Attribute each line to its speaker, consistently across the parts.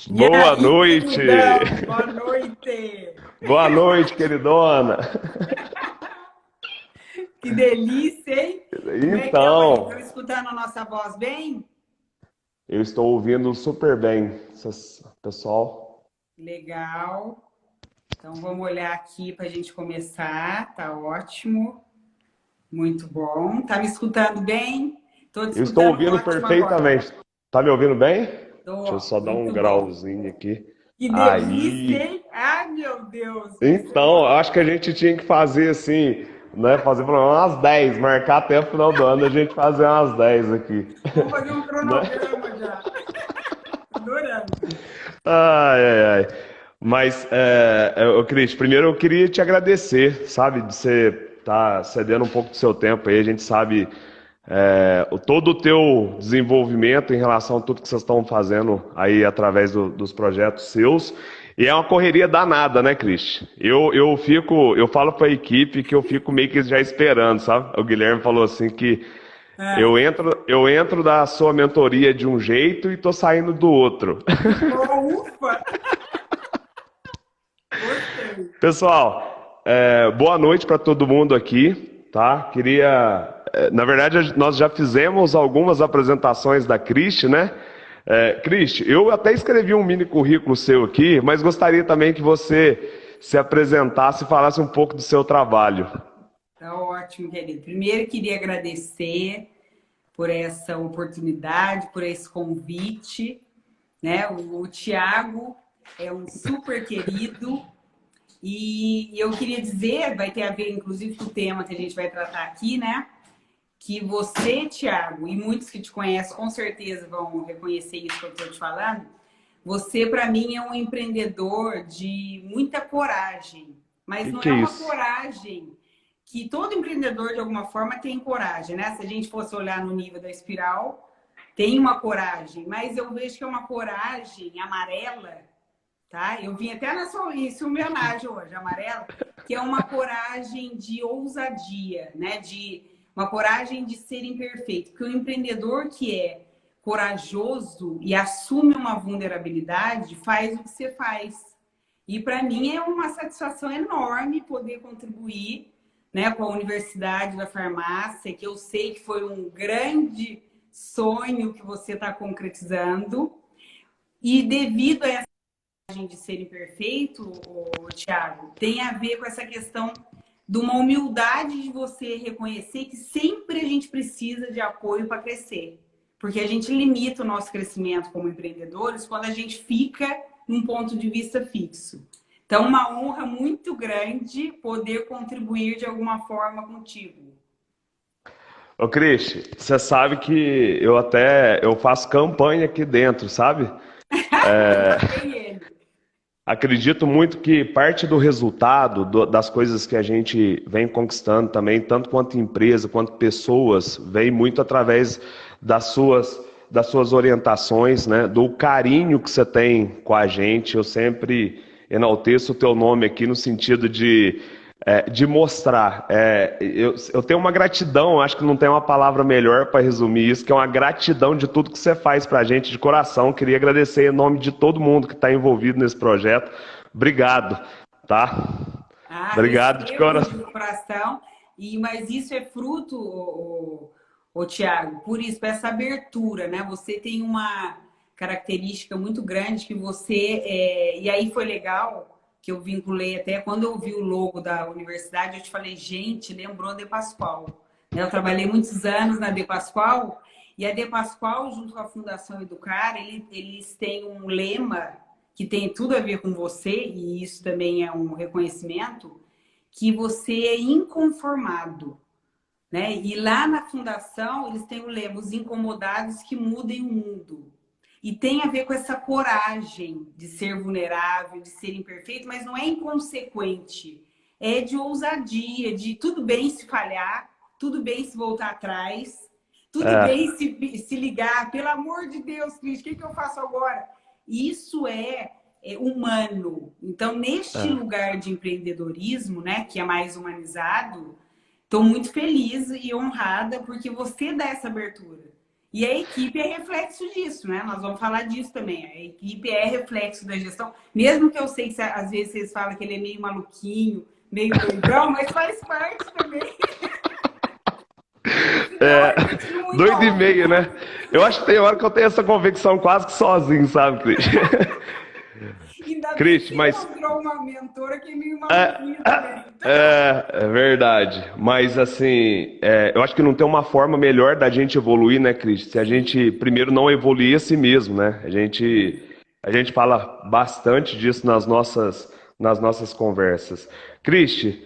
Speaker 1: E
Speaker 2: Boa
Speaker 1: aí,
Speaker 2: noite!
Speaker 1: queridão, boa noite.
Speaker 2: Boa noite, queridona!
Speaker 1: Que delícia, hein? Como é que estão aí? Estão
Speaker 2: Então,
Speaker 1: escutando a nossa voz bem?
Speaker 2: eu estou ouvindo super bem, pessoal.
Speaker 1: Legal. Então vamos olhar aqui para a gente começar. Tá ótimo. Muito bom. Tá me escutando bem? Estou te
Speaker 2: Eu estou
Speaker 1: escutando
Speaker 2: ouvindo
Speaker 1: ótimo agora.
Speaker 2: perfeitamente. Tá me ouvindo bem? Deixa eu
Speaker 1: Tô,
Speaker 2: só dar um
Speaker 1: muito bom.
Speaker 2: grauzinho aqui.
Speaker 1: Que delícia,
Speaker 2: Aí.
Speaker 1: hein? Ai, meu Deus, vai ser
Speaker 2: Então,
Speaker 1: bom
Speaker 2: acho que a
Speaker 1: demais.
Speaker 2: gente tinha que fazer assim, né? Fazer pelo menos umas 10, marcar até o final do ano a gente fazer umas 10 aqui.
Speaker 1: Vamos fazer um
Speaker 2: Né?
Speaker 1: cronograma já. Adorando.
Speaker 2: Ai, ai, ai. Mas, Cris, primeiro eu queria te agradecer, sabe, de você estar cedendo um pouco do seu tempo aí. A gente sabe todo o teu desenvolvimento em relação a tudo que vocês estão fazendo aí através dos projetos seus. E é uma correria danada, né, Cris? Eu falo para a equipe que eu fico meio que já esperando, sabe? O Guilherme falou assim que
Speaker 1: Ah,
Speaker 2: eu entro da sua mentoria de um jeito e tô saindo do outro.
Speaker 1: que bom, ufa! Gostei.
Speaker 2: Pessoal, boa noite para todo mundo aqui, tá? Na verdade, nós já fizemos algumas apresentações da Cristi, né? Cristi, eu até escrevi um mini currículo seu aqui, mas gostaria também que você se apresentasse e falasse um pouco do seu trabalho.
Speaker 1: Tá ótimo, querido. Primeiro, queria agradecer por essa oportunidade, por esse convite, né? O Tiago é um super querido e eu queria dizer, vai ter a ver inclusive com o tema que a gente vai tratar aqui, né? Que você, Tiago, e muitos que te conhecem com certeza vão reconhecer isso que eu estou te falando. Você, para mim, é um empreendedor de muita coragem, mas não
Speaker 2: Que
Speaker 1: é
Speaker 2: é
Speaker 1: uma
Speaker 2: isso?
Speaker 1: coragem que todo empreendedor, de alguma forma, tem coragem, né? Se a gente fosse olhar no nível da espiral, tem uma coragem, mas eu vejo que é uma coragem amarela, tá? Eu vim até na sua homenagem hoje, amarela, que é uma coragem de ousadia, né? De uma coragem de ser imperfeito. Porque o empreendedor que é corajoso e assume uma vulnerabilidade faz o que você faz. E para mim é uma satisfação enorme poder contribuir, né, com a Universidade da Farmácia, que eu sei que foi um grande sonho que você está concretizando. E devido a essa de ser imperfeito, Tiago, tem a ver com essa questão de uma humildade de você reconhecer que sempre a gente precisa de apoio para crescer. Porque a gente limita o nosso crescimento como empreendedores quando a gente fica num ponto de vista fixo. Então, uma honra muito grande poder contribuir de alguma forma contigo.
Speaker 2: Ô, Cris, você sabe que eu faço campanha aqui dentro, sabe?
Speaker 1: Lá vem ele.
Speaker 2: Acredito muito que parte do resultado das coisas que a gente vem conquistando também, tanto quanto empresa, quanto pessoas, vem muito através das suas orientações, né? Do carinho que você tem com a gente. Eu sempre enalteço o teu nome aqui no sentido de mostrar. Eu tenho uma gratidão, acho que não tem uma palavra melhor para resumir isso, que é uma gratidão de tudo que você faz para a gente de coração. Queria agradecer em nome de todo mundo que está envolvido nesse projeto. Obrigado, tá?
Speaker 1: Ah,
Speaker 2: Obrigado de
Speaker 1: recebo de
Speaker 2: coração.
Speaker 1: coração, mas isso é fruto, Tiago, por isso, por essa abertura, né? Você tem uma característica muito grande que você. E aí foi legal que eu vinculei até quando eu vi o logo da universidade, eu te falei, gente, lembrou a De Pascoal. Né? Eu trabalhei muitos anos na De Pascoal, e a De Pascoal, junto com a Fundação Educar, eles têm um lema que tem tudo a ver com você, e isso também é um reconhecimento, que você é inconformado, né? E lá na fundação eles têm o lema, os incomodados que mudem o mundo. E tem a ver com essa coragem de ser vulnerável, de ser imperfeito, mas não é inconsequente. É de ousadia, de tudo bem se falhar, tudo bem se voltar atrás, tudo
Speaker 2: É,
Speaker 1: bem se ligar. Pelo amor de Deus, Cris, o que eu faço agora? Isso é humano. Então, neste
Speaker 2: é.
Speaker 1: lugar de empreendedorismo, né, que é mais humanizado, estou muito feliz e honrada porque você dá essa abertura. E a equipe é reflexo disso, né? Nós vamos falar disso também. A equipe é reflexo da gestão. Mesmo que eu sei que às vezes vocês falam que ele é meio maluquinho, meio doidão, mas faz parte também. Senão a gente não
Speaker 2: Doido e
Speaker 1: envolve,
Speaker 2: meio, né? Eu acho que tem hora que eu tenho essa convicção quase que sozinho, sabe, Cris?
Speaker 1: Ainda bem que
Speaker 2: Cris,
Speaker 1: você
Speaker 2: mas
Speaker 1: encontrou uma mentora que é meio maluquinho também.
Speaker 2: é verdade. Mas assim, eu acho que não tem uma forma melhor da gente evoluir, né, Cris? Se a gente primeiro não evoluir a si mesmo, né? A gente fala bastante disso nas nossas conversas. Cris,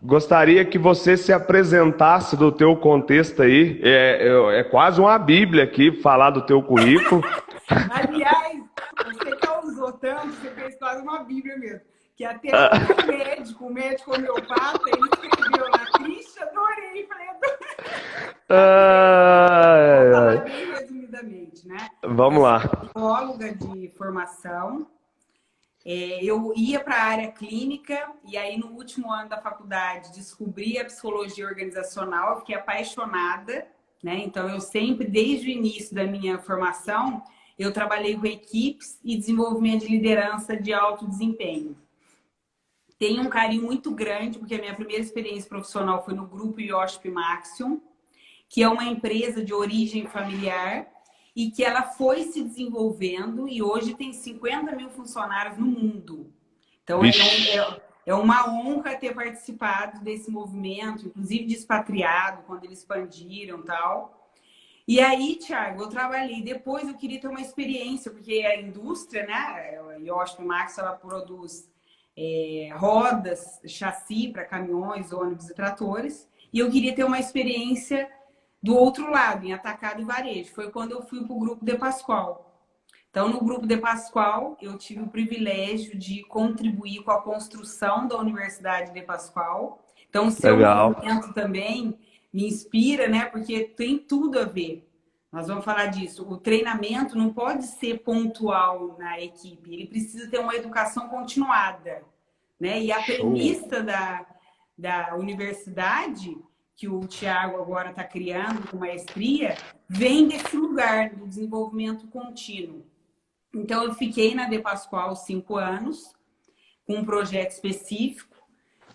Speaker 2: gostaria que você se apresentasse do teu contexto aí. É quase uma bíblia aqui falar do teu currículo.
Speaker 1: Aliás, você causou tanto, você fez quase uma bíblia mesmo. Que até o médico homeopata, ele escreveu lá, Cristian, adorei. Falei, vou
Speaker 2: Ai,
Speaker 1: falar
Speaker 2: ai.
Speaker 1: bem resumidamente, né? Eu
Speaker 2: Vamos
Speaker 1: sou
Speaker 2: lá.
Speaker 1: psicóloga de formação. Eu ia para a área clínica e aí no último ano da faculdade descobri a psicologia organizacional, eu fiquei apaixonada, né? Então eu sempre, desde o início da minha formação, eu trabalhei com equipes e desenvolvimento de liderança de alto desempenho. Tenho um carinho muito grande, porque a minha primeira experiência profissional foi no grupo IOSP Maxion, que é uma empresa de origem familiar e que ela foi se desenvolvendo e hoje tem 50 mil funcionários no mundo. Então,
Speaker 2: Vixe.
Speaker 1: é uma honra ter participado desse movimento, inclusive de expatriado, quando eles expandiram e tal. E aí, Thiago, eu trabalhei. Depois eu queria ter uma experiência, porque a indústria, né? A Yoshp Max, ela produz rodas, chassi para caminhões, ônibus e tratores. E eu queria ter uma experiência do outro lado, em atacado e varejo. Foi quando eu fui para o Grupo De Pascoal. Então, no Grupo De Pascoal, eu tive o privilégio de contribuir com a construção da Universidade De Pascoal. Então, o seu
Speaker 2: Legal.
Speaker 1: movimento também me inspira, né? Porque tem tudo a ver. Nós vamos falar disso. O treinamento não pode ser pontual na equipe, ele precisa ter uma educação continuada, né? E a
Speaker 2: Show.
Speaker 1: premissa da universidade, que o Thiago agora está criando com maestria, vem desse lugar do desenvolvimento contínuo. Então, eu fiquei na De Pascoal 5 anos, com um projeto específico.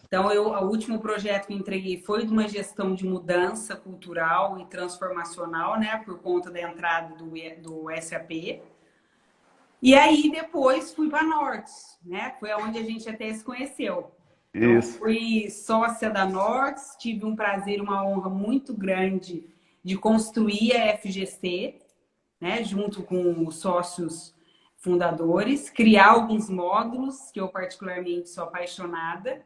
Speaker 1: Então, o último projeto que eu entreguei foi de uma gestão de mudança cultural e transformacional, né? Por conta da entrada do SAP. E aí, depois, fui para a Nortes, né? Foi onde a gente até se conheceu. Então,
Speaker 2: Isso.
Speaker 1: fui sócia da Nortes, tive um prazer, uma honra muito grande de construir a FGC, né? Junto com os sócios fundadores, criar alguns módulos que eu particularmente sou apaixonada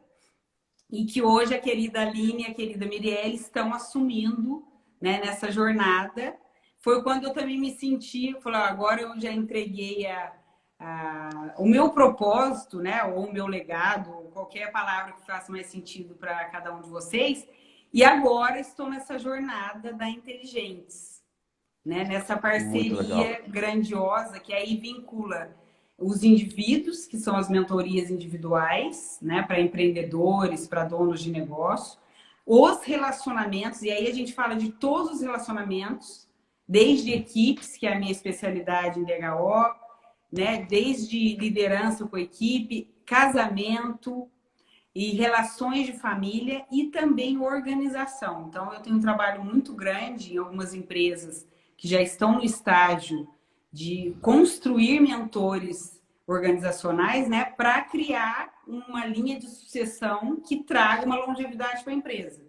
Speaker 1: e que hoje a querida Aline e a querida Mirielle estão assumindo, né, nessa jornada. Foi quando eu também me senti, falei, agora eu já entreguei o meu propósito, né, ou o meu legado, qualquer palavra que faça mais sentido para cada um de vocês, e agora estou nessa jornada da Inteligentes, né? Nessa
Speaker 2: Muito legal.
Speaker 1: parceria grandiosa que aí vincula os indivíduos, que são as mentorias individuais, né, para empreendedores, para donos de negócio, os relacionamentos, e aí a gente fala de todos os relacionamentos, desde equipes, que é a minha especialidade em DHO, né, desde liderança com equipe, casamento e relações de família e também organização. Então, eu tenho um trabalho muito grande em algumas empresas que já estão no estágio de construir mentores organizacionais, né, para criar uma linha de sucessão que traga uma longevidade para a empresa.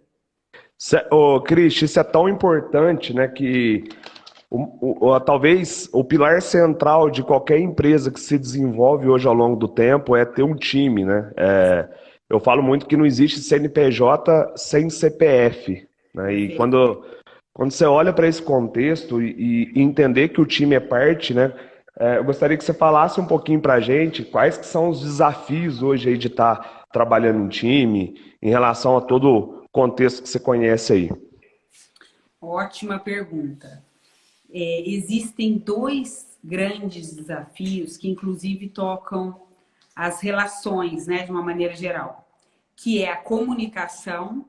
Speaker 2: Ô, Cris, isso é tão importante, né, que talvez o pilar central de qualquer empresa que se desenvolve hoje ao longo do tempo é ter um time, né? Eu falo muito que não existe CNPJ sem CPF, né? E
Speaker 1: Perfeito.
Speaker 2: quando você olha para esse contexto e entender que o time é parte, né? Eu gostaria que você falasse um pouquinho para a gente quais que são os desafios hoje aí de estar trabalhando em time, em relação a todo o contexto que você conhece aí.
Speaker 1: Ótima pergunta. Existem dois grandes desafios que, inclusive, tocam as relações, né, de uma maneira geral, que é a comunicação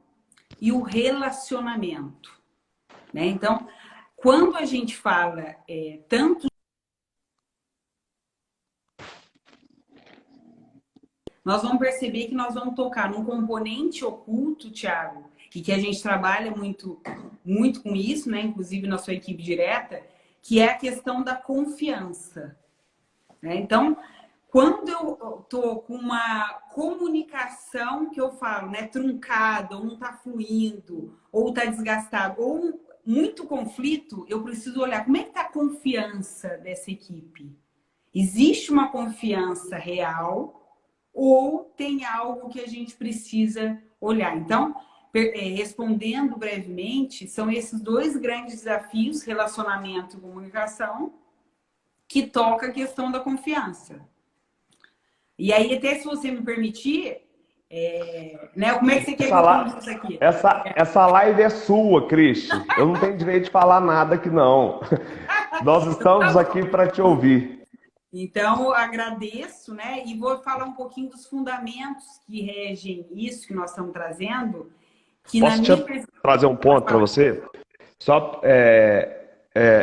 Speaker 1: e o relacionamento, né? Então, quando a gente fala tanto, nós vamos perceber que nós vamos tocar num componente oculto, Thiago, e que a gente trabalha muito, muito com isso, né? Inclusive na sua equipe direta, que é a questão da confiança. Né? Então, quando eu estou com uma comunicação que eu falo, né, truncada, ou não está fluindo, ou está desgastado, ou muito conflito, eu preciso olhar como é que está a confiança dessa equipe. Existe uma confiança real ou tem algo que a gente precisa olhar? Então, respondendo brevemente, são esses dois grandes desafios, relacionamento e comunicação, que toca a questão da confiança. E aí, até se você me permitir, né, como é que você quer que eu conduza isso aqui?
Speaker 2: Essa live é sua, Cristi. Eu não tenho direito de falar nada aqui, não. Nós estamos aqui para te ouvir.
Speaker 1: Então, agradeço, né? E vou falar um pouquinho dos fundamentos que regem isso que nós estamos trazendo. Que
Speaker 2: Posso trazer um ponto para você? Só,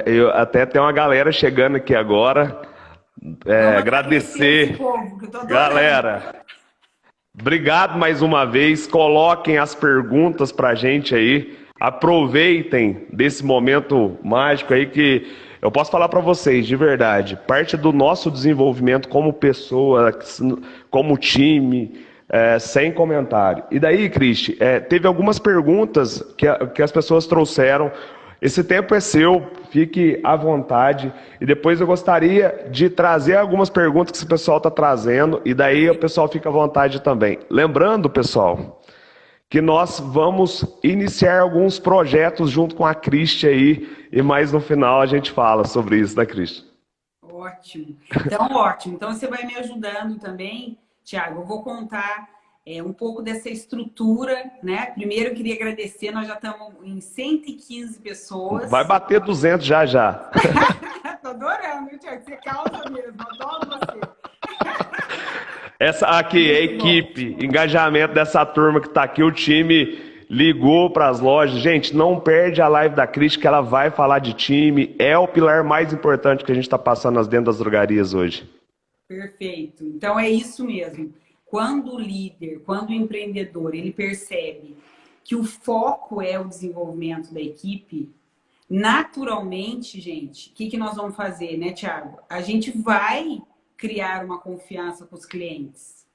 Speaker 2: eu até tem uma galera chegando aqui agora. Agradecer. Galera, obrigado mais uma vez. Coloquem as perguntas para a gente aí. Aproveitem desse momento mágico aí que eu posso falar para vocês, de verdade, parte do nosso desenvolvimento como pessoa, como time, sem comentário. E daí, Cristi, teve algumas perguntas que as pessoas trouxeram. Esse tempo é seu, fique à vontade. E depois eu gostaria de trazer algumas perguntas que esse pessoal está trazendo, e daí o pessoal fica à vontade também. Lembrando, pessoal, que nós vamos iniciar alguns projetos junto com a Cristi aí, e mais no final a gente fala sobre isso, né, Cristi?
Speaker 1: Ótimo. Então, ótimo. Então, você vai me ajudando também, Thiago. Eu vou contar um pouco dessa estrutura, né? Primeiro, eu queria agradecer, nós já estamos em 115 pessoas.
Speaker 2: Vai bater 200 já, já.
Speaker 1: Tô adorando, viu, Thiago? Você causa mesmo, adoro você.
Speaker 2: Essa aqui é a equipe, engajamento dessa turma que está aqui, o time ligou para as lojas. Gente, não perde a live da Cristi, que ela vai falar de time. É o pilar mais importante que a gente está passando dentro das drogarias hoje.
Speaker 1: Perfeito. Então é isso mesmo. Quando o líder, quando o empreendedor, ele percebe que o foco é o desenvolvimento da equipe, naturalmente, gente, o que nós vamos fazer, né, Thiago? A gente vai criar uma confiança com os clientes.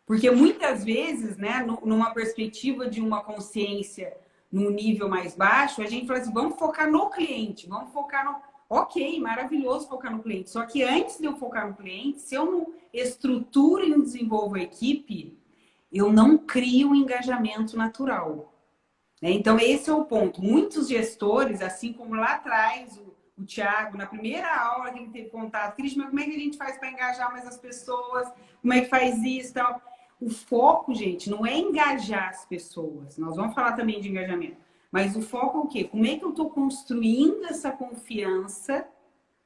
Speaker 1: Porque muitas vezes, né, numa perspectiva de uma consciência num nível mais baixo, a gente fala assim, vamos focar no cliente, vamos focar no... Ok, maravilhoso focar no cliente. Só que antes de eu focar no cliente, se eu não estruturo e não desenvolvo a equipe, eu não crio um engajamento natural. Né? Então, esse é o ponto. Muitos gestores, assim como lá atrás, o Thiago, na primeira aula que ele teve contato, Cristian, mas como é que a gente faz para engajar mais as pessoas? Como é que faz isso e tal? O foco, gente, não é engajar as pessoas. Nós vamos falar também de engajamento. Mas o foco é o quê? Como é que eu estou construindo essa confiança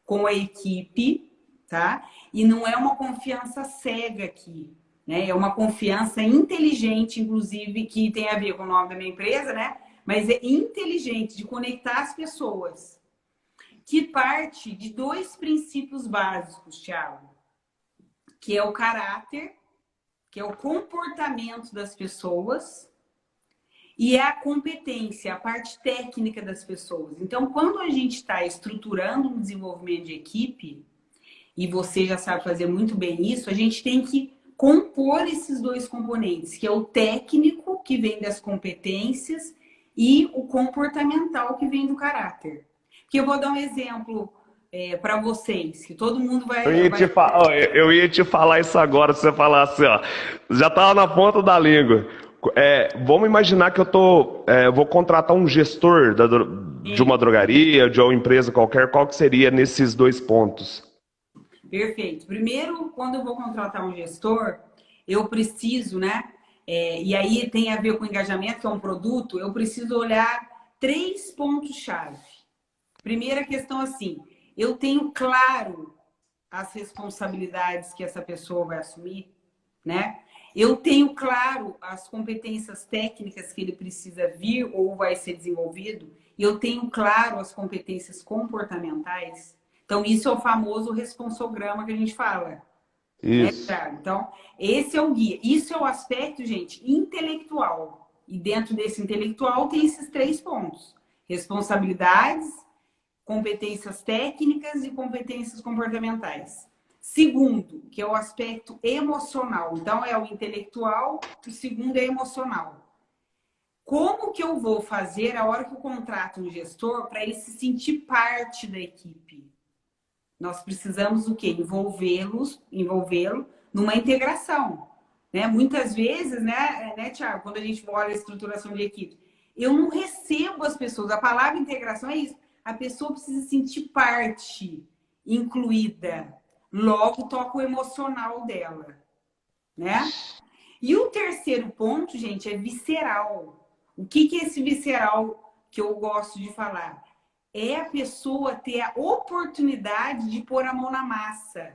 Speaker 1: com a equipe, tá? E não é uma confiança cega aqui, né? É uma confiança inteligente, inclusive, que tem a ver com o nome da minha empresa, né? Mas é inteligente, de conectar as pessoas. Que parte de dois princípios básicos, Thiago. Que é o caráter, que é o comportamento das pessoas, e é a competência, a parte técnica das pessoas. Então, quando a gente está estruturando um desenvolvimento de equipe, e você já sabe fazer muito bem isso, a gente tem que compor esses dois componentes, que é o técnico, que vem das competências, e o comportamental, que vem do caráter. Porque eu vou dar um exemplo para vocês, que todo mundo vai...
Speaker 2: Eu ia te falar isso agora, se você falasse, ó, já estava na ponta da língua. Vamos imaginar que eu vou contratar um gestor de uma drogaria, de uma empresa qualquer, qual que seria nesses dois pontos?
Speaker 1: Perfeito. Primeiro, quando eu vou contratar um gestor, eu preciso, né? E aí tem a ver com engajamento, que é um produto, eu preciso olhar 3 pontos-chave. Primeira questão assim, eu tenho claro as responsabilidades que essa pessoa vai assumir. né? Eu tenho claro as competências técnicas que ele precisa vir ou vai ser desenvolvido, e eu tenho claro as competências comportamentais. Então, isso é o famoso responsograma que a gente fala, né,
Speaker 2: Isso.
Speaker 1: Thiago? Então, esse é o guia. Isso é o aspecto, gente, intelectual. E dentro desse intelectual tem esses 3 pontos: responsabilidades, competências técnicas e competências comportamentais. Segundo, que é o aspecto emocional. Então, é o intelectual, o segundo é emocional. Como que eu vou fazer a hora que eu contrato um gestor para ele se sentir parte da equipe? Nós precisamos o quê? Envolvê-lo numa integração. Né? Muitas vezes, né, Thiago, quando a gente olha a estruturação de equipe, eu não recebo as pessoas. A palavra integração é isso. A pessoa precisa sentir parte, incluída. Logo, toca o emocional dela, né? E o terceiro ponto, gente, é visceral. O que é esse visceral que eu gosto de falar? É a pessoa ter a oportunidade de pôr a mão na massa.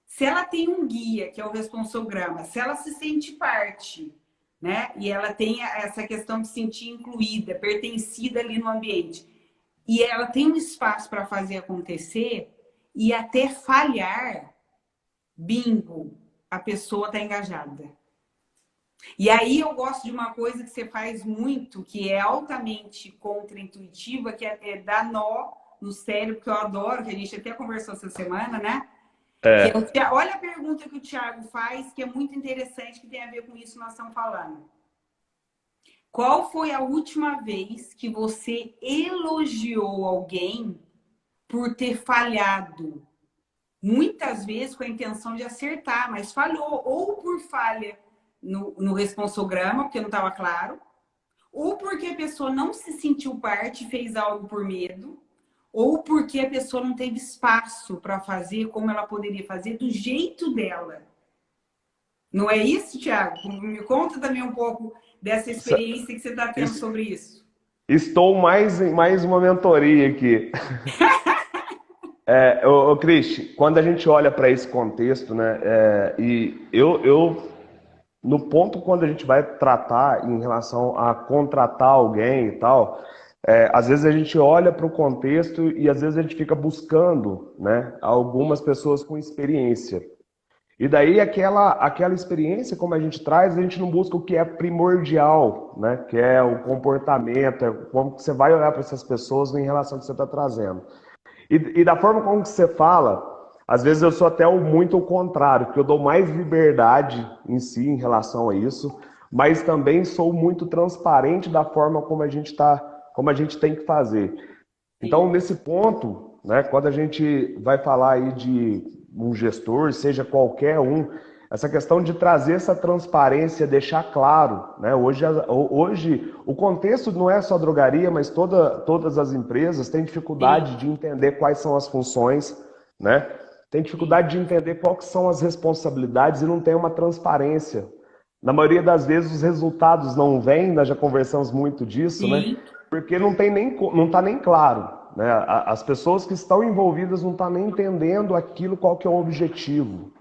Speaker 1: Se ela tem um guia, que é o responsograma, se ela se sente parte, né? E ela tem essa questão de se sentir incluída, pertencida ali no ambiente, e ela tem um espaço para fazer acontecer e até falhar, bingo, a pessoa está engajada. E aí eu gosto de uma coisa que você faz muito, que é altamente contraintuitiva, que é dar nó no cérebro, que eu adoro, que a gente até conversou essa semana, né? Que é
Speaker 2: É,
Speaker 1: olha a pergunta que o Thiago faz, que é muito interessante, que tem a ver com isso que nós estamos falando. Qual foi a última vez que você elogiou alguém por ter falhado? Muitas vezes com a intenção de acertar, mas falhou. Ou por falha no responsograma, porque não estava claro, ou porque a pessoa não se sentiu parte e fez algo por medo, ou porque a pessoa não teve espaço para fazer como ela poderia fazer do jeito dela. Não é isso, Thiago? Me conta também um pouco dessa experiência que você está tendo
Speaker 2: isso-
Speaker 1: sobre isso.
Speaker 2: estou mais em mais uma mentoria aqui. Cristi, quando a gente olha para esse contexto, né, no ponto quando a gente vai tratar em relação a contratar alguém e tal, às vezes a gente olha para o contexto e às vezes a gente fica buscando, né, algumas pessoas com experiência. E daí aquela experiência, como a gente traz, a gente não busca o que é primordial, né, que é o comportamento, é como que você vai olhar para essas pessoas em relação ao que você está trazendo. E da forma como você fala, às vezes eu sou até muito o contrário, porque eu dou mais liberdade em si em relação a isso, mas também sou muito transparente da forma como a gente tá, como a gente tem que fazer. Então,
Speaker 1: Sim.
Speaker 2: nesse ponto, né, quando a gente vai falar aí de um gestor, seja qualquer um, essa questão de trazer essa transparência, deixar claro, né? Hoje o contexto não é só drogaria, mas todas as empresas têm
Speaker 1: Sim,
Speaker 2: dificuldade de entender quais são as funções, né? Tem
Speaker 1: sim,
Speaker 2: dificuldade de entender quais são as responsabilidades e não tem uma transparência. Na maioria das vezes os resultados não vêm, nós já conversamos muito disso, né?
Speaker 1: sim.
Speaker 2: Porque não está nem claro, né? As pessoas que estão envolvidas não estão nem entendendo aquilo, qual que é o objetivo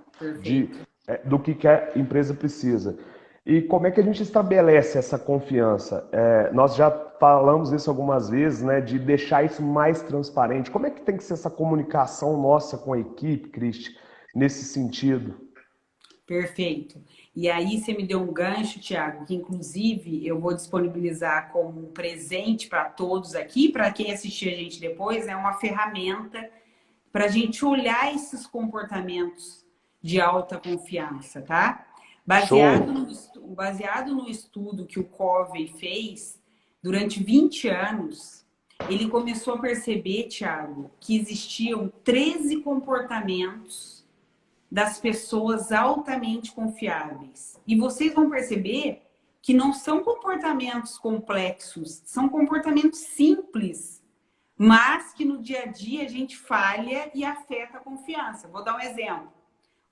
Speaker 2: de,
Speaker 1: Perfeito.
Speaker 2: do que a empresa precisa. E como é que a gente estabelece essa confiança? Nós já falamos isso algumas vezes, né? De deixar isso mais transparente. Como é que tem que ser essa comunicação nossa com a equipe, Cristi, nesse sentido?
Speaker 1: Perfeito. E aí você me deu um gancho, Thiago, que inclusive eu vou disponibilizar como um presente para todos aqui, para quem assistir a gente depois, é uma ferramenta para a gente olhar esses comportamentos de alta confiança, tá?
Speaker 2: Show!
Speaker 1: Baseado no estudo que o Covey fez, durante 20 anos, ele começou a perceber, Thiago, que existiam 13 comportamentos das pessoas altamente confiáveis. E vocês vão perceber que não são comportamentos complexos, são comportamentos simples, mas que no dia a dia a gente falha e afeta a confiança. Vou dar um exemplo.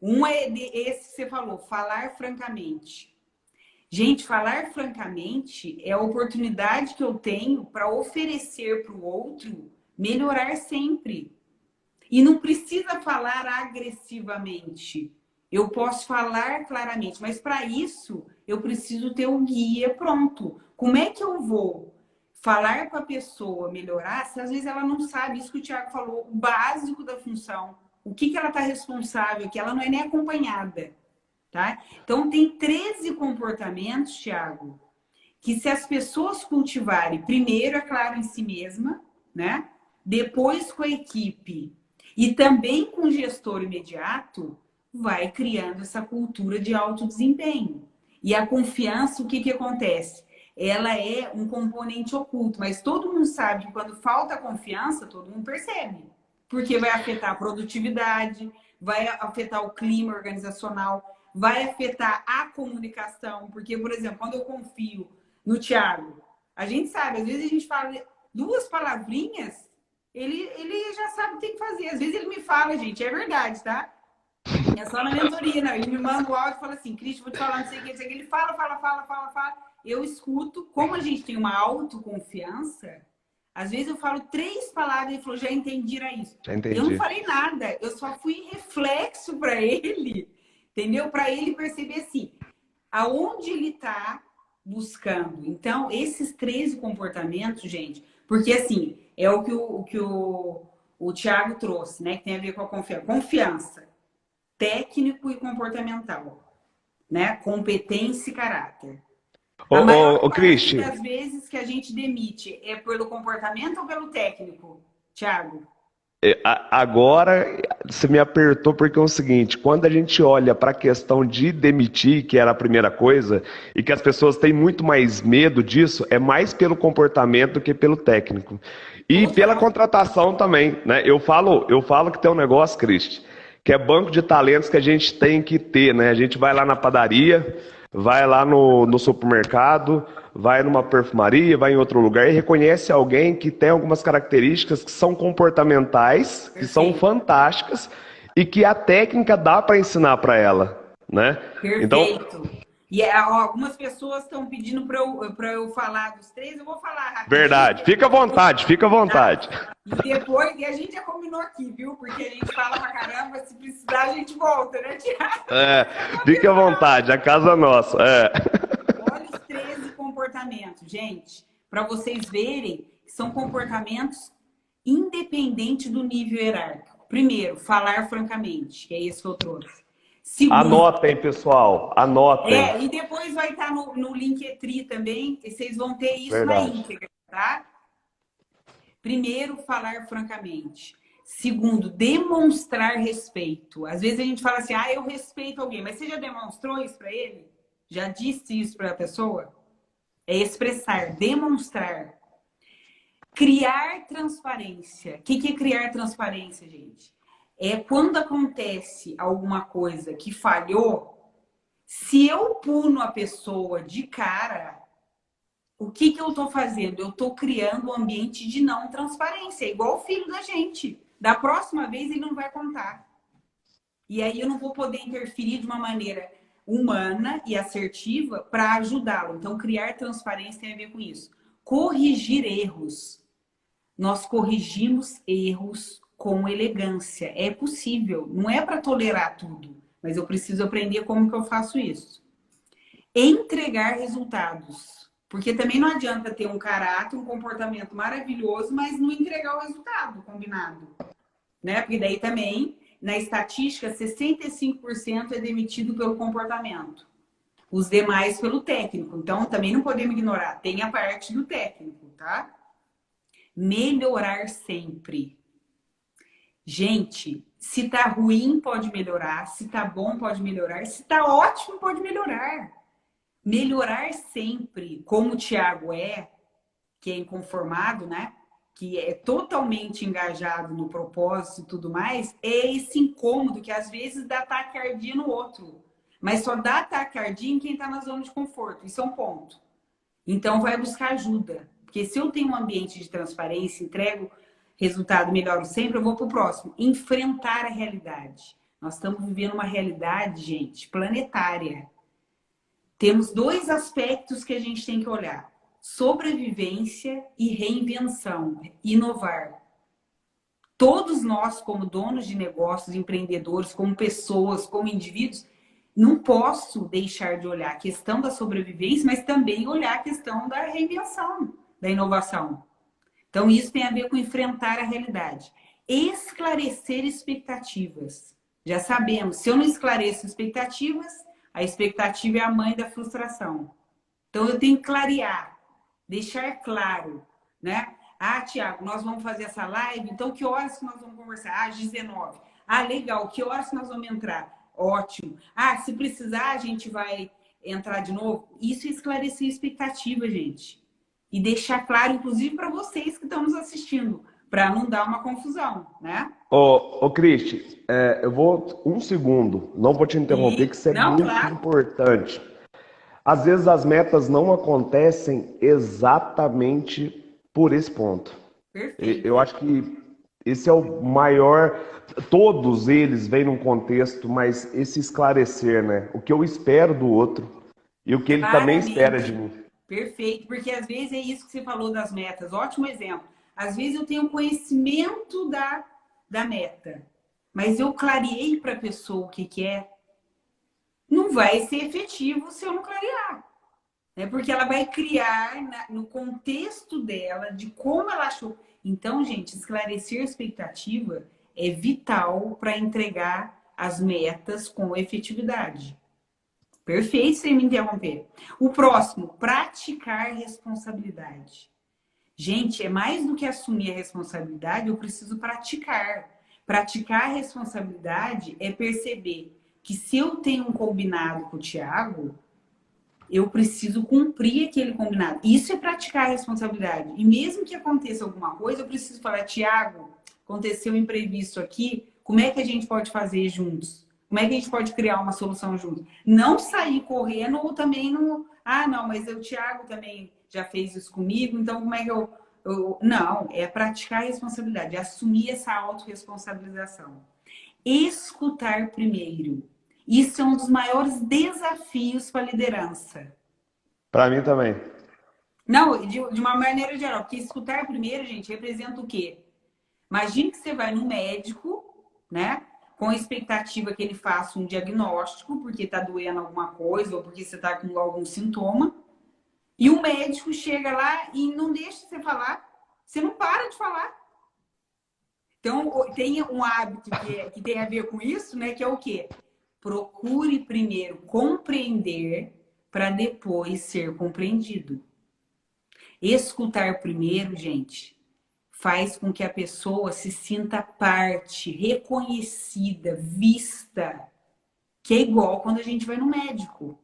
Speaker 1: Um é esse que você falou, falar francamente. Gente, falar francamente é a oportunidade que eu tenho para oferecer para o outro melhorar sempre. E não precisa falar agressivamente. Eu posso falar claramente, mas para isso eu preciso ter um guia pronto. Como é que eu vou falar com a pessoa melhorar se às vezes ela não sabe isso que o Thiago falou, o básico da função, o que ela está responsável, que ela não é nem acompanhada, tá? Então tem 13 comportamentos, Thiago, que se as pessoas cultivarem, primeiro, é claro, em si mesma, né? Depois com a equipe e também com o gestor imediato, vai criando essa cultura de alto desempenho. E a confiança, o que acontece? Ela é um componente oculto, mas todo mundo sabe que quando falta confiança, todo mundo percebe. Porque vai afetar a produtividade, vai afetar o clima organizacional, vai afetar a comunicação. Porque, por exemplo, quando eu confio no Thiago, a gente sabe, às vezes a gente fala duas palavrinhas, ele já sabe o que tem que fazer. Às vezes ele me fala, gente, é verdade, tá? É só na mentoria, não. Ele me manda o áudio e fala assim, Cristian, vou te falar, não sei o que, não sei o que. Ele fala. Eu escuto. Como a gente tem uma autoconfiança, às vezes eu falo 3 palavras e ele falou, já entendi, era isso.
Speaker 2: Já
Speaker 1: Eu não
Speaker 2: entendi.
Speaker 1: falei nada, eu só fui reflexo para ele, entendeu? Para ele perceber assim, aonde ele está buscando. Então, esses 13 comportamentos, gente, porque assim, é o que o Thiago trouxe, né? Que tem a ver com a confiança. Confiança, técnico e comportamental, né? Competência e caráter. A maior
Speaker 2: Ô,
Speaker 1: parte
Speaker 2: Cristi,
Speaker 1: das vezes que a gente demite é pelo comportamento ou pelo técnico, Thiago?
Speaker 2: agora você me apertou porque é o seguinte, quando a gente olha para a questão de demitir, que era a primeira coisa, e que as pessoas têm muito mais medo disso, é mais pelo comportamento do que pelo técnico. E pela
Speaker 1: Total.
Speaker 2: contratação também, né? Eu falo que tem um negócio, Cristi, que é banco de talentos que a gente tem que ter, né? A gente vai lá na padaria, vai lá no supermercado, vai numa perfumaria, vai em outro lugar e reconhece alguém que tem algumas características que são comportamentais, que são
Speaker 1: Perfeito.
Speaker 2: fantásticas e que a técnica dá para ensinar para ela, né? Então,
Speaker 1: Perfeito. E ó, algumas pessoas estão pedindo para eu falar dos 3, eu vou falar rapidinho.
Speaker 2: verdade. Fica à vontade, fica à
Speaker 1: Tá?
Speaker 2: vontade.
Speaker 1: E depois, e a gente já combinou aqui, viu? Porque a gente fala pra caramba, se precisar a gente volta, né, Tiago?
Speaker 2: É,
Speaker 1: Já
Speaker 2: fica à
Speaker 1: combinamos.
Speaker 2: vontade, a casa é nossa. É.
Speaker 1: Olha os 13 comportamentos, gente, para vocês verem que são comportamentos independentes do nível hierárquico. Primeiro, falar francamente, que é esse que eu trouxe. Segundo,
Speaker 2: Anotem, pessoal, anotem.
Speaker 1: e depois vai estar no Linktree também, e vocês vão ter isso na
Speaker 2: Verdade.
Speaker 1: íntegra, tá? Primeiro, falar francamente. Segundo, demonstrar respeito. Às vezes a gente fala assim, eu respeito alguém, mas você já demonstrou isso para ele? Já disse isso para a pessoa? É expressar, demonstrar. Criar transparência. O que é criar transparência, gente? É quando acontece alguma coisa que falhou, se eu puno a pessoa de cara, o que eu estou fazendo? Eu estou criando um ambiente de não transparência, igual o filho da gente. Da próxima vez ele não vai contar. E aí eu não vou poder interferir de uma maneira humana e assertiva para ajudá-lo. Então, criar transparência tem a ver com isso. Corrigir erros. Nós corrigimos erros com elegância. É possível. Não é para tolerar tudo, mas eu preciso aprender como que eu faço isso. Entregar resultados. Porque também não adianta ter um caráter, um comportamento maravilhoso, mas não entregar o resultado combinado. Né? Porque daí também, na estatística, 65% é demitido pelo comportamento. Os demais pelo técnico. Então, também não podemos ignorar. Tem a parte do técnico, tá? Melhorar sempre. Gente, se tá ruim, pode melhorar. Se tá bom, pode melhorar. Se tá ótimo, pode melhorar. Melhorar sempre, como o Thiago que é inconformado, né? Que é totalmente engajado no propósito e tudo mais, é esse incômodo que às vezes dá taquicardia no outro. Mas só dá taquicardia em quem está na zona de conforto. Isso é um ponto. Então, vai buscar ajuda. Porque se eu tenho um ambiente de transparência, entrego resultado, melhoro sempre, eu vou para o próximo. Enfrentar a realidade. Nós estamos vivendo uma realidade, gente, planetária. Temos 2 aspectos que a gente tem que olhar: sobrevivência e reinvenção, inovar. Todos nós, como donos de negócios, empreendedores, como pessoas, como indivíduos, não posso deixar de olhar a questão da sobrevivência, mas também olhar a questão da reinvenção, da inovação. Então, isso tem a ver com enfrentar a realidade. Esclarecer expectativas. Já sabemos, se eu não esclareço expectativas, a expectativa é a mãe da frustração. Então, eu tenho que clarear, deixar claro, né? Ah, Tiago, nós vamos fazer essa live, então que horas que nós vamos conversar? Ah, às 19. Ah, legal, que horas que nós vamos entrar? Ótimo. Ah, se precisar, a gente vai entrar de novo. Isso é esclarecer a expectativa, gente. E deixar claro, inclusive, para vocês que estão nos assistindo, para não dar uma confusão, né?
Speaker 2: Ô Cristi, eu vou um segundo, não vou te interromper, que isso é
Speaker 1: Não,
Speaker 2: muito
Speaker 1: claro.
Speaker 2: importante. Às vezes as metas não acontecem exatamente por esse ponto.
Speaker 1: Perfeito.
Speaker 2: Eu acho que esse é o maior. Todos eles vêm num contexto, mas esse esclarecer, né? O que eu espero do outro e o que ele também espera de
Speaker 1: Claramente.
Speaker 2: mim.
Speaker 1: Perfeito, porque às vezes é isso que você falou das metas. Ótimo exemplo. Às vezes eu tenho conhecimento da meta, mas eu clareei para a pessoa o que é. Não vai ser efetivo se eu não clarear. Né? Porque ela vai criar no contexto dela, de como ela achou. Então, gente, esclarecer a expectativa é vital para entregar as metas com efetividade. Perfeito, sem me interromper. O próximo, praticar responsabilidade. Gente, é mais do que assumir a responsabilidade, eu preciso praticar. Praticar a responsabilidade é perceber que se eu tenho um combinado com o Thiago, eu preciso cumprir aquele combinado. Isso é praticar a responsabilidade. E mesmo que aconteça alguma coisa, eu preciso falar, Thiago, aconteceu um imprevisto aqui, como é que a gente pode fazer juntos? Como é que a gente pode criar uma solução juntos? Não sair correndo ou também não... Ah, não, mas o Thiago também já fez isso comigo, então como é que eu... Não, é praticar a responsabilidade, é assumir essa autorresponsabilização. Escutar primeiro. Isso é um dos maiores desafios para a liderança.
Speaker 2: Para mim também.
Speaker 1: Não, de uma maneira geral, porque escutar primeiro, gente, representa o quê? Imagine que você vai no médico, né? Com a expectativa que ele faça um diagnóstico, porque está doendo alguma coisa ou porque você está com algum sintoma. E o médico chega lá e não deixa você falar. Você não para de falar. Então, tem um hábito que tem a ver com isso, né? Que é o quê? Procure primeiro compreender para depois ser compreendido. Escutar primeiro, gente, faz com que a pessoa se sinta parte, reconhecida, vista, que é igual quando a gente vai no médico,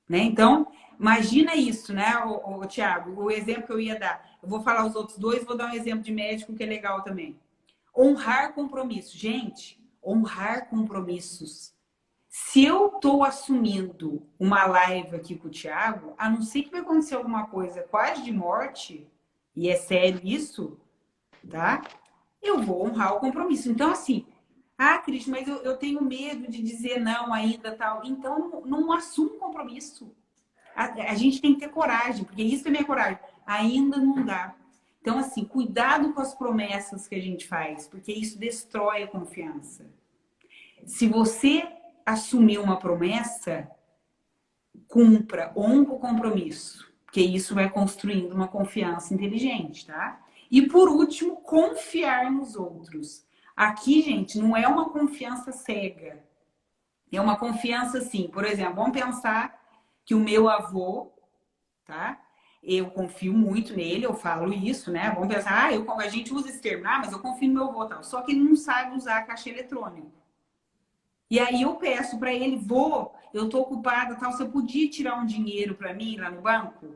Speaker 1: né? Então, imagina isso, né, o Tiago, o exemplo que eu ia dar. Eu vou falar os outros dois, vou dar um exemplo de médico que é legal também. Honrar compromissos. Gente, honrar compromissos. Se eu estou assumindo uma live aqui com o Thiago, a não ser que vai acontecer alguma coisa quase de morte, e é sério isso, tá? Eu vou honrar o compromisso. Então, assim, ah, Cris, mas eu tenho medo de dizer não ainda, tal. Então, não assume compromisso. A gente tem que ter coragem, porque isso também é coragem. Ainda não dá. Então, assim, cuidado com as promessas que a gente faz, porque isso destrói a confiança. Se você assumir uma promessa, cumpra, honra o compromisso, porque isso vai construindo uma confiança inteligente, tá? E por último, confiar nos outros. Aqui, gente, não é uma confiança cega. É uma confiança assim, por exemplo, vamos pensar que o meu avô, tá? Eu confio muito nele, eu falo isso, né? Vamos pensar, a gente usa esse termo, mas eu confio no meu avô, tal. Só que ele não sabe usar caixa eletrônico. E aí eu peço para ele, vô, eu tô ocupada, tal, você podia tirar um dinheiro para mim lá no banco?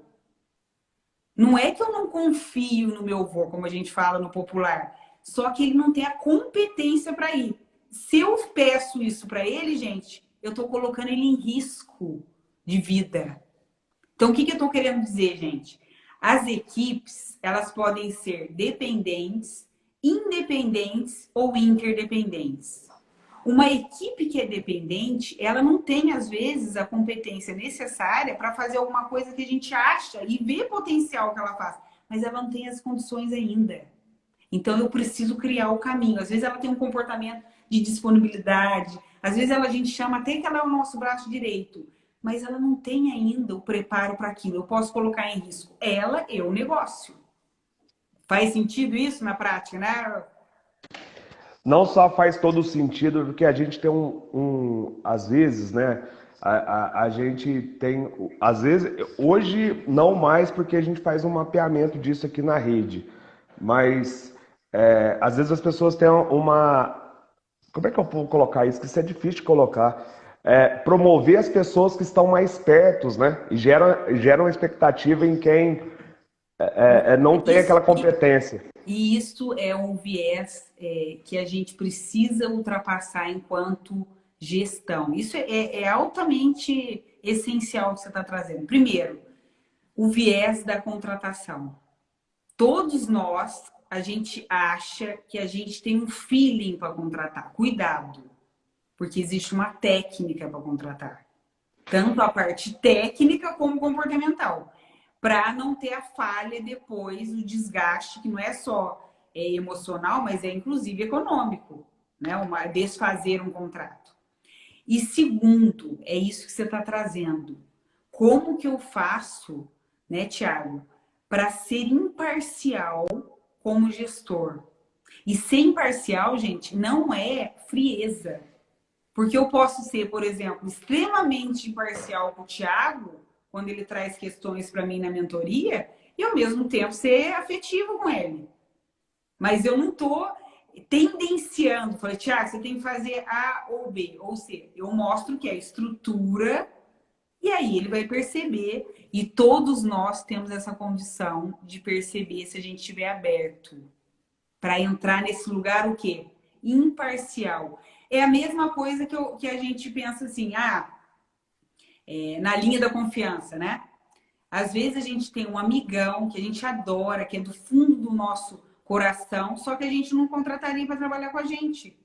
Speaker 1: Não é que eu não confio no meu vô, como a gente fala no popular, só que ele não tem a competência para ir. Se eu peço isso para ele, gente, eu tô colocando ele em risco de vida. Então, o que eu tô querendo dizer, gente? As equipes, elas podem ser dependentes, independentes ou interdependentes. Uma equipe que é dependente, ela não tem, às vezes, a competência necessária para fazer alguma coisa que a gente acha e vê potencial que ela faz, mas ela não tem as condições ainda. Então, eu preciso criar o caminho. Às vezes, ela tem um comportamento de disponibilidade. Às vezes, a gente chama até que ela é o nosso braço direito. Mas ela não tem ainda o preparo para aquilo. Eu posso colocar em risco ela e o negócio. Faz sentido isso na prática, né?
Speaker 2: Não só faz todo sentido, porque a gente tem às vezes, né? A gente tem, às vezes, hoje não mais, porque a gente faz um mapeamento disso aqui na rede, mas às vezes as pessoas têm como é que eu vou colocar isso? Que isso é difícil de colocar. Promover as pessoas que estão mais perto, né? E gera uma expectativa em quem não tem aquela competência.
Speaker 1: E isso é um viés que a gente precisa ultrapassar enquanto gestão. Isso é altamente essencial que você está trazendo. Primeiro, o viés da contratação. Todos nós, a gente acha que a gente tem um feeling para contratar. Cuidado, porque existe uma técnica para contratar. Tanto a parte técnica como comportamental. Para não ter a falha depois, o desgaste, que não é só emocional, mas é inclusive econômico, né? Desfazer um contrato. E segundo, é isso que você está trazendo. Como que eu faço, né, Tiago, para ser imparcial como gestor? E ser imparcial, gente, não é frieza. Porque eu posso ser, por exemplo, extremamente imparcial com o Tiago, quando ele traz questões para mim na mentoria, e ao mesmo tempo ser afetivo com ele. Mas eu não estou tendenciando. Falei, Tiago, você tem que fazer A ou B ou C. Eu mostro que é estrutura, e aí ele vai perceber. E todos nós temos essa condição de perceber se a gente estiver aberto para entrar nesse lugar o quê? Imparcial. É a mesma coisa que a gente pensa assim, na linha da confiança, né? Às vezes a gente tem um amigão que a gente adora, que é do fundo do nosso coração, só que a gente não contrataria para trabalhar com a gente.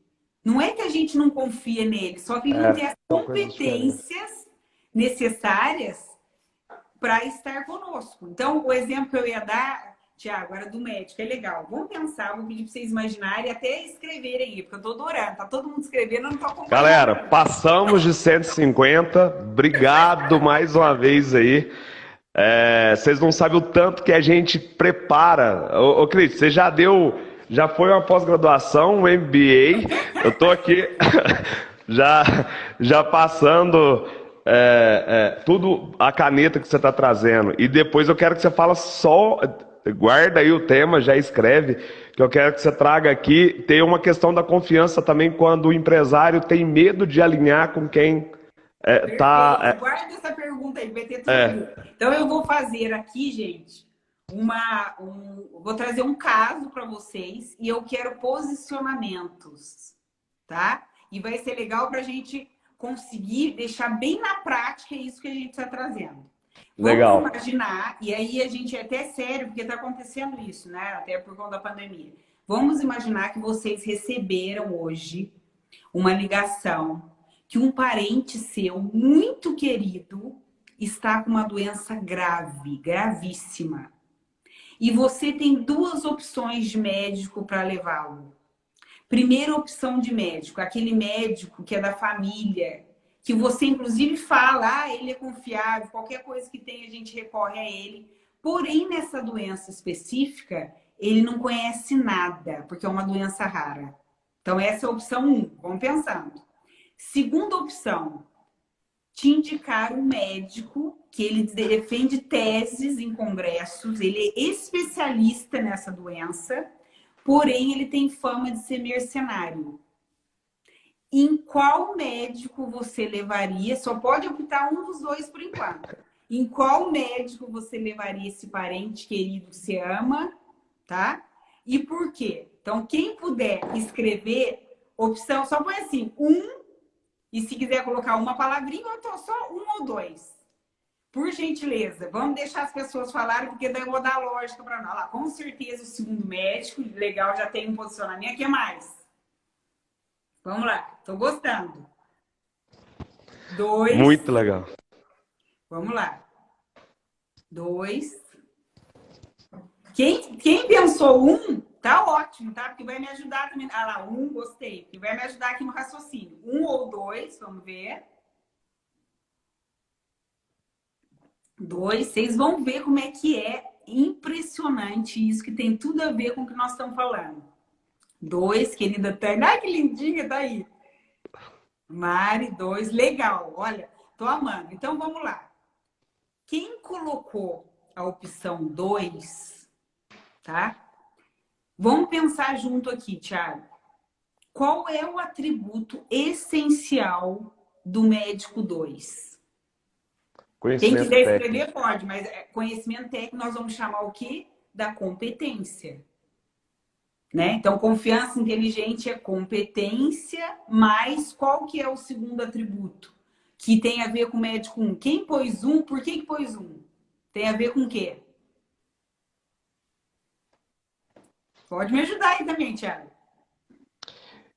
Speaker 1: Não é que a gente não confia nele, só que ele não tem as competências necessárias para estar conosco. Então, o exemplo que eu ia dar, Tiago, era do médico, é legal. Vamos pensar, vou pedir para vocês imaginarem e até escreverem aí, porque eu tô adorando. Tá todo mundo escrevendo, eu não tô acompanhando.
Speaker 2: Galera, passamos de 150. Obrigado mais uma vez aí. Vocês não sabem o tanto que a gente prepara. Ô Cris, você já foi uma pós-graduação, um MBA. Eu tô aqui já passando tudo a caneta que você está trazendo. E depois eu quero que você fala só. Guarda aí o tema, já escreve, que eu quero que você traga aqui. Tem uma questão da confiança também quando o empresário tem medo de alinhar com quem tá.
Speaker 1: Guarda essa pergunta aí, vai ter tudo. Então eu vou fazer aqui, gente, vou trazer um caso para vocês e eu quero posicionamentos, tá? E vai ser legal para a gente conseguir deixar bem na prática isso que a gente está trazendo.
Speaker 2: Legal.
Speaker 1: Vamos imaginar, e aí a gente é até sério, porque está acontecendo isso, né? Até por conta da pandemia. Vamos imaginar que vocês receberam hoje uma ligação que um parente seu, muito querido, está com uma doença grave, gravíssima. E você tem duas opções de médico para levá-lo. Primeira opção de médico, aquele médico que é da família, que você inclusive fala, ele é confiável, qualquer coisa que tem a gente recorre a ele. Porém, nessa doença específica, ele não conhece nada, porque é uma doença rara. Então, essa é a opção 1, vamos pensando. Segunda opção, te indicar um médico que ele defende teses em congressos, ele é especialista nessa doença, porém ele tem fama de ser mercenário. Em qual médico você levaria? Só pode optar um dos dois por enquanto. Em qual médico você levaria esse parente querido que você ama, tá? E por quê? Então, quem puder escrever opção, só põe assim, e se quiser colocar uma palavrinha, ou então só um ou dois. Por gentileza, vamos deixar as pessoas falarem, porque daí eu vou dar lógica para nós. Lá, com certeza o segundo médico, legal, já tem um posicionamento. O que mais? Vamos lá, tô gostando. 2.
Speaker 2: Muito legal.
Speaker 1: Vamos lá. 2. Quem pensou Tá ótimo, tá? Porque vai me ajudar também. Ah lá, 1, gostei. Porque vai me ajudar aqui no raciocínio. 1 ou 2, vamos ver. 2, vocês vão ver como é que é impressionante isso, que tem tudo a ver com o que nós estamos falando. 2, querida Tânia. Ai, que lindinha, tá aí. Mari, 2, legal. Olha, tô amando. Então, vamos lá. Quem colocou a opção 2, tá? Vamos pensar junto aqui, Thiago. Qual é o atributo essencial do médico 2? Quem
Speaker 2: Conhecimento
Speaker 1: quiser escrever
Speaker 2: técnico.
Speaker 1: pode, mas conhecimento técnico nós vamos chamar o quê? Da competência. Né? Então, confiança inteligente é competência, mas qual que é o segundo atributo? Que tem a ver com o médico 1. Quem pôs 1? Por que pôs 1? Tem a ver com o quê? Pode me ajudar aí também, Thiago.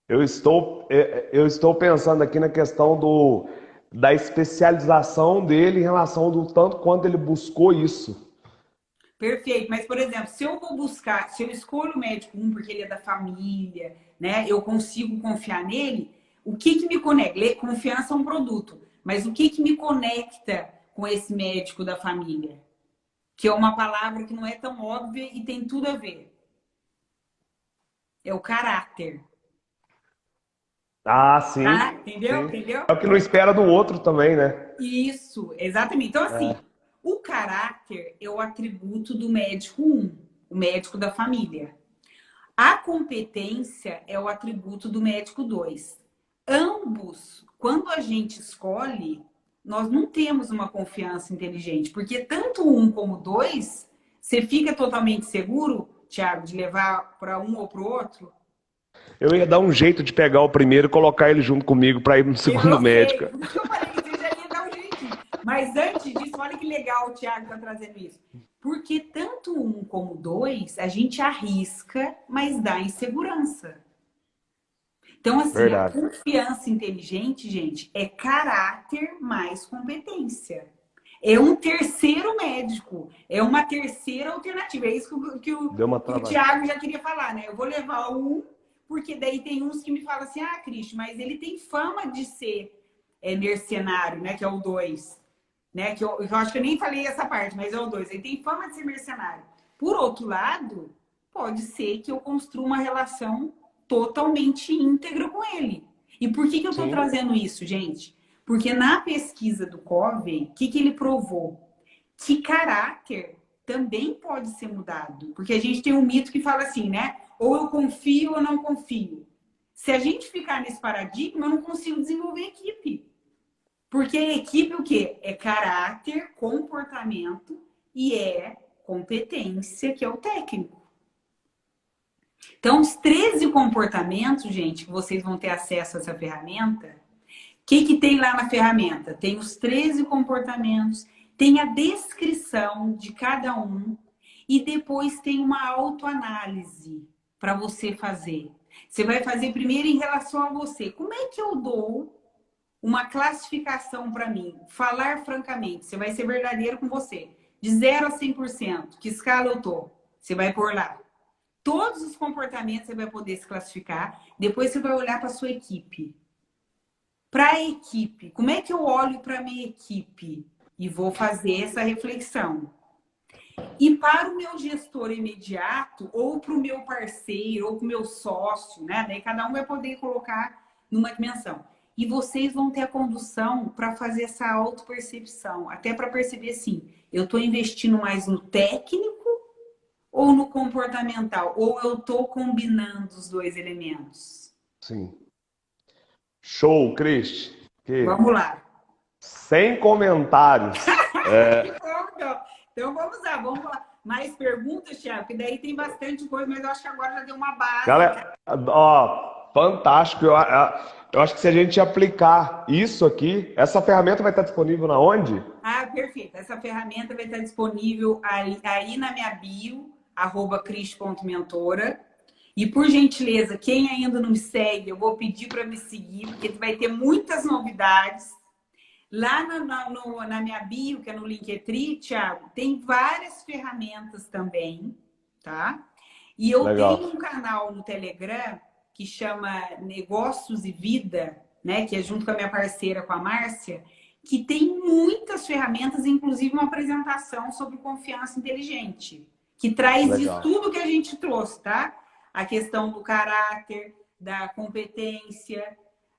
Speaker 2: Eu estou pensando aqui na questão da especialização dele em relação do tanto quanto ele buscou isso.
Speaker 1: Perfeito. Mas, por exemplo, se eu vou buscar, se eu escolho o médico 1 porque ele é da família, né? Eu consigo confiar nele, o que me conecta? Confiança é um produto, mas o que me conecta com esse médico da família? Que é uma palavra que não é tão óbvia e tem tudo a ver. É o caráter.
Speaker 2: Ah, sim,
Speaker 1: Ah, entendeu?
Speaker 2: sim.
Speaker 1: Entendeu?
Speaker 2: É o que não espera do outro também, né?
Speaker 1: Isso, exatamente. Então, assim, o caráter é o atributo do médico 1, o médico da família. A competência é o atributo do médico 2. Ambos, quando a gente escolhe, nós não temos uma confiança inteligente, porque tanto um como dois, você fica totalmente seguro, Thiago, de levar para um ou para o outro?
Speaker 2: Eu ia dar um jeito de pegar o primeiro e colocar ele junto comigo para ir no segundo
Speaker 1: Eu sei,
Speaker 2: médico.
Speaker 1: por isso que eu falei que você já ia dar um jeitinho. Mas antes disso, olha que legal o Thiago tá trazendo isso. Porque tanto um como dois, a gente arrisca, mas dá insegurança. Então, assim, a
Speaker 2: Verdade.
Speaker 1: confiança inteligente, gente, é caráter mais competência. É um terceiro médico, é uma terceira alternativa. É isso
Speaker 2: Deu uma
Speaker 1: que o
Speaker 2: travada.
Speaker 1: Thiago já queria falar, né? Eu vou levar um, porque daí tem uns que me falam assim, ah, Cristi, mas ele tem fama de ser mercenário, né? Que é o 2. Né? Eu acho que eu nem falei essa parte, mas é o 2. Ele tem fama de ser mercenário. Por outro lado, pode ser que eu construa uma relação totalmente íntegra com ele. E por que eu estou
Speaker 2: Sim,
Speaker 1: trazendo isso, gente? Porque na pesquisa do Covey, o que ele provou? Que caráter também pode ser mudado. Porque a gente tem um mito que fala assim, né? Ou eu confio ou não confio. Se a gente ficar nesse paradigma, eu não consigo desenvolver equipe. Porque a equipe o quê? É caráter, comportamento e é competência, que é o técnico. Então, os 13 comportamentos, gente, que vocês vão ter acesso a essa ferramenta, o que tem lá na ferramenta? Tem os 13 comportamentos, tem a descrição de cada um e depois tem uma autoanálise para você fazer. Você vai fazer primeiro em relação a você. Como é que eu dou uma classificação para mim? Falar francamente, você vai ser verdadeiro com você. De 0 a 100%, que escala eu tô? Você vai pôr lá. Todos os comportamentos você vai poder se classificar. Depois você vai olhar para a sua equipe. Para a equipe, como é que eu olho para a minha equipe? E vou fazer essa reflexão. E para o meu gestor imediato, ou para o meu parceiro, ou para o meu sócio, né? Daí cada um vai poder colocar numa dimensão. E vocês vão ter a condução para fazer essa autopercepção. Até para perceber assim, eu estou investindo mais no técnico ou no comportamental? Ou eu estou combinando os dois elementos?
Speaker 2: sim. Show, Cris. Que
Speaker 1: Vamos lá.
Speaker 2: sem comentários.
Speaker 1: Então vamos lá. Mais perguntas, Thiago? Que daí tem bastante coisa, mas eu acho que agora já deu uma base.
Speaker 2: Galera, ó, fantástico. Eu acho que se a gente aplicar isso aqui, essa ferramenta vai estar disponível na onde?
Speaker 1: Ah, perfeito. Essa ferramenta vai estar disponível aí na minha bio, @cris.mentora. E por gentileza, quem ainda não me segue, eu vou pedir para me seguir, porque vai ter muitas novidades. Lá na minha bio, que é no Linktree, Thiago, tem várias ferramentas também, tá? E eu
Speaker 2: Legal.
Speaker 1: tenho um canal no Telegram que chama Negócios e Vida, né? Que é junto com a minha parceira, com a Márcia, que tem muitas ferramentas, inclusive uma apresentação sobre confiança inteligente, que traz isso
Speaker 2: Legal.
Speaker 1: tudo que a gente trouxe, tá? A questão do caráter, da competência,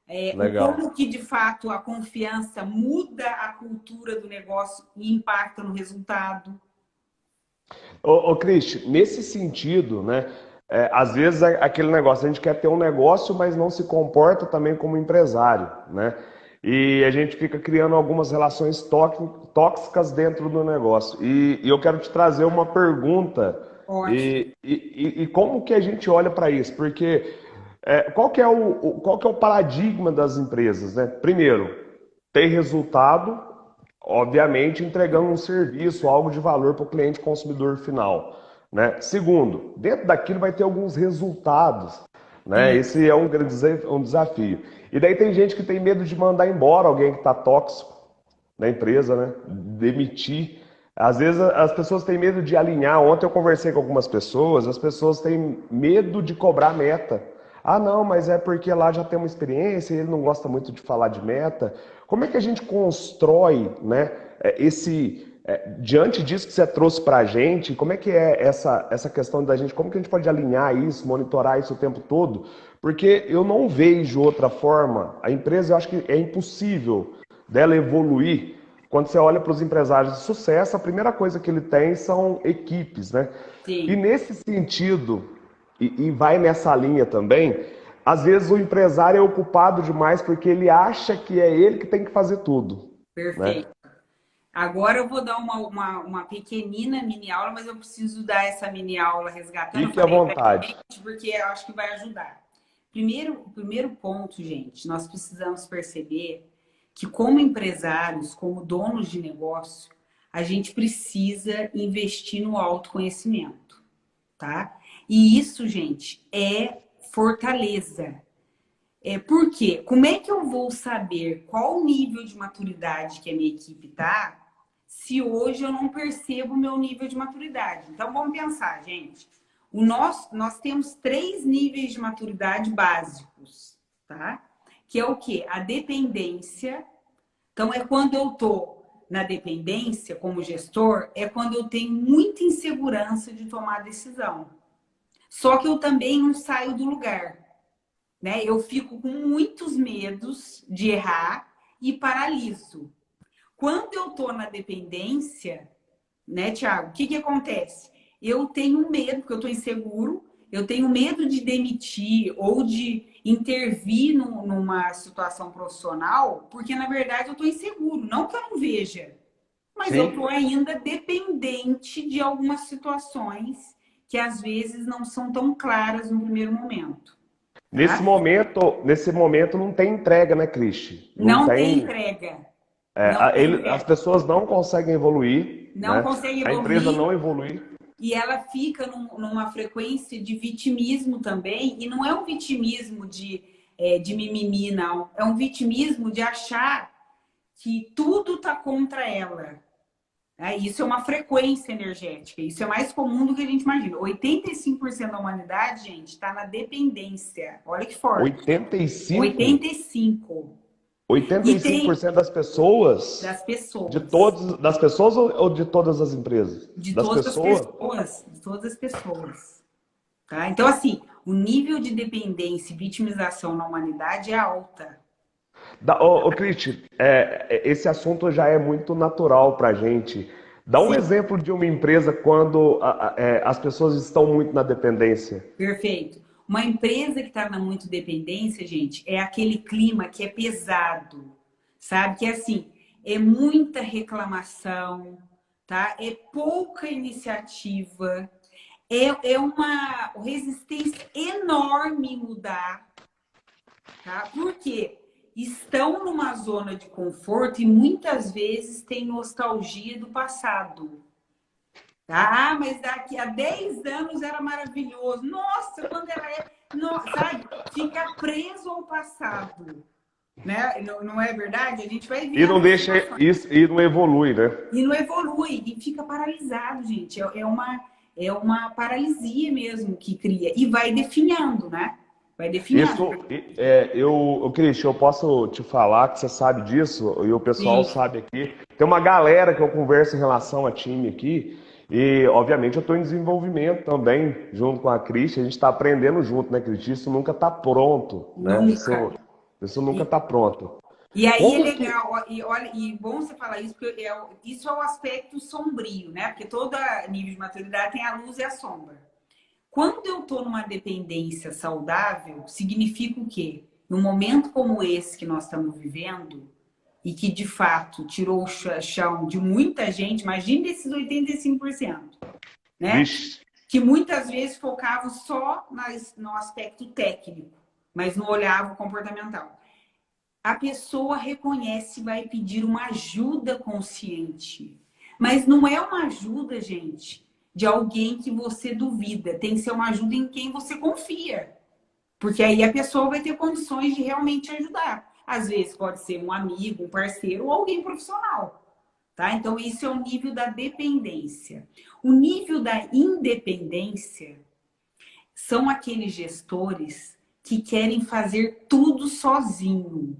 Speaker 1: o
Speaker 2: Legal.
Speaker 1: como que de fato a confiança muda a cultura do negócio e impacta no resultado.
Speaker 2: Cristi, nesse sentido, né? Às vezes é aquele negócio, a gente quer ter um negócio, mas não se comporta também como empresário, né? E a gente fica criando algumas relações tóxicas dentro do negócio. E eu quero te trazer uma pergunta,
Speaker 1: Ótimo.
Speaker 2: e como que a gente olha para isso? Porque qual que é o paradigma das empresas, né? Primeiro, ter resultado, obviamente entregando um serviço, algo de valor para o cliente consumidor final, né? Segundo, dentro daquilo vai ter alguns resultados, né?
Speaker 1: Isso.
Speaker 2: Esse é um desafio. E daí tem gente que tem medo de mandar embora alguém que está tóxico na empresa, né? Demitir. Às vezes as pessoas têm medo de alinhar. Ontem eu conversei com algumas pessoas, as pessoas têm medo de cobrar meta. Ah, não, mas é porque lá já tem uma experiência e ele não gosta muito de falar de meta. Como é que a gente constrói, né, diante disso que você trouxe para a gente, como é que é essa questão da gente, como que a gente pode alinhar isso, monitorar isso o tempo todo? Porque eu não vejo outra forma. A empresa, eu acho que é impossível dela evoluir. Quando você olha para os empresários de sucesso, a primeira coisa que ele tem são equipes, né? E
Speaker 1: Sim,
Speaker 2: nesse sentido, e vai nessa linha também, às vezes o empresário é ocupado demais porque ele acha que é ele que tem que fazer tudo, né?
Speaker 1: perfeito. Agora eu vou dar uma pequenina mini aula, mas eu preciso dar essa mini aula resgatando. Eu
Speaker 2: Fique à
Speaker 1: falei
Speaker 2: vontade.
Speaker 1: brevemente porque eu acho que vai ajudar. O primeiro ponto, gente, nós precisamos perceber que, como empresários, como donos de negócio, a gente precisa investir no autoconhecimento, tá? E isso, gente, é fortaleza. Por quê? Como é que eu vou saber qual o nível de maturidade que a minha equipe tá, se hoje eu não percebo o meu nível de maturidade? Então vamos pensar, gente. Nós temos 3 níveis de maturidade básicos, tá? Que é o quê? A dependência. Então é quando eu tô na dependência como gestor, é quando eu tenho muita insegurança de tomar decisão. Só que eu também não saio do lugar, né? Eu fico com muitos medos de errar e paraliso. Quando eu tô na dependência, né, Thiago, o que que acontece? Eu tenho medo, porque eu tô inseguro, eu tenho medo de demitir ou de intervir numa situação profissional, porque na verdade eu tô inseguro, não que eu não veja, mas eu tô
Speaker 2: Sim.
Speaker 1: ainda dependente de algumas situações que às vezes não são tão claras no primeiro momento, tá?
Speaker 2: Nesse momento não tem entrega, né, Cristi? Não
Speaker 1: Não tem
Speaker 2: tem.
Speaker 1: entrega. Não tem
Speaker 2: As
Speaker 1: entrega.
Speaker 2: pessoas não conseguem evoluir,
Speaker 1: Não
Speaker 2: né?
Speaker 1: consegue
Speaker 2: A empresa
Speaker 1: evoluir
Speaker 2: não evolui.
Speaker 1: e ela fica numa frequência de vitimismo também. E não é um vitimismo de mimimi, não. É um vitimismo de achar que tudo está contra ela. Isso é uma frequência energética. Isso é mais comum do que a gente imagina. 85% da humanidade, gente, está na dependência. Olha que forte.
Speaker 2: 85,
Speaker 1: 85%.
Speaker 2: oitenta
Speaker 1: E
Speaker 2: e cinco por
Speaker 1: tem
Speaker 2: cento das pessoas,
Speaker 1: das pessoas.
Speaker 2: das pessoas ou de todas as empresas?
Speaker 1: De
Speaker 2: Das
Speaker 1: todas as
Speaker 2: pessoas?
Speaker 1: pessoas, de todas as pessoas, tá? Então, assim, o nível de dependência e vitimização na humanidade é alta.
Speaker 2: Cristi, esse assunto já é muito natural para a gente. Dá um
Speaker 1: Sim,
Speaker 2: exemplo de uma empresa quando as pessoas estão muito na dependência.
Speaker 1: perfeito. Uma empresa que está na muito dependência, gente, é aquele clima que é pesado, sabe? Que é assim, é muita reclamação, tá? É pouca iniciativa, é uma resistência enorme em mudar. Tá? Porque estão numa zona de conforto e muitas vezes têm nostalgia do passado. Tá? Ah, mas daqui a 10 anos era maravilhoso. Nossa, quando era. Sabe? Fica preso ao passado. Né? Não, não é verdade? A gente vai
Speaker 2: E não
Speaker 1: vendo
Speaker 2: deixa
Speaker 1: situações
Speaker 2: isso e não evolui, né?
Speaker 1: e não evolui e fica paralisado, gente. é uma paralisia mesmo que cria. E vai definhando, né? Vai
Speaker 2: Isso,
Speaker 1: definhando.
Speaker 2: Cristian, eu posso te falar que você sabe disso, e o pessoal
Speaker 1: Sim,
Speaker 2: sabe aqui. Tem uma galera que eu converso em relação a time aqui, e obviamente eu estou em desenvolvimento também, junto com a Cristian, a gente está aprendendo junto, né, Cristian? Isso nunca está pronto, né?
Speaker 1: nunca.
Speaker 2: Isso nunca
Speaker 1: E,
Speaker 2: está pronto.
Speaker 1: e aí é
Speaker 2: Como que.
Speaker 1: legal, ó, e olha, e bom você falar isso, porque isso é o aspecto sombrio, né? Porque todo nível de maturidade tem a luz e a sombra. Quando eu estou numa dependência saudável, significa o quê? Num momento como esse que nós estamos vivendo, e que de fato tirou o chão de muita gente, imagine esses 85%, né?
Speaker 2: Vixe,
Speaker 1: Que muitas vezes focavam só no aspecto técnico, mas não olhava o comportamental. A pessoa reconhece e vai pedir uma ajuda consciente. Mas não é uma ajuda, gente, de alguém que você duvida. Tem que ser uma ajuda em quem você confia. Porque aí a pessoa vai ter condições de realmente ajudar. Às vezes pode ser um amigo, um parceiro ou alguém profissional. Tá? Então, isso é o nível da dependência. O nível da independência são aqueles gestores que querem fazer tudo sozinho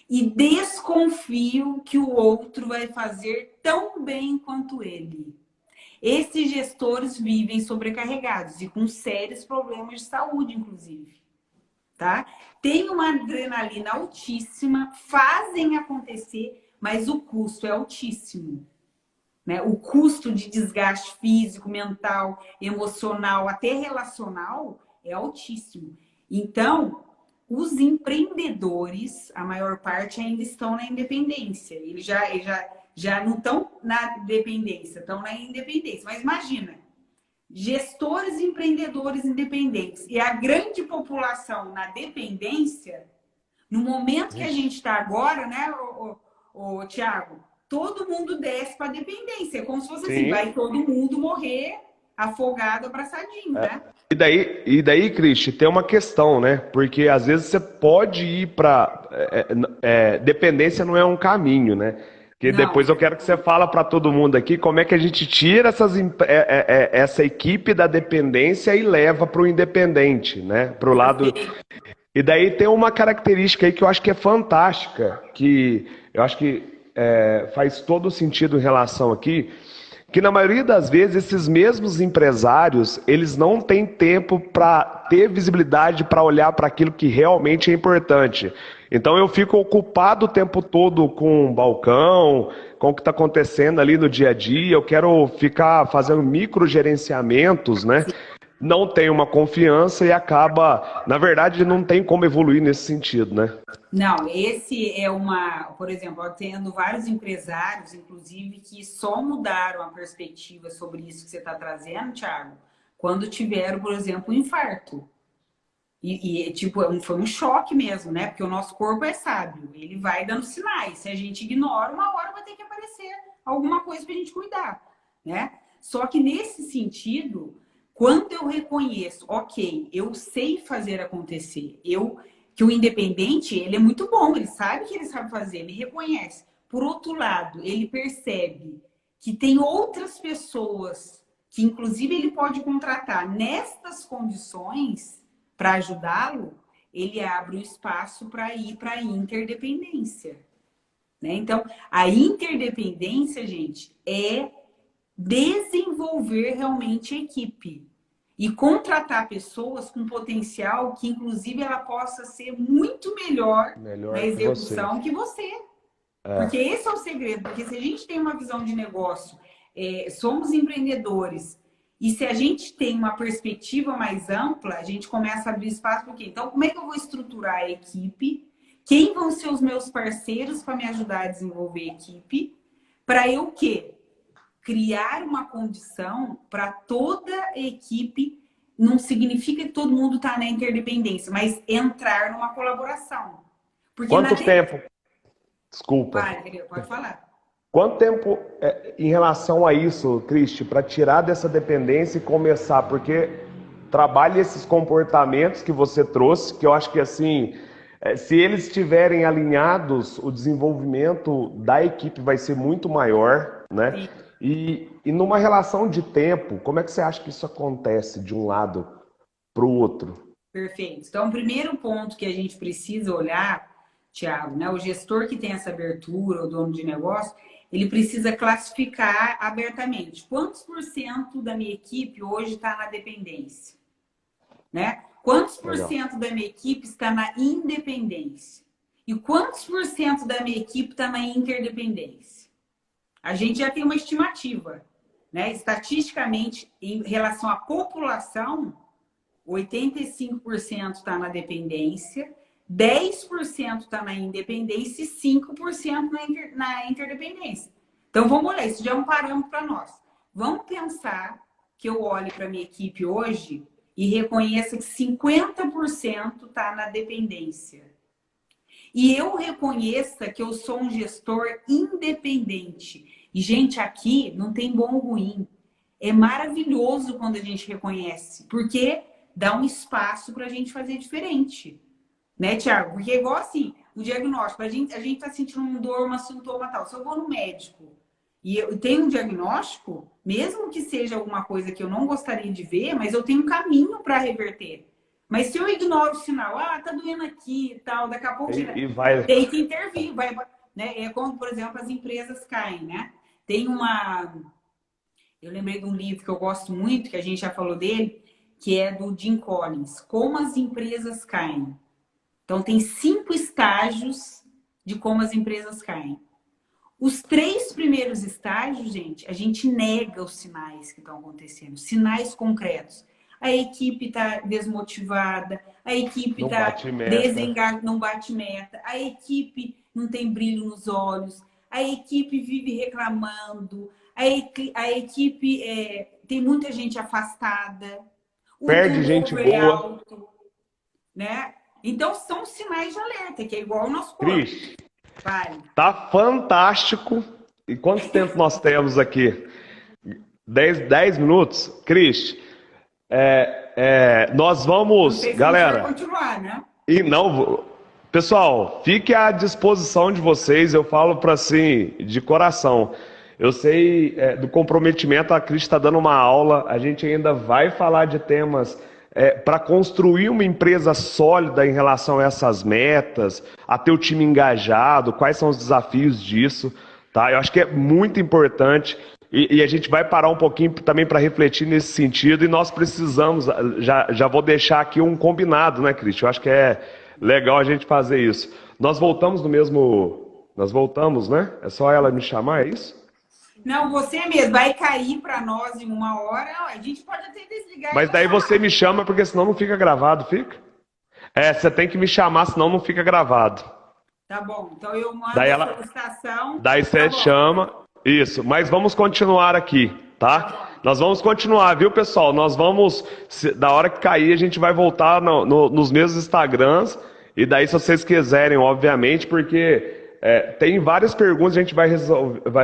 Speaker 1: e desconfiam que o outro vai fazer tão bem quanto ele. Esses gestores vivem sobrecarregados e com sérios problemas de saúde, inclusive. Tá? Tem uma adrenalina altíssima, fazem acontecer, mas o custo é altíssimo. Né? O custo de desgaste físico, mental, emocional, até relacional é altíssimo. Então, os empreendedores, a maior parte ainda estão na independência. Eles já não estão na dependência, estão na independência. Mas imagina, gestores e empreendedores independentes e a grande população na dependência, no momento que a
Speaker 2: vixe.
Speaker 1: gente está agora, né, Tiago? Todo mundo desce para dependência. É como se fosse assim,
Speaker 2: Sim.
Speaker 1: vai todo mundo morrer afogado, abraçadinho, né?
Speaker 2: E daí, Cristi, tem uma questão, né? Porque às vezes você pode ir para dependência não é um caminho, né? Porque
Speaker 1: Não,
Speaker 2: depois eu quero que você fala para todo mundo aqui como é que a gente tira essa equipe da dependência e leva para o independente, né? Para o lado.
Speaker 1: perfeito.
Speaker 2: E daí tem uma característica aí que eu acho que é fantástica, que eu acho que faz todo sentido em relação aqui, que na maioria das vezes esses mesmos empresários, eles não têm tempo para ter visibilidade para olhar para aquilo que realmente é importante. Então eu fico ocupado o tempo todo com o balcão, com o que está acontecendo ali no dia a dia, eu quero ficar fazendo microgerenciamentos, né? Não tem uma confiança e acaba, na verdade, não tem como evoluir nesse sentido, né?
Speaker 1: Não, esse é uma, por exemplo, eu tendo vários empresários, inclusive, que só mudaram a perspectiva sobre isso que você está trazendo, Thiago, quando tiveram, por exemplo, um infarto. Tipo, foi um choque mesmo, né? Porque o nosso corpo é sábio, ele vai dando sinais. Se a gente ignora, uma hora vai ter que aparecer alguma coisa para a gente cuidar, né? Só que nesse sentido, quando eu reconheço, ok, eu sei fazer acontecer, que o independente, ele é muito bom, ele sabe que ele sabe fazer, ele reconhece. Por outro lado, ele percebe que tem outras pessoas que, inclusive, ele pode contratar nestas condições para ajudá-lo, ele abre o espaço para ir para a interdependência. Né? Então, a interdependência, gente, é desenvolver realmente a equipe e contratar pessoas com potencial que, inclusive, ela possa ser muito melhor na
Speaker 2: Melhor que você.
Speaker 1: execução que você. Porque esse é o segredo. Porque se a gente tem uma visão de negócio, somos empreendedores, e se a gente tem uma perspectiva mais ampla, a gente começa a abrir espaço para quê? Então, como é que eu vou estruturar a equipe? Quem vão ser os meus parceiros para me ajudar a desenvolver a equipe? Para eu o quê? Criar uma condição para toda a equipe. Não significa que todo mundo está na interdependência, mas entrar numa colaboração. Porque na...
Speaker 2: Quanto tempo? Desculpa.
Speaker 1: Vai, pode falar.
Speaker 2: Quanto tempo em relação a isso, Cristi, para tirar dessa dependência e começar? Porque trabalhe esses comportamentos que você trouxe, que eu acho que assim, se eles estiverem alinhados, o desenvolvimento da equipe vai ser muito maior, né?
Speaker 1: Sim.
Speaker 2: E numa relação de tempo, como é que você acha que isso acontece de um lado para o outro?
Speaker 1: Perfeito. Então, o primeiro ponto que a gente precisa olhar, Thiago, né? O gestor que tem essa abertura, o dono de negócio, ele precisa classificar abertamente. Quantos por cento da minha equipe hoje está na dependência? Né? Quantos por
Speaker 2: Legal.
Speaker 1: cento da minha equipe está na independência? E quantos por cento da minha equipe está na interdependência? A gente já tem uma estimativa, né? Estatisticamente, em relação à população, 85% está na dependência, 10% está na independência e 5% na interdependência. Então, vamos olhar, isso já é um parâmetro para nós. Vamos pensar que eu olhe para a minha equipe hoje e reconheça que 50% está na dependência. E eu reconheça que eu sou um gestor independente. E, gente, aqui não tem bom ou ruim. É maravilhoso quando a gente reconhece, porque dá um espaço para a gente fazer diferente. Né, Thiago? Porque é igual assim, o diagnóstico, a gente está sentindo uma dor, uma sintoma tal. Se eu vou no médico e eu tenho um diagnóstico, mesmo que seja alguma coisa que eu não gostaria de ver, mas eu tenho um caminho para reverter. Mas se eu ignoro o sinal, tá doendo aqui e tal, daqui a pouco
Speaker 2: E vai.
Speaker 1: tem que intervir. Né? É como, por exemplo, as empresas caem, né? Tem uma... Eu lembrei de um livro que eu gosto muito, que a gente já falou dele, que é do Jim Collins, Como as Empresas Caem. Então, tem 5 estágios de como as empresas caem. Os 3 primeiros estágios, gente, a gente nega os sinais que estão acontecendo, sinais concretos. A equipe está desmotivada, a equipe está desengajada, não bate meta, a equipe não tem brilho nos olhos, a equipe vive reclamando, a equipe tem muita gente afastada, o
Speaker 2: Perde gente
Speaker 1: turnover é
Speaker 2: boa.
Speaker 1: alto, né? Então, são sinais de alerta, que é igual ao nosso corpo.
Speaker 2: Cris,
Speaker 1: Vai.
Speaker 2: tá fantástico. E quanto tempo nós temos aqui? 10 minutos? Cris, nós vamos...
Speaker 1: Não sei se
Speaker 2: Galera,
Speaker 1: a gente vai continuar, né?
Speaker 2: e não... Pessoal, fique à disposição de vocês. Eu falo para assim, de coração. Eu sei do comprometimento, a Cris está dando uma aula. A gente ainda vai falar de temas... para construir uma empresa sólida em relação a essas metas, a ter o time engajado, quais são os desafios disso, tá? Eu acho que é muito importante e a gente vai parar um pouquinho também para refletir nesse sentido e nós precisamos, já vou deixar aqui um combinado, né, Cristian? Eu acho que é legal a gente fazer isso. Nós voltamos, né? É só ela me chamar, é isso?
Speaker 1: Não, você mesmo vai cair para nós em 1 hora. A gente pode até desligar.
Speaker 2: Mas daí você me chama, porque senão não fica gravado, fica? Você tem que me chamar, senão não fica gravado.
Speaker 1: Tá bom, então eu mando
Speaker 2: Daí
Speaker 1: a solicitação.
Speaker 2: Daí você chama. Isso, mas vamos continuar aqui, tá? Nós vamos continuar, viu, pessoal? Nós vamos, da hora que cair, a gente vai voltar nos mesmos Instagrams. E daí, se vocês quiserem, obviamente, porque... tem várias perguntas, a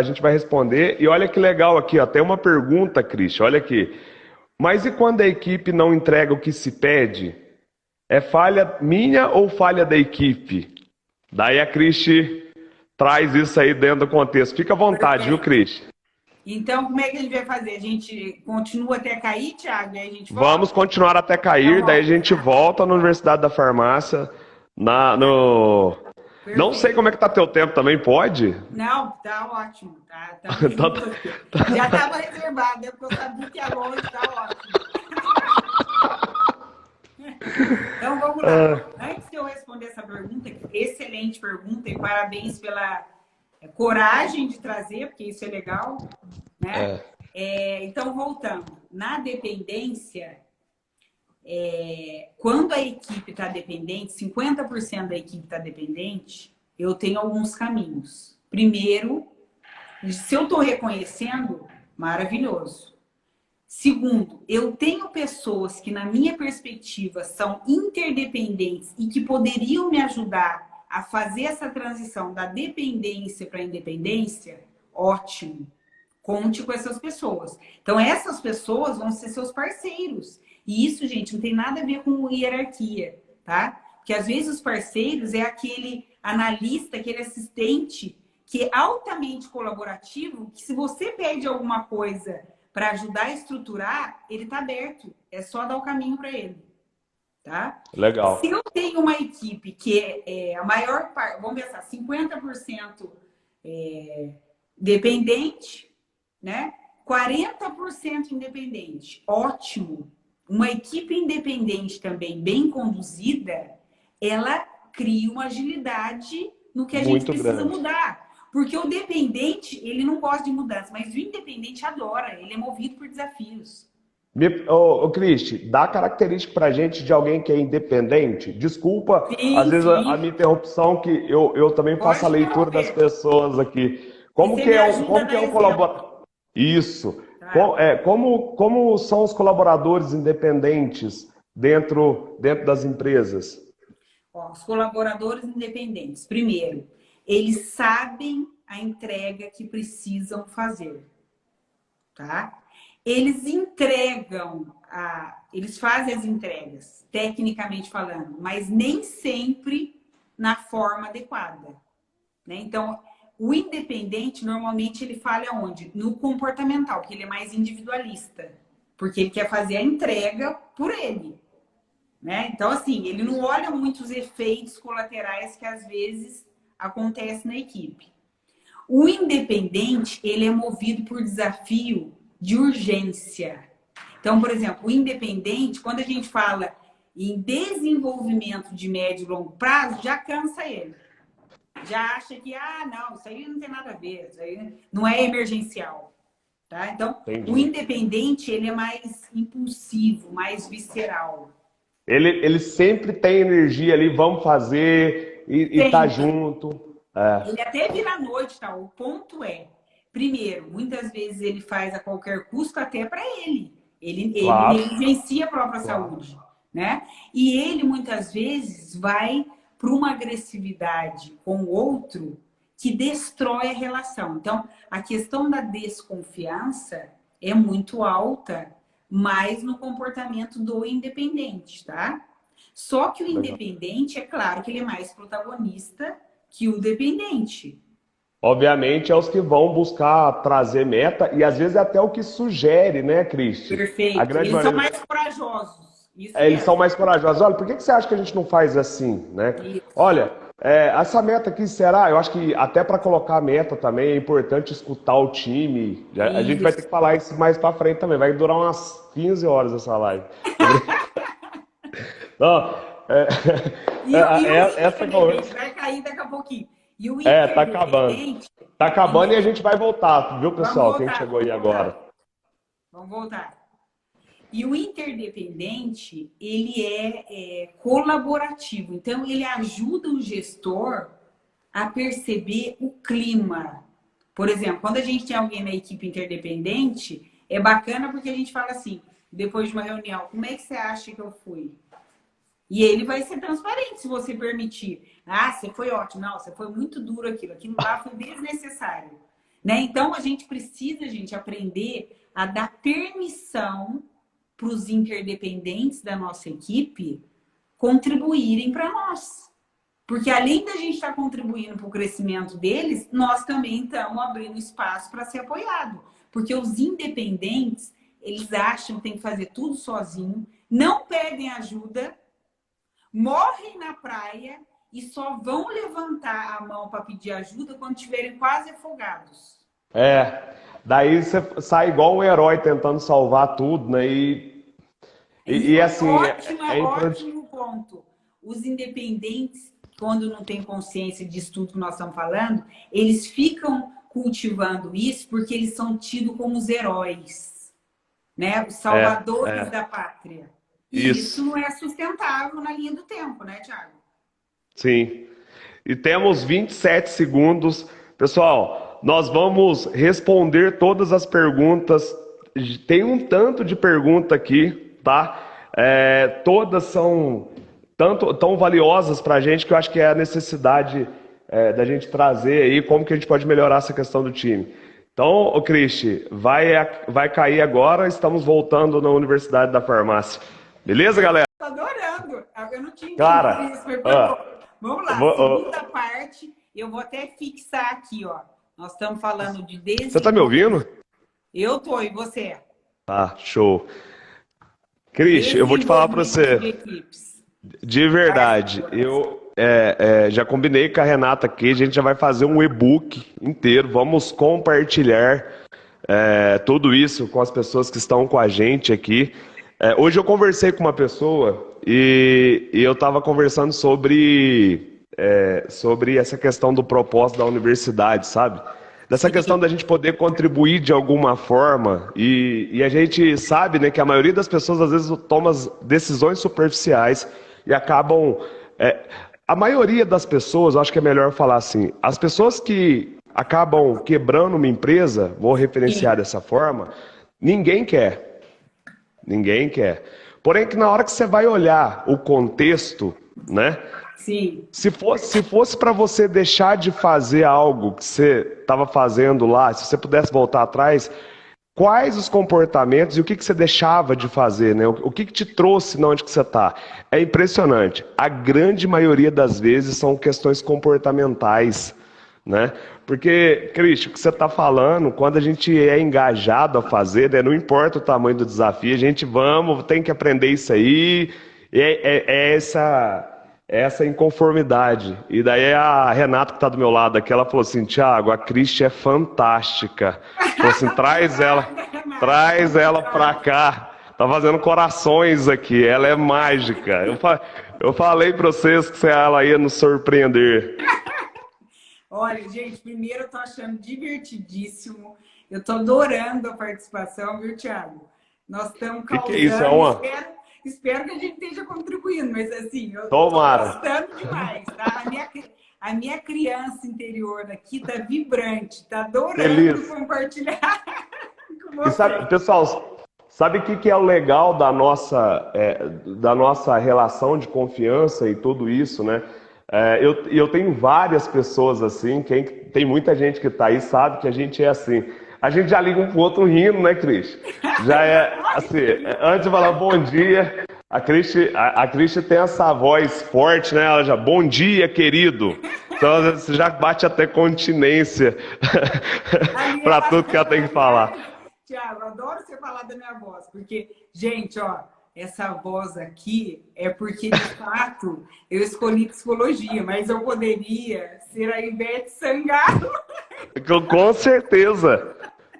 Speaker 2: gente vai responder. E olha que legal aqui, ó, tem uma pergunta, Cristian, olha aqui. Mas e quando a equipe não entrega o que se pede? É falha minha ou falha da equipe? Daí a Cristian traz isso aí dentro do contexto. Fica à vontade, viu, Cristian?
Speaker 1: Então, como é que a gente vai fazer? A gente continua até cair, Thiago? E aí a gente volta?
Speaker 2: Vamos continuar até cair, daí a gente volta na Universidade da Farmácia, Não sei como é que tá teu tempo também, pode?
Speaker 1: Não, tá ótimo.
Speaker 2: Então,
Speaker 1: já estava reservado, porque eu sabia que ia longe, tá ótimo. Então vamos lá. Antes de eu responder essa pergunta, excelente pergunta, e parabéns pela coragem de trazer, porque isso é legal, né? Então, voltando. Na dependência, quando a equipe está dependente, 50% da equipe está dependente, eu tenho alguns caminhos. Primeiro, se eu estou reconhecendo, maravilhoso. Segundo, eu tenho pessoas que, na minha perspectiva, são interdependentes e que poderiam me ajudar a fazer essa transição da dependência para a independência, ótimo. Conte com essas pessoas. Então, essas pessoas vão ser seus parceiros. E isso, gente, não tem nada a ver com hierarquia, tá? Porque às vezes os parceiros é aquele analista, aquele assistente que é altamente colaborativo, que se você pede alguma coisa para ajudar a estruturar, ele está aberto. É só dar o caminho para ele. Tá?
Speaker 2: Legal.
Speaker 1: Se eu tenho uma equipe que é a maior parte, vamos pensar, 50% dependente, né? 40% independente, ótimo. Uma equipe independente também bem conduzida, ela cria uma agilidade no que a gente precisa mudar. Porque o dependente, ele não gosta de mudança, mas o independente adora, ele é movido por desafios.
Speaker 2: Cristi, dá característica pra gente de alguém que é independente? Desculpa,
Speaker 1: Sim,
Speaker 2: às vezes
Speaker 1: sim.
Speaker 2: a minha interrupção, que eu também faço a leitura das pessoas aqui. Como que é um colaborador? Isso.
Speaker 1: Tá.
Speaker 2: Como são os colaboradores independentes dentro das empresas?
Speaker 1: Ó, os colaboradores independentes, primeiro, eles sabem a entrega que precisam fazer, tá? Eles entregam, eles fazem as entregas, tecnicamente falando, mas nem sempre na forma adequada, né? Então, o independente, normalmente, ele falha onde? No comportamental, porque ele é mais individualista, porque ele quer fazer a entrega por ele, né? Então, assim, ele não olha muito os efeitos colaterais que, às vezes, acontecem na equipe. O independente, ele é movido por desafio de urgência. Então, por exemplo, o independente, quando a gente fala em desenvolvimento de médio e longo prazo, já cansa ele. Já acha que, não, isso aí não tem nada a ver, isso aí não é emergencial. Tá? Então,
Speaker 2: Entendi.
Speaker 1: O independente, ele é mais impulsivo, mais visceral.
Speaker 2: Ele sempre tem energia ali, vamos fazer, e tá junto.
Speaker 1: Ele até vira à noite, tá? O ponto é, primeiro, muitas vezes ele faz a qualquer custo até para ele. Ele
Speaker 2: Claro.
Speaker 1: negligencia a própria saúde, né? E ele, muitas vezes, vai para uma agressividade com o outro que destrói a relação. Então, a questão da desconfiança é muito alta, mas no comportamento do independente, tá? Só que o independente, é claro que ele é mais protagonista que o dependente.
Speaker 2: Obviamente é os que vão buscar trazer meta e às vezes até o que sugere, né, Cristi?
Speaker 1: Perfeito. Eles são mais corajosos. Isso
Speaker 2: eles
Speaker 1: mesmo.
Speaker 2: são mais corajosos. Olha, por que você acha que a gente não faz assim, né?
Speaker 1: Isso.
Speaker 2: Olha, essa meta aqui será, eu acho que até para colocar a meta também é importante escutar o time. A gente vai ter que falar isso mais para frente também. Vai durar umas 15 horas essa live. Não, essa conversa
Speaker 1: vai cair daqui a pouquinho. E o
Speaker 2: tá acabando. Tá acabando e a gente vai voltar, viu, pessoal? Quem chegou aí agora.
Speaker 1: Vamos voltar. E o interdependente, ele é colaborativo. Então, ele ajuda o gestor a perceber o clima. Por exemplo, quando a gente tem alguém na equipe interdependente, é bacana porque a gente fala assim, depois de uma reunião, como é que você acha que eu fui? E ele vai ser transparente se você permitir. Você foi ótimo. Não, você foi muito duro aquilo. Aquilo lá foi desnecessário. Né? Então, a gente precisa, aprender a dar permissão para os interdependentes da nossa equipe contribuírem para nós. Porque além da gente estar contribuindo para o crescimento deles, nós também estamos abrindo espaço para ser apoiado. Porque os independentes, eles acham que tem que fazer tudo sozinho, não pedem ajuda, morrem na praia e só vão levantar a mão para pedir ajuda quando estiverem quase afogados.
Speaker 2: Daí você sai igual um herói tentando salvar tudo, né? E assim...
Speaker 1: Ótimo ponto. Os independentes, quando não têm consciência disso tudo que nós estamos falando, eles ficam cultivando isso porque eles são tidos como os heróis, né? Os salvadores da pátria. E isso não é sustentável na linha do tempo, né, Thiago?
Speaker 2: Sim. E temos 27 segundos. Pessoal, nós vamos responder todas as perguntas. Tem um tanto de pergunta aqui, tá? Todas são tão valiosas para a gente que eu acho que é a necessidade da gente trazer aí como que a gente pode melhorar essa questão do time. Então, Cristi, vai cair agora. Estamos voltando na Universidade da Farmácia. Beleza, galera?
Speaker 1: Tô adorando. Eu não tinha
Speaker 2: entendido
Speaker 1: isso, mas vamos lá. Segunda parte. eu vou até fixar aqui, ó. Nós estamos falando de
Speaker 2: Você está me ouvindo?
Speaker 1: Eu tô, e você?
Speaker 2: Tá, show. Cris, eu vou te falar para
Speaker 1: Desenvolvimento de
Speaker 2: você,
Speaker 1: equipes.
Speaker 2: de verdade, eu já combinei com a Renata aqui, a gente já vai fazer um e-book inteiro, vamos compartilhar tudo isso com as pessoas que estão com a gente aqui. Hoje eu conversei com uma pessoa e eu estava conversando sobre essa questão do propósito da universidade, sabe? Dessa questão da gente poder contribuir de alguma forma e a gente sabe, né, que a maioria das pessoas às vezes toma decisões superficiais e acabam... a maioria das pessoas, eu acho que é melhor falar assim, as pessoas que acabam quebrando uma empresa, vou referenciar dessa forma, ninguém quer. Ninguém quer. Porém, que na hora que você vai olhar o contexto, né?
Speaker 1: Sim.
Speaker 2: Se fosse para você deixar de fazer algo que você estava fazendo lá, se você pudesse voltar atrás, quais os comportamentos e o que você deixava de fazer, né? O que te trouxe na onde que você está? É impressionante. A grande maioria das vezes são questões comportamentais, né? Porque, Cristian, o que você está falando, quando a gente é engajado a fazer, né, não importa o tamanho do desafio, a gente tem que aprender isso aí, essa inconformidade. E daí a Renata, que está do meu lado aqui, ela falou assim, Thiago, a Cristi é fantástica. Falou assim, traz ela pra cá. Tá fazendo corações aqui, ela é mágica. Eu falei pra vocês que ela ia nos surpreender.
Speaker 1: Olha, gente, primeiro eu tô achando divertidíssimo. Eu tô adorando a participação, viu, Thiago? Nós estamos causando...
Speaker 2: Que é isso? É uma...
Speaker 1: Espero que a gente esteja contribuindo, mas assim, eu
Speaker 2: Tomara.
Speaker 1: tô gostando demais, tá? A minha criança interior aqui tá vibrante, tá adorando compartilhar com você.
Speaker 2: E sabe, pessoal, sabe o que é o legal da nossa relação de confiança e tudo isso, né? Eu tenho várias pessoas assim, tem muita gente que tá aí sabe que a gente é assim. A gente já liga um pro outro rindo, né, Cris? Já é assim, antes de falar bom dia, a Cris tem essa voz forte, né? Ela já, bom dia, querido. Então, às vezes, você já bate até continência para tudo que ela tem que falar.
Speaker 1: Tiago, adoro você falar da minha voz, porque, gente, ó, essa voz aqui é porque, de fato, eu escolhi psicologia, mas eu poderia ser a Ivete Sangalo.
Speaker 2: Com certeza.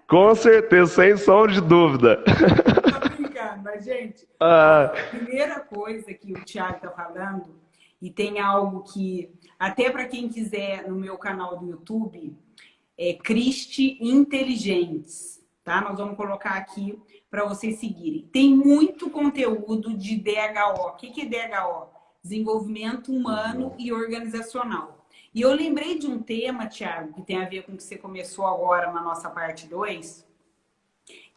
Speaker 2: Com certeza, sem sombra de dúvida.
Speaker 1: Tô brincando, mas, gente, a primeira coisa que o Thiago tá falando, e tem algo que, até para quem quiser no meu canal do YouTube, é Cristi Inteligentes, tá? Nós vamos colocar aqui para vocês seguirem. Tem muito conteúdo de DHO. O que é DHO? Desenvolvimento Humano e Organizacional. E eu lembrei de um tema, Thiago, que tem a ver com o que você começou agora na nossa parte 2,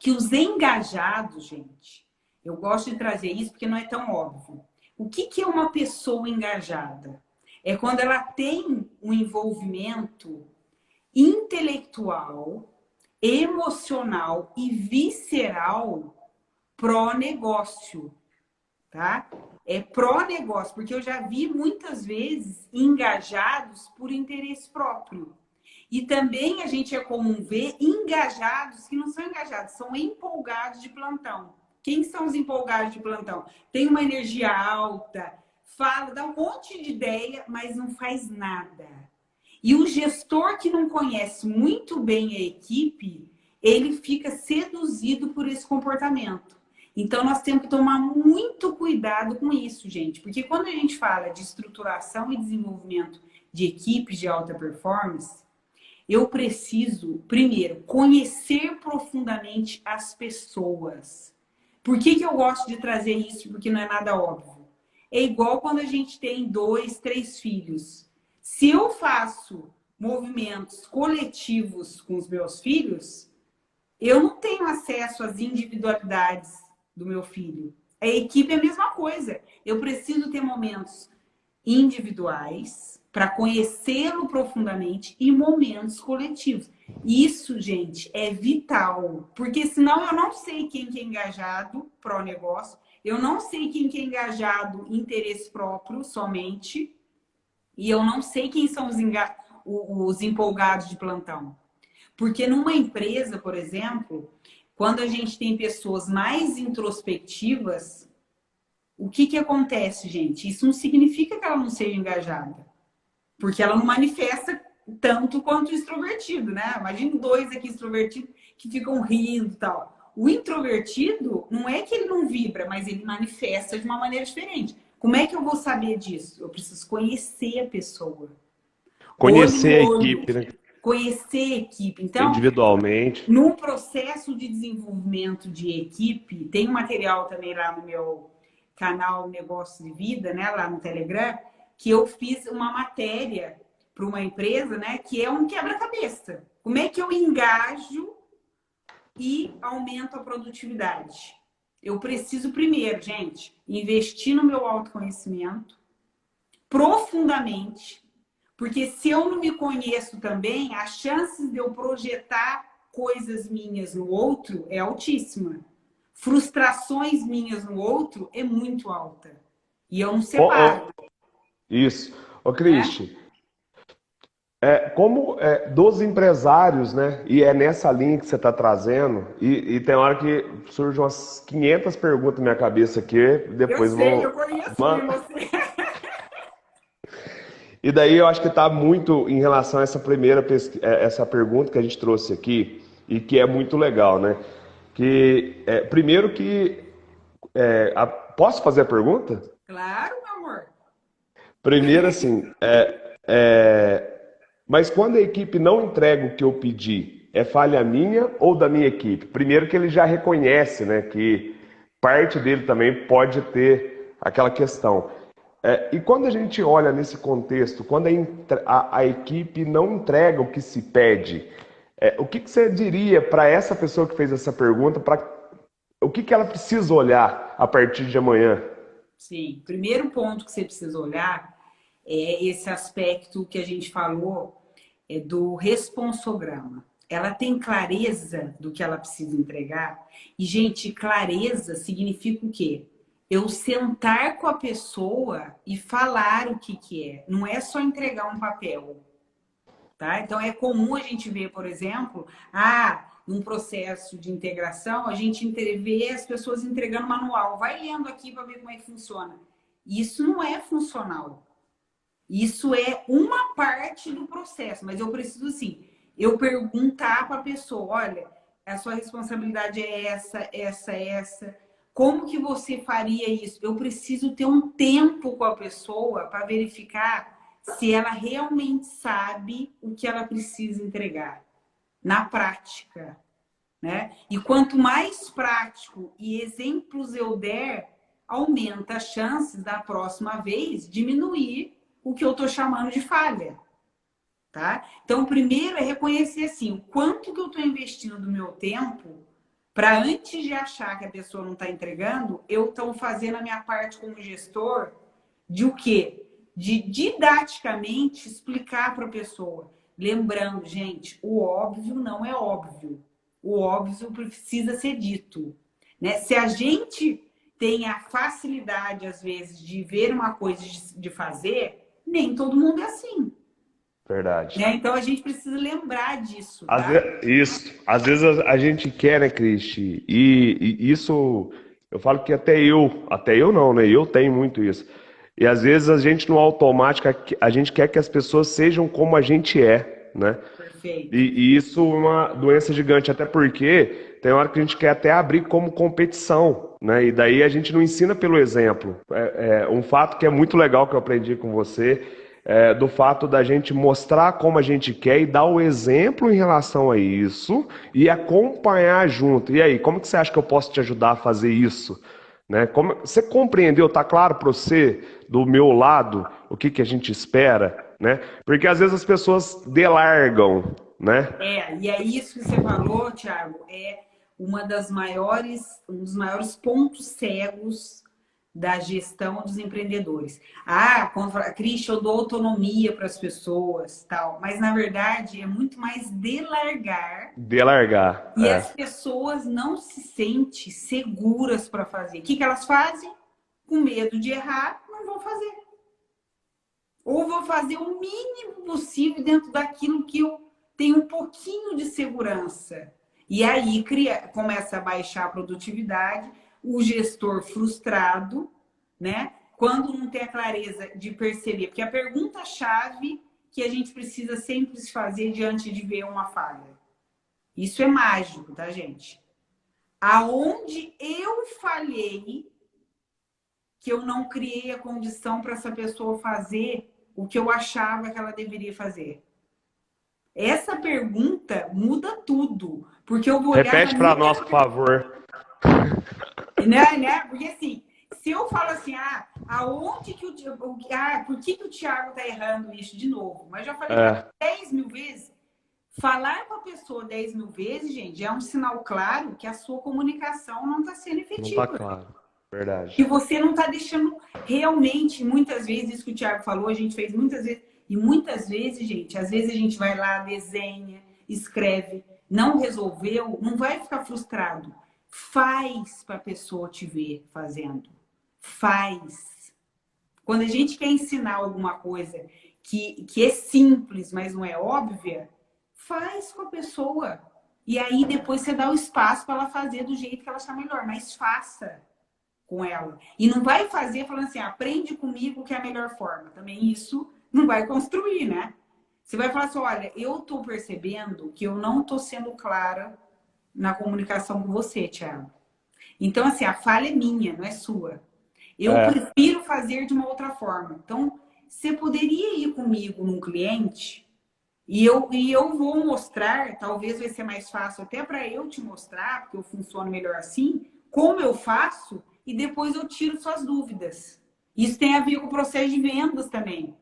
Speaker 1: que os engajados, gente, eu gosto de trazer isso porque não é tão óbvio. O que é uma pessoa engajada? É quando ela tem um envolvimento intelectual, emocional e visceral pró-negócio, tá? É pró-negócio, porque eu já vi muitas vezes engajados por interesse próprio. E também a gente é comum ver engajados que não são engajados, são empolgados de plantão. Quem são os empolgados de plantão? Tem uma energia alta, fala, dá um monte de ideia, mas não faz nada. E o gestor que não conhece muito bem a equipe, ele fica seduzido por esse comportamento. Então, nós temos que tomar muito cuidado com isso, gente. Porque quando a gente fala de estruturação e desenvolvimento de equipes de alta performance, eu preciso, primeiro, conhecer profundamente as pessoas. Por que eu gosto de trazer isso? Porque não é nada óbvio. É igual quando a gente tem 2, 3 filhos. Se eu faço movimentos coletivos com os meus filhos, eu não tenho acesso às individualidades do meu filho. A equipe é a mesma coisa. Eu preciso ter momentos individuais para conhecê-lo profundamente e momentos coletivos. Isso, gente, é vital. Porque senão eu não sei quem que é engajado pró-negócio, eu não sei quem que é engajado interesse próprio somente, e eu não sei quem são os empolgados de plantão. Porque numa empresa, por exemplo, quando a gente tem pessoas mais introspectivas, o que acontece, gente? Isso não significa que ela não seja engajada. Porque ela não manifesta tanto quanto o extrovertido, né? Imagina dois aqui extrovertidos que ficam rindo e tal. O introvertido não é que ele não vibra, mas ele manifesta de uma maneira diferente. Como é que eu vou saber disso? Eu preciso conhecer a pessoa.
Speaker 2: Conhecer a
Speaker 1: Olho no olho.
Speaker 2: equipe, né?
Speaker 1: Conhecer a equipe. Então,
Speaker 2: Individualmente.
Speaker 1: no processo de desenvolvimento de equipe, tem um material também lá no meu canal Negócio de Vida, né, lá no Telegram, que eu fiz uma matéria para uma empresa, né, que é um quebra-cabeça. Como é que eu engajo e aumento a produtividade? Eu preciso primeiro, gente, investir no meu autoconhecimento profundamente, porque se eu não me conheço também, as chances de eu projetar coisas minhas no outro é altíssima. Frustrações minhas no outro é muito alta. E eu não separo.
Speaker 2: Isso. Ô,
Speaker 1: Né?
Speaker 2: Cristi, como dos empresários, né? E é nessa linha que você está trazendo, e tem hora que surgem umas 500 perguntas na minha cabeça aqui,
Speaker 1: Eu
Speaker 2: depois
Speaker 1: sei, eu
Speaker 2: vou.
Speaker 1: conheço bem você.
Speaker 2: E daí eu acho que está muito em relação a essa essa pergunta que a gente trouxe aqui, e que é muito legal, né? Primeiro que. Posso fazer a pergunta?
Speaker 1: Claro, meu amor.
Speaker 2: Primeiro, assim, mas quando a equipe não entrega o que eu pedi, é falha minha ou da minha equipe? Primeiro que ele já reconhece, né, que parte dele também pode ter aquela questão. E quando a gente olha nesse contexto, quando a equipe não entrega o que se pede, o que você diria para essa pessoa que fez essa pergunta, o que ela precisa olhar a partir de amanhã?
Speaker 1: Sim, primeiro ponto que você precisa olhar é esse aspecto que a gente falou do responsograma. Ela tem clareza do que ela precisa entregar. E, gente, clareza significa o quê? Eu sentar com a pessoa e falar o que é. Não é só entregar um papel. Tá? Então, é comum a gente ver, por exemplo, num processo de integração, a gente vê as pessoas entregando manual. Vai lendo aqui para ver como é que funciona. Isso não é funcional. Isso é uma parte do processo, mas eu preciso, assim, eu perguntar para a pessoa, olha, a sua responsabilidade é essa, essa, essa. Como que você faria isso? Eu preciso ter um tempo com a pessoa para verificar se ela realmente sabe o que ela precisa entregar na prática, né? E quanto mais prático e exemplos eu der, aumenta as chances da próxima vez diminuir o que eu estou chamando de falha, tá? Então, primeiro é reconhecer assim, o quanto que eu estou investindo do meu tempo para antes de achar que a pessoa não está entregando, eu estou fazendo a minha parte como gestor de o quê? De didaticamente explicar para a pessoa. Lembrando, gente, o óbvio não é óbvio. O óbvio precisa ser dito. Né? Se a gente tem a facilidade, às vezes, de ver uma coisa de fazer, nem todo mundo é assim.
Speaker 2: Verdade.
Speaker 1: Né? Então a gente precisa lembrar disso, tá?
Speaker 2: Isso. Às vezes a gente quer, né, Cristi? E isso, eu falo que até eu não, né? Eu tenho muito isso. E às vezes a gente no automático, a gente quer que as pessoas sejam como a gente é, né?
Speaker 1: Perfeito.
Speaker 2: E isso é uma doença gigante, até porque tem hora que a gente quer até abrir como competição, né? E daí a gente não ensina pelo exemplo. Um fato que é muito legal que eu aprendi com você, do fato da gente mostrar como a gente quer e dar o exemplo em relação a isso e acompanhar junto. E aí, como que você acha que eu posso te ajudar a fazer isso? Né? Você compreendeu? Tá claro para você, do meu lado, o que a gente espera? Né? Porque às vezes as pessoas delargam, né?
Speaker 1: E é isso que você falou, Thiago, um dos maiores pontos cegos da gestão dos empreendedores. Quando fala, Cristian, eu dou autonomia para as pessoas, tal, mas na verdade é muito mais delargar
Speaker 2: Delargar,
Speaker 1: e as pessoas não se sentem seguras para fazer. O que elas fazem? Com medo de errar, não vão fazer. ou vou fazer o mínimo possível dentro daquilo que eu tenho um pouquinho de segurança. E aí começa a baixar a produtividade, o gestor frustrado, né? Quando não tem a clareza de perceber. Porque a pergunta-chave que a gente precisa sempre se fazer diante de ver uma falha. Isso é mágico, tá, gente? Aonde eu falhei que eu não criei a condição para essa pessoa fazer o que eu achava que ela deveria fazer? Essa pergunta muda tudo. Porque eu vou olhar...
Speaker 2: Repete para nós, por favor.
Speaker 1: Né? Porque assim, se eu falo assim, aonde que por que o Thiago tá errando isso de novo? Mas já falei 10 mil vezes. Falar com a pessoa 10 mil vezes, gente, é um sinal claro que a sua comunicação não está sendo efetiva.
Speaker 2: Não está claro, verdade.
Speaker 1: Que você não está deixando realmente, muitas vezes, isso que o Thiago falou, a gente fez muitas vezes. E muitas vezes, gente, às vezes a gente vai lá, desenha, escreve, não resolveu, não vai ficar frustrado. Faz para a pessoa te ver fazendo. Faz. Quando a gente quer ensinar alguma coisa que é simples, mas não é óbvia, faz com a pessoa. E aí depois você dá o espaço para ela fazer do jeito que ela achar melhor. Mas faça com ela. E não vai fazer falando assim, aprende comigo que é a melhor forma. Também isso não vai construir, né? Você vai falar assim, olha, eu estou percebendo que eu não estou sendo clara na comunicação com você, Thiago. Então, assim, a falha é minha, não é sua. Eu prefiro fazer de uma outra forma. Então, você poderia ir comigo num cliente e eu vou mostrar, talvez vai ser mais fácil até para eu te mostrar, porque eu funciono melhor assim, como eu faço e depois eu tiro suas dúvidas. Isso tem a ver com o processo de vendas também.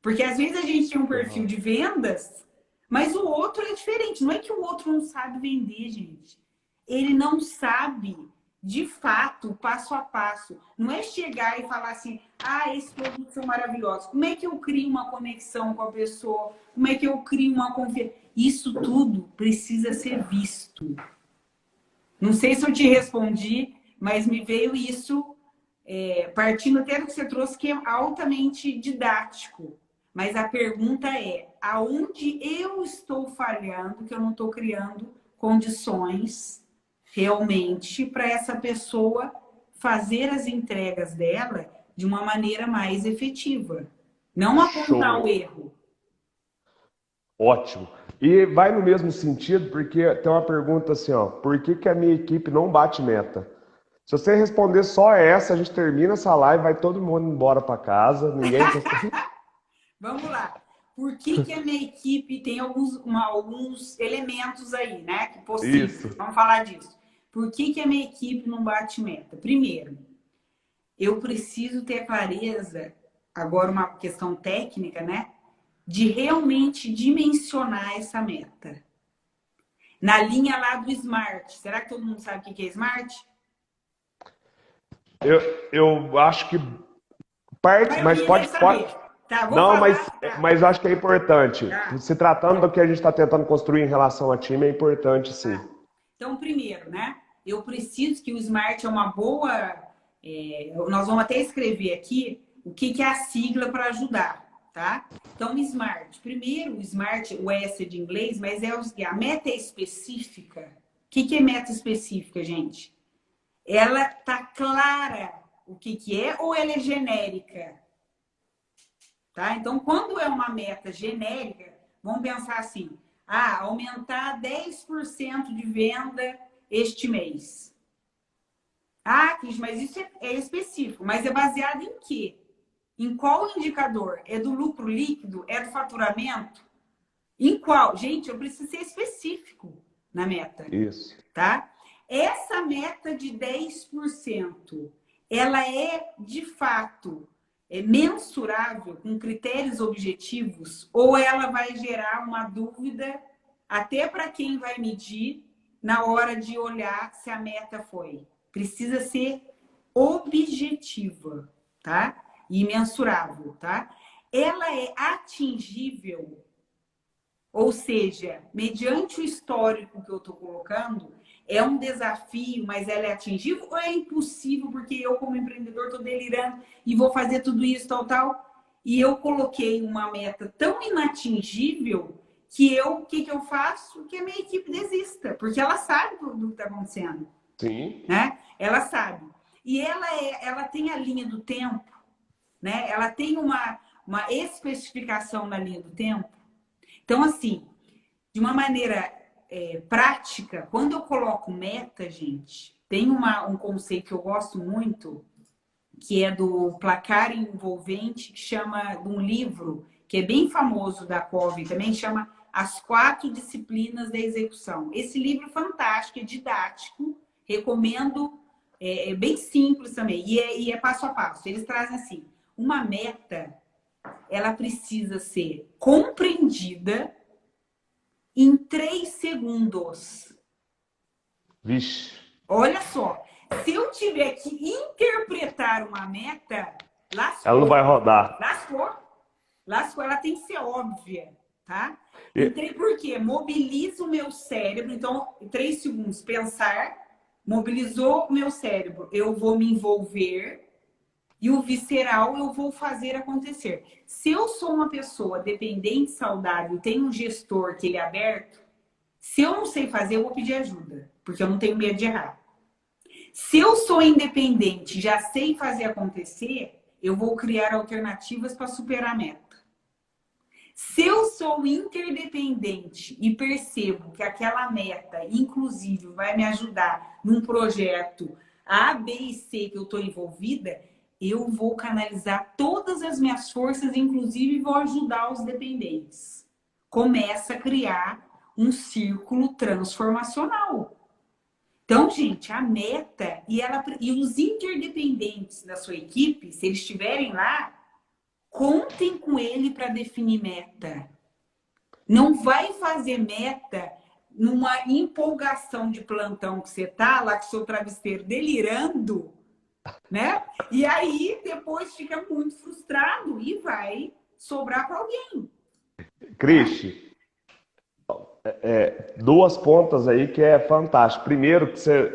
Speaker 1: Porque às vezes a gente tem um perfil de vendas, mas o outro é diferente. Não é que o outro não sabe vender, gente. Ele não sabe, de fato, passo a passo. Não é chegar e falar assim, esses produtos são maravilhosos. Como é que eu crio uma conexão com a pessoa? Como é que eu crio uma confiança? Isso tudo precisa ser visto. Não sei se eu te respondi, mas me veio isso, partindo até do que você trouxe, que é altamente didático. Mas a pergunta é, aonde eu estou falhando, que eu não estou criando condições realmente para essa pessoa fazer as entregas dela de uma maneira mais efetiva. Não apontar o erro.
Speaker 2: Ótimo. E vai no mesmo sentido, porque tem uma pergunta assim, ó, por que a minha equipe não bate meta? Se você responder só essa, a gente termina essa live, vai todo mundo embora para casa, ninguém...
Speaker 1: Vamos lá. Por que a minha equipe tem alguns elementos aí, né? Que possíveis.
Speaker 2: Isso.
Speaker 1: Vamos falar disso. Por que a minha equipe não bate meta? Primeiro, eu preciso ter clareza, agora uma questão técnica, né? De realmente dimensionar essa meta. Na linha lá do SMART. Será que todo mundo sabe o que é SMART?
Speaker 2: Eu acho que parte, mas pode...
Speaker 1: Tá,
Speaker 2: não, mas acho que é importante.
Speaker 1: Tá.
Speaker 2: Se tratando do que a gente está tentando construir em relação a time, é importante, sim.
Speaker 1: Tá. Então, primeiro, né? Eu preciso que o SMART é uma boa... nós vamos até escrever aqui o que é a sigla para ajudar, tá? Então, SMART. Primeiro, o SMART, o S de inglês, mas a meta é específica. O que é meta específica, gente? Ela tá clara o que é ou ela é genérica? Tá? Então, quando é uma meta genérica, vamos pensar assim, aumentar 10% de venda este mês. Cris, mas isso é específico, mas é baseado em quê? Em qual indicador? É do lucro líquido? É do faturamento? Em qual? Gente, eu preciso ser específico na meta.
Speaker 2: Isso.
Speaker 1: Tá? Essa meta de 10%, ela é, de fato, mensurável com critérios objetivos ou ela vai gerar uma dúvida até para quem vai medir na hora de olhar se a meta foi? Precisa ser objetiva, tá? E mensurável, tá? Ela é atingível, ou seja, mediante o histórico que eu estou colocando, é um desafio, mas ela é atingível ou é impossível porque eu, como empreendedor, estou delirando e vou fazer tudo isso, tal? e eu coloquei uma meta tão inatingível que o que eu faço? Que a minha equipe desista, porque ela sabe do que está acontecendo.
Speaker 2: Sim.
Speaker 1: Né? Ela sabe. E ela tem a linha do tempo, né? Ela tem uma especificação na linha do tempo. Então, assim, de uma maneira prática, quando eu coloco meta, gente, tem um conceito que eu gosto muito, que é do placar envolvente, que chama de um livro que é bem famoso da Covey também, chama As 4 Disciplinas da Execução. Esse livro é fantástico, é didático, recomendo, é bem simples também, e é passo a passo. Eles trazem assim, uma meta, ela precisa ser compreendida em 3 segundos.
Speaker 2: Vixe.
Speaker 1: Olha só, se eu tiver que interpretar uma meta, lascou.
Speaker 2: Ela não vai rodar.
Speaker 1: Lascou, ela tem que ser óbvia, tá? Entrei por quê? Mobiliza o meu cérebro. Então, em 3 segundos, pensar, mobilizou o meu cérebro. Eu vou me envolver e o visceral eu vou fazer acontecer. Se eu sou uma pessoa dependente, saudável, tenho um gestor que ele é aberto, se eu não sei fazer, eu vou pedir ajuda, porque eu não tenho medo de errar. Se eu sou independente, já sei fazer acontecer, eu vou criar alternativas para superar a meta. Se eu sou interdependente e percebo que aquela meta, inclusive, vai me ajudar num projeto A, B e C que eu estou envolvida, eu vou canalizar todas as minhas forças, inclusive vou ajudar os dependentes. Começa a criar um círculo transformacional. Então, gente, a meta e os interdependentes da sua equipe, se eles estiverem lá, contem com ele para definir meta. Não vai fazer meta numa empolgação de plantão que você tá lá com seu travesseiro delirando, né? E aí depois fica muito frustrado e vai sobrar para alguém.
Speaker 2: Cristi, duas pontas aí que é fantástico. Primeiro, que você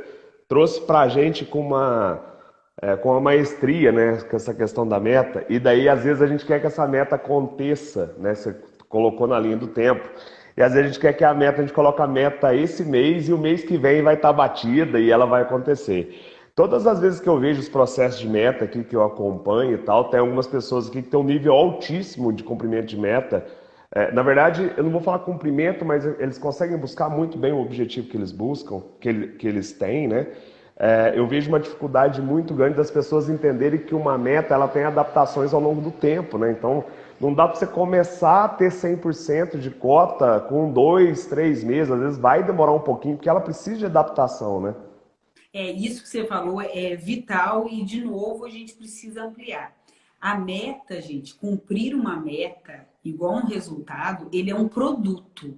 Speaker 2: trouxe para a gente com uma maestria, né, com essa questão da meta, e daí às vezes a gente quer que essa meta aconteça, né, você colocou na linha do tempo, e às vezes a gente quer que a gente coloque a meta esse mês e o mês que vem vai estar batida e ela vai acontecer. Todas as vezes que eu vejo os processos de meta aqui, que eu acompanho e tal, tem algumas pessoas aqui que têm um nível altíssimo de cumprimento de meta. Na verdade, eu não vou falar cumprimento, mas eles conseguem buscar muito bem o objetivo que eles buscam, que eles têm, né? Eu vejo uma dificuldade muito grande das pessoas entenderem que uma meta ela tem adaptações ao longo do tempo, né? Então, não dá para você começar a ter 100% de cota com 2, 3 meses, às vezes vai demorar um pouquinho, porque ela precisa de adaptação, né?
Speaker 1: Isso que você falou é vital e, de novo, a gente precisa ampliar. A meta, gente, cumprir uma meta igual um resultado, ele é um produto,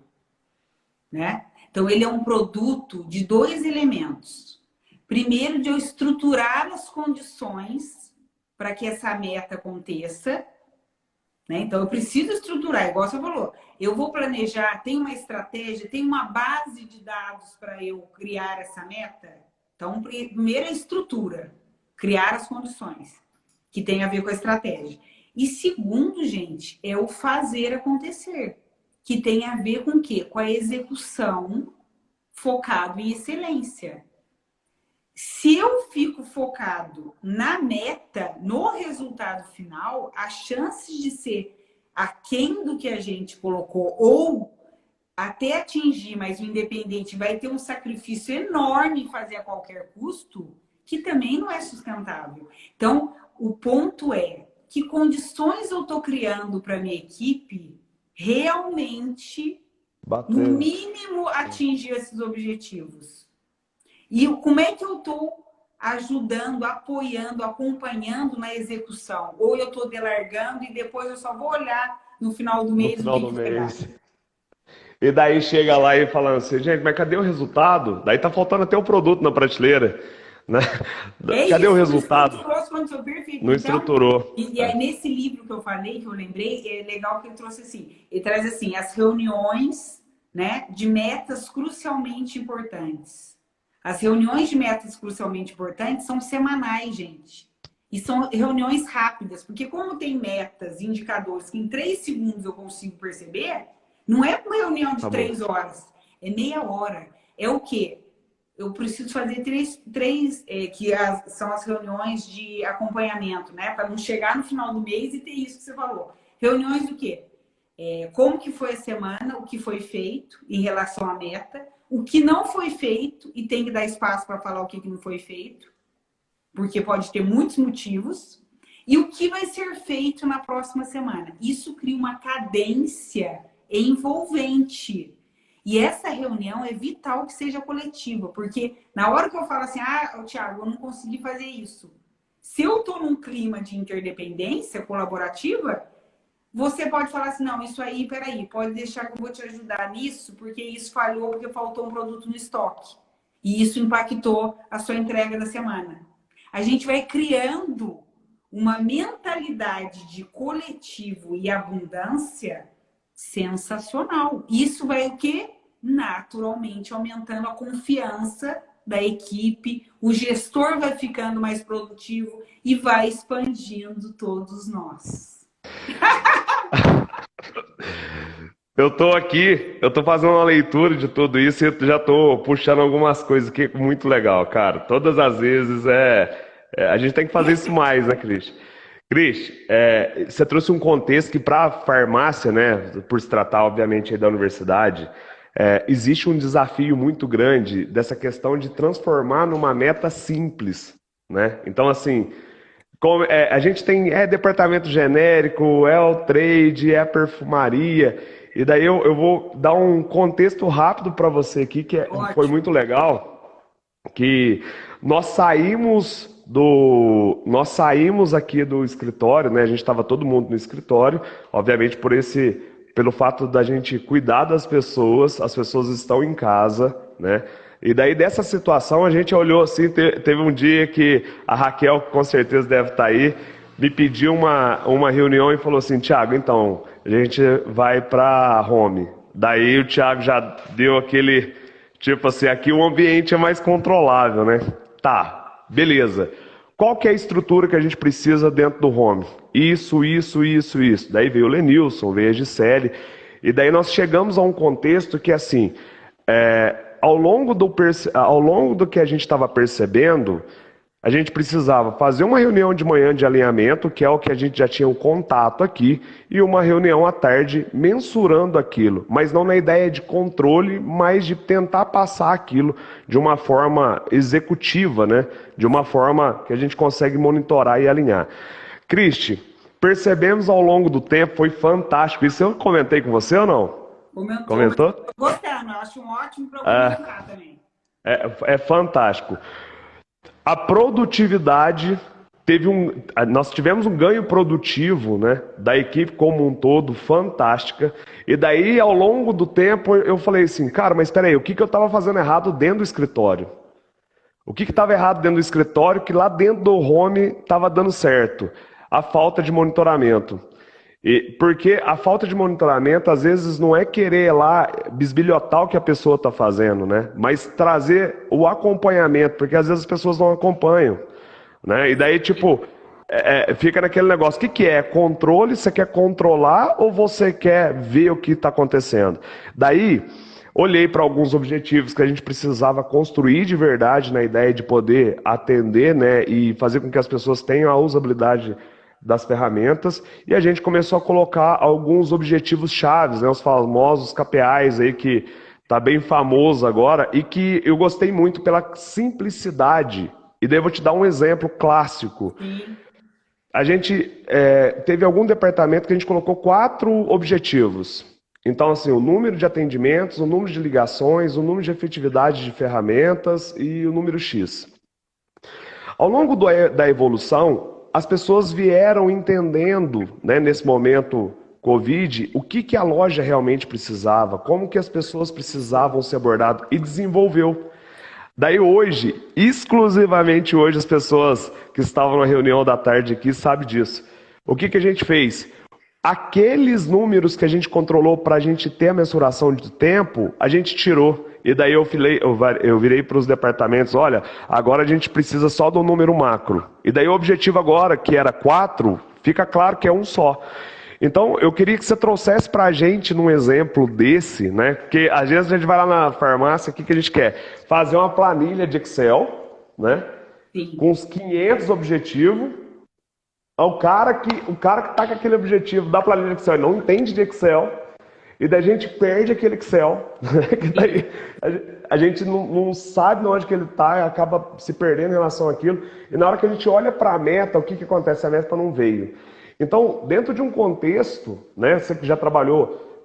Speaker 1: né? Então, ele é um produto de 2 elementos. Primeiro, de eu estruturar as condições para que essa meta aconteça, né? Então, eu preciso estruturar, igual você falou. Eu vou planejar, tem uma estratégia, tem uma base de dados para eu criar essa meta. Então, primeiro é a estrutura, criar as condições, que tem a ver com a estratégia. E segundo, gente, é o fazer acontecer, que tem a ver com o quê? Com a execução focado em excelência. Se eu fico focado na meta, no resultado final, as chances de ser aquém do que a gente colocou ou até atingir, mas o independente vai ter um sacrifício enorme em fazer a qualquer custo, que também não é sustentável. Então, o ponto é que condições eu estou criando para minha equipe realmente, no mínimo, atingir esses objetivos. E como é que eu estou ajudando, apoiando, acompanhando na execução? Ou eu estou delargando e depois eu só vou olhar no final do mês o que foi.
Speaker 2: E daí chega lá e falando assim, gente, mas cadê o resultado? Daí tá faltando até o produto na prateleira, né? Cadê o resultado? Não estruturou.
Speaker 1: E aí, nesse livro que eu falei, que eu lembrei, é legal que ele trouxe assim, ele traz assim, as reuniões, né, de metas crucialmente importantes. As reuniões de metas crucialmente importantes são semanais, gente. E são reuniões rápidas, porque como tem metas, indicadores que em 3 segundos eu consigo perceber, não é uma reunião de
Speaker 2: Tá bom.
Speaker 1: 3 horas, é meia hora. É o quê? Eu preciso fazer três são as reuniões de acompanhamento, né? Para não chegar no final do mês e ter isso que você falou. Reuniões do quê? Como que foi a semana, o que foi feito em relação à meta, o que não foi feito, e tem que dar espaço para falar o que não foi feito, porque pode ter muitos motivos, e o que vai ser feito na próxima semana. Isso cria uma cadência envolvente. E essa reunião é vital que seja coletiva, porque na hora que eu falo assim, Thiago, eu não consegui fazer isso. Se eu estou num clima de interdependência colaborativa, você pode falar assim, não, isso aí, peraí, pode deixar que eu vou te ajudar nisso, porque isso falhou, porque faltou um produto no estoque. E isso impactou a sua entrega da semana. A gente vai criando uma mentalidade de coletivo e abundância sensacional. Isso vai o quê? Naturalmente aumentando a confiança da equipe, o gestor vai ficando mais produtivo e vai expandindo todos nós.
Speaker 2: Eu tô aqui, eu tô fazendo uma leitura de tudo isso e eu já tô puxando algumas coisas aqui muito legal, cara. Todas as vezes a gente tem que fazer isso mais, né, Cris? Cris, você trouxe um contexto que para a farmácia, né, por se tratar obviamente aí da universidade, existe um desafio muito grande dessa questão de transformar numa meta simples, né? Então, assim, a gente tem departamento genérico, é o trade, é a perfumaria, e daí eu vou dar um contexto rápido para você aqui, que foi muito legal, que nós saímos aqui do escritório, né? A gente estava todo mundo no escritório, obviamente pelo fato da gente cuidar das pessoas, as pessoas estão em casa, né? E daí dessa situação a gente olhou assim, teve um dia que a Raquel, com certeza deve estar aí, me pediu uma reunião e falou assim, Thiago, então, a gente vai para home. Daí o Thiago já deu aquele, tipo assim, aqui o ambiente é mais controlável, né? Tá, beleza. Qual que é a estrutura que a gente precisa dentro do home? Isso. Daí veio o Lenilson, veio a Gisele, e daí nós chegamos a um contexto que, assim, ao longo do que a gente estava percebendo, a gente precisava fazer uma reunião de manhã de alinhamento, que é o que a gente já tinha um contato aqui, e uma reunião à tarde mensurando aquilo, mas não na ideia de controle, mas de tentar passar aquilo de uma forma executiva, né? De uma forma que a gente consegue monitorar e alinhar. Cristi, percebemos ao longo do tempo, foi fantástico. Isso eu comentei com você ou não? Comentou?
Speaker 1: Tô gostando, eu acho um ótimo programa também.
Speaker 2: É fantástico. A produtividade nós tivemos um ganho produtivo, né, da equipe como um todo, fantástica. E daí, ao longo do tempo, eu falei assim, cara, mas espera aí, o que eu estava fazendo errado dentro do escritório? O que estava errado dentro do escritório que lá dentro do home estava dando certo? A falta de monitoramento. Porque a falta de monitoramento, às vezes, não é querer lá bisbilhotar o que a pessoa está fazendo, né? Mas trazer o acompanhamento, porque às vezes as pessoas não acompanham, né? E daí, tipo, fica naquele negócio, o que é? Controle? Você quer controlar ou você quer ver o que está acontecendo? Daí, olhei para alguns objetivos que a gente precisava construir de verdade na ideia de poder atender, né? E fazer com que as pessoas tenham a usabilidade das ferramentas, e a gente começou a colocar alguns objetivos chaves, né, os famosos KPIs aí, que tá bem famoso agora, e que eu gostei muito pela simplicidade. E daí eu vou te dar um exemplo clássico. A gente teve algum departamento que a gente colocou 4 objetivos. Então, assim, o número de atendimentos, o número de ligações, o número de efetividade de ferramentas e o número X. Ao longo da evolução, as pessoas vieram entendendo, né, nesse momento Covid, o que a loja realmente precisava, como que as pessoas precisavam ser abordadas, e desenvolveu. Daí hoje, exclusivamente hoje, as pessoas que estavam na reunião da tarde aqui sabem disso. O que a gente fez? Aqueles números que a gente controlou para a gente ter a mensuração de tempo, a gente tirou. E daí eu virei para os departamentos, olha, agora a gente precisa só do número macro. E daí o objetivo agora, que era 4, fica claro que é um só. Então, eu queria que você trouxesse para a gente num exemplo desse, né? Porque às vezes a gente vai lá na farmácia, o que a gente quer? Fazer uma planilha de Excel, né?
Speaker 1: Sim.
Speaker 2: Com os 500 objetivos. O cara que está com aquele objetivo da planilha de Excel e não entende de Excel, e daí a gente perde aquele Excel, que daí a gente não sabe onde que ele está, acaba se perdendo em relação àquilo, e na hora que a gente olha para a meta, o que acontece? A meta não veio. Então, dentro de um contexto, né, você que já trabalhou,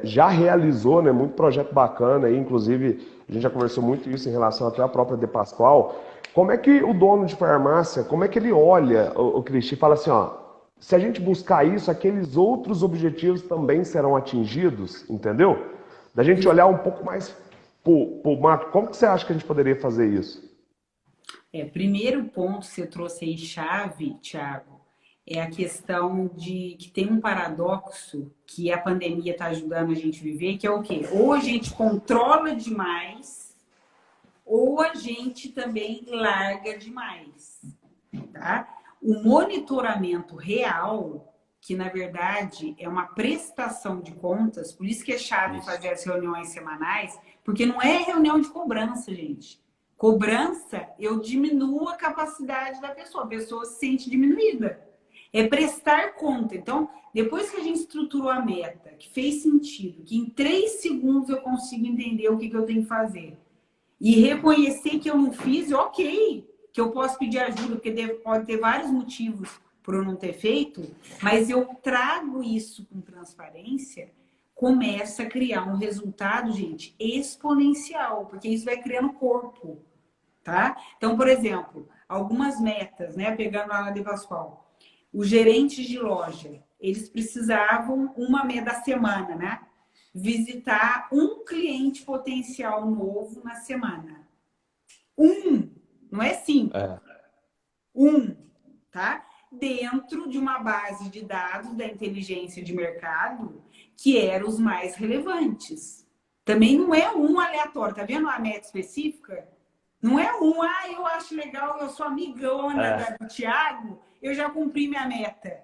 Speaker 2: já realizou, né, muito projeto bacana, aí, inclusive a gente já conversou muito isso em relação até à própria De Pascoal. Como é que o dono de farmácia, como é que ele olha o Cristi e fala assim, ó, se a gente buscar isso, aqueles outros objetivos também serão atingidos, entendeu? Da gente olhar um pouco mais pro macro. Como que você acha que a gente poderia fazer isso?
Speaker 1: Primeiro ponto que você trouxe aí, chave, Thiago, é a questão de que tem um paradoxo que a pandemia está ajudando a gente a viver, que é o quê? Ou a gente controla demais, ou a gente também larga demais, tá? O monitoramento real, que na verdade é uma prestação de contas, por isso que é chave fazer as reuniões semanais, porque não é reunião de cobrança, gente. Cobrança, eu diminuo a capacidade da pessoa, a pessoa se sente diminuída. É prestar conta. Então, depois que a gente estruturou a meta, que fez sentido, que em 3 segundos eu consigo entender o que eu tenho que fazer, e reconhecer que eu não fiz, ok, que eu posso pedir ajuda, porque pode ter vários motivos por eu não ter feito, mas eu trago isso com transparência, começa a criar um resultado, gente, exponencial, porque isso vai criando corpo, tá? Então, por exemplo, algumas metas, né, pegando a De Pascoal, os gerentes de loja, eles precisavam uma meta da semana, né? Visitar um cliente potencial novo na semana. Não é 5. Tá? Dentro de uma base de dados da inteligência de mercado que eram os mais relevantes. Também não é um aleatório, tá vendo a meta específica? Não é eu acho legal, eu sou amigona do Thiago, eu já cumpri minha meta.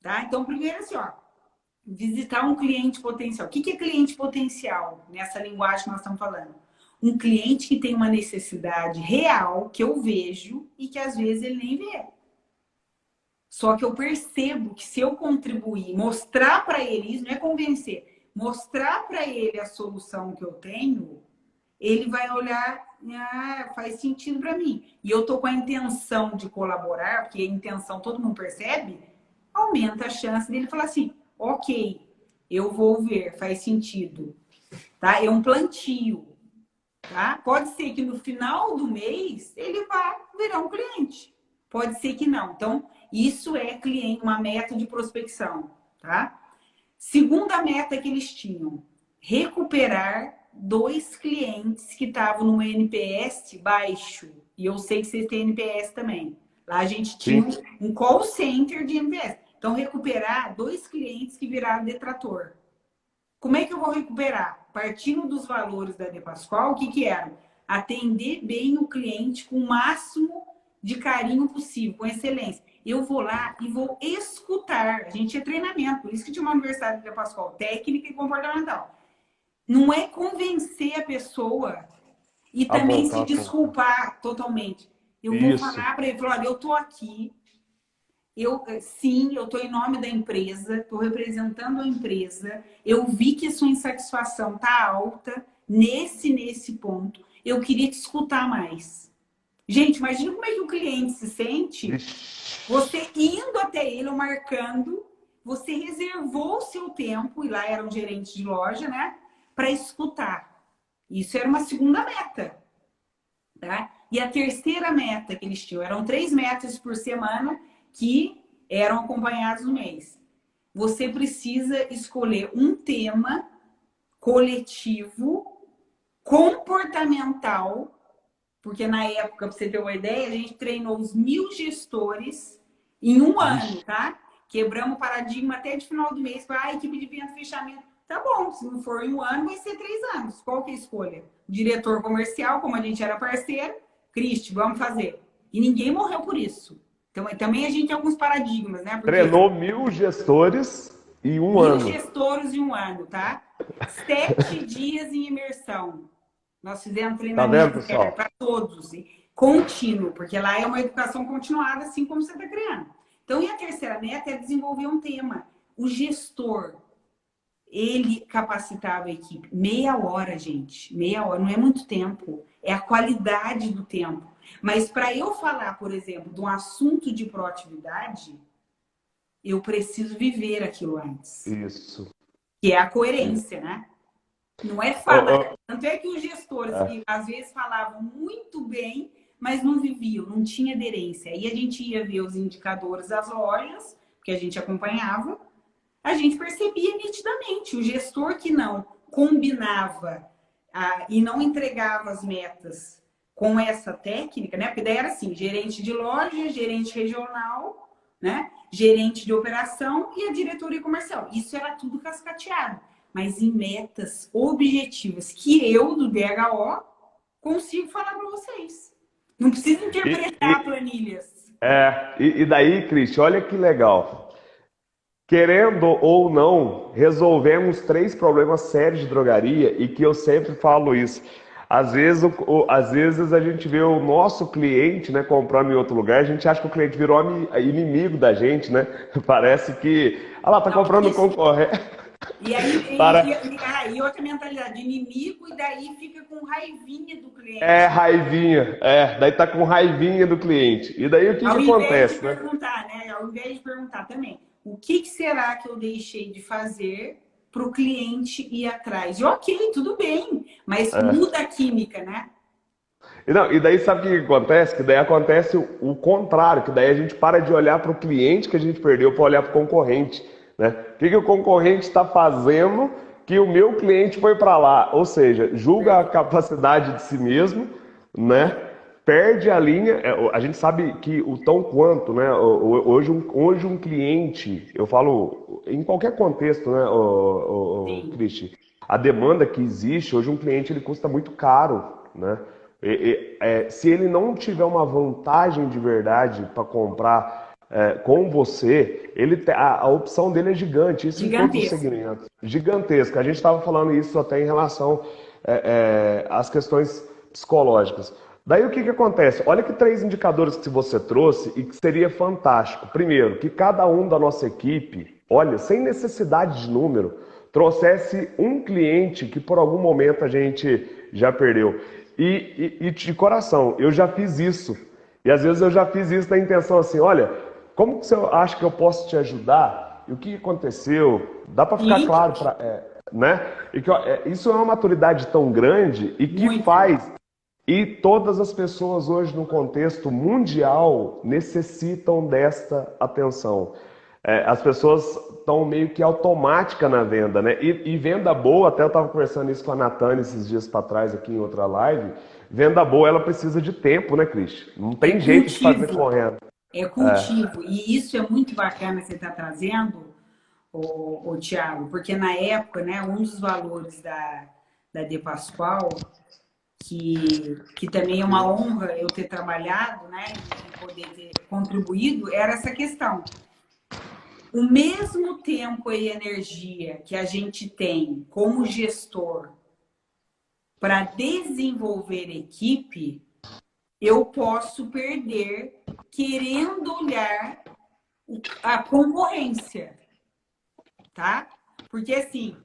Speaker 1: Tá? Então, primeiro assim, ó, visitar um cliente potencial. O que é cliente potencial nessa linguagem que nós estamos falando? Um cliente que tem uma necessidade real, que eu vejo e que às vezes ele nem vê. Só que eu percebo que se eu contribuir, mostrar para ele, isso não é convencer, mostrar para ele a solução que eu tenho, ele vai olhar, faz sentido para mim. E eu tô com a intenção de colaborar, porque a intenção todo mundo percebe, aumenta a chance dele falar assim, ok, eu vou ver, faz sentido. Tá? É um plantio. Tá? Pode ser que no final do mês ele vá virar um cliente. Pode ser que não. Então, isso é uma meta de prospecção. Tá? Segunda meta que eles tinham, recuperar 2 clientes que estavam no NPS baixo. E eu sei que vocês têm NPS também. Lá a gente tinha um call center de NPS. Então, recuperar 2 clientes que viraram detrator. Como é que eu vou recuperar? Partindo dos valores da De Pascoal, o que eram? Atender bem o cliente com o máximo de carinho possível, com excelência. Eu vou lá e vou escutar. A gente tinha treinamento, por isso que tinha uma universidade de De Pascoal, técnica e comportamental. Não é convencer a pessoa e também se desculpar totalmente. Eu vou falar para ele, olha, eu estou aqui, eu estou em nome da empresa, estou representando a empresa, eu vi que a sua insatisfação está alta nesse ponto, eu queria te escutar mais. Gente, imagina como é que o cliente se sente, você indo até ele, ou marcando, você reservou o seu tempo, e lá era um gerente de loja, né, para escutar. Isso era uma segunda meta. Tá? E a terceira meta que eles tinham, eram 3 metas por semana, que eram acompanhados no mês. Você precisa escolher um tema coletivo, comportamental, porque na época, para você ter uma ideia, a gente treinou os 1000 gestores em um ano, tá? Quebramos o paradigma até de final do mês, para a equipe de venda fechamento. tá bom. Se não for em 1 ano, vai ser 3 anos. Qual que é a escolha? O diretor comercial, como a gente era parceiro, Cristi, vamos fazer. E ninguém morreu por isso. Então, também a gente tem alguns paradigmas, né? Porque
Speaker 2: Treinou 1.000 gestores em um
Speaker 1: 1.000
Speaker 2: ano.
Speaker 1: gestores em 1 ano, tá? 7 dias em imersão. Nós fizemos
Speaker 2: Tá vendo,
Speaker 1: treinamento
Speaker 2: pessoal?
Speaker 1: para todos, contínuo, porque lá é uma educação continuada, assim como você está criando. Então, e a terceira meta é desenvolver um tema. O gestor, ele capacitava a equipe. Meia hora, gente. Meia hora, não é muito tempo. É a qualidade do tempo. Mas para eu falar, por exemplo, de um assunto de proatividade, eu preciso viver aquilo antes.
Speaker 2: Isso.
Speaker 1: Que é a
Speaker 2: Isso.
Speaker 1: coerência, né? Não é
Speaker 2: Ô,
Speaker 1: falar. Tanto é que os gestores
Speaker 2: é.
Speaker 1: que às vezes falavam muito bem, mas não viviam, não tinha aderência. Aí a gente ia ver os indicadores das lojas, que a gente acompanhava, a gente percebia nitidamente. O gestor que não combinava e não entregava as metas com essa técnica, né? Porque daí era assim, gerente de loja, gerente regional, né? Gerente de operação e a diretoria comercial. Isso era tudo cascateado. Mas em metas objetivas que eu, do DHO, consigo falar para vocês. Não precisa
Speaker 2: E,
Speaker 1: interpretar
Speaker 2: e,
Speaker 1: planilhas.
Speaker 2: e daí, Cristi, olha que legal. Querendo ou não, resolvemos 3 problemas sérios de drogaria e que eu sempre falo isso. Às vezes a gente vê o nosso cliente, né, comprando em outro lugar, a gente acha que o cliente virou inimigo da gente, né? Parece que, ah lá, tá
Speaker 1: Não,
Speaker 2: comprando
Speaker 1: isso.
Speaker 2: concorrente.
Speaker 1: E aí,
Speaker 2: Para...
Speaker 1: e outra mentalidade de inimigo, e daí fica com raivinha do
Speaker 2: É
Speaker 1: cliente.
Speaker 2: raivinha, daí tá com raivinha do cliente. E daí o que que
Speaker 1: Ao invés de
Speaker 2: acontece, né?
Speaker 1: perguntar, né? Ao invés de perguntar também, o que será que eu deixei de fazer para o cliente ir atrás? E ok, tudo bem, mas muda a química, né?
Speaker 2: E, não, e daí sabe o que acontece? Que daí acontece o contrário, que daí a gente para de olhar para o cliente que a gente perdeu para olhar para o concorrente, né? O que que o concorrente está fazendo que o meu cliente foi para lá? Ou seja, julga a capacidade de si mesmo, né? Perde a linha. A gente sabe que o tão quanto, né? Hoje um cliente, eu falo em qualquer contexto, né,
Speaker 1: Sim,
Speaker 2: Cristi, a demanda que existe, hoje um cliente ele custa muito caro, né? Se ele não tiver uma vantagem de verdade para comprar com você, a opção dele é gigante, isso em todos os
Speaker 1: gigantesco.
Speaker 2: segmentos. Gigantesca. A gente estava falando isso até em relação às questões psicológicas. Daí o que que acontece? Olha que 3 indicadores que você trouxe e que seria fantástico. Primeiro, que cada um da nossa equipe, olha, sem necessidade de número, trouxesse um cliente que por algum momento a gente já perdeu. E de coração, eu já fiz isso. E às vezes eu já fiz isso na intenção assim, olha, como que você acha que eu posso te ajudar? E o que aconteceu? Dá para ficar
Speaker 1: E
Speaker 2: claro, né? E que, ó, isso é uma maturidade tão grande e que
Speaker 1: muita.
Speaker 2: faz. E todas as pessoas hoje no contexto mundial necessitam desta atenção. As pessoas estão meio que automática na venda, né? E venda boa, até eu estava conversando isso com a Natane esses dias para trás aqui em outra live. Venda boa, ela precisa de tempo, né, Cris? Não
Speaker 1: É
Speaker 2: tem jeito de fazer
Speaker 1: cultivo.
Speaker 2: correndo.
Speaker 1: É cultivo. E isso é muito bacana que você está trazendo, o Tiago, porque na época, né, um dos valores da De Pascoal, que também é uma honra eu ter trabalhado, né, e poder ter contribuído, era essa questão. O mesmo tempo e energia que a gente tem como gestor para desenvolver equipe, eu posso perder querendo olhar a concorrência, tá? Porque assim,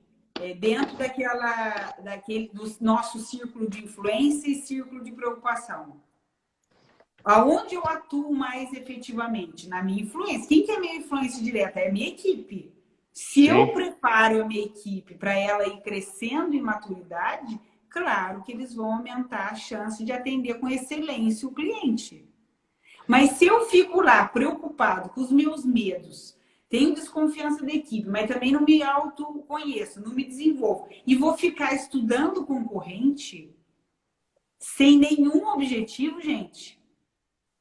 Speaker 1: dentro do nosso círculo de influência e círculo de preocupação, aonde eu atuo mais efetivamente? Na minha influência. Quem que é minha influência direta? É a minha equipe. Se eu
Speaker 2: Sim.
Speaker 1: preparo a minha equipe para ela ir crescendo em maturidade, claro que eles vão aumentar a chance de atender com excelência o cliente. Mas se eu fico lá preocupado com os meus medos, tenho desconfiança da equipe, mas também não me autoconheço, não me desenvolvo, e vou ficar estudando o concorrente sem nenhum objetivo, gente,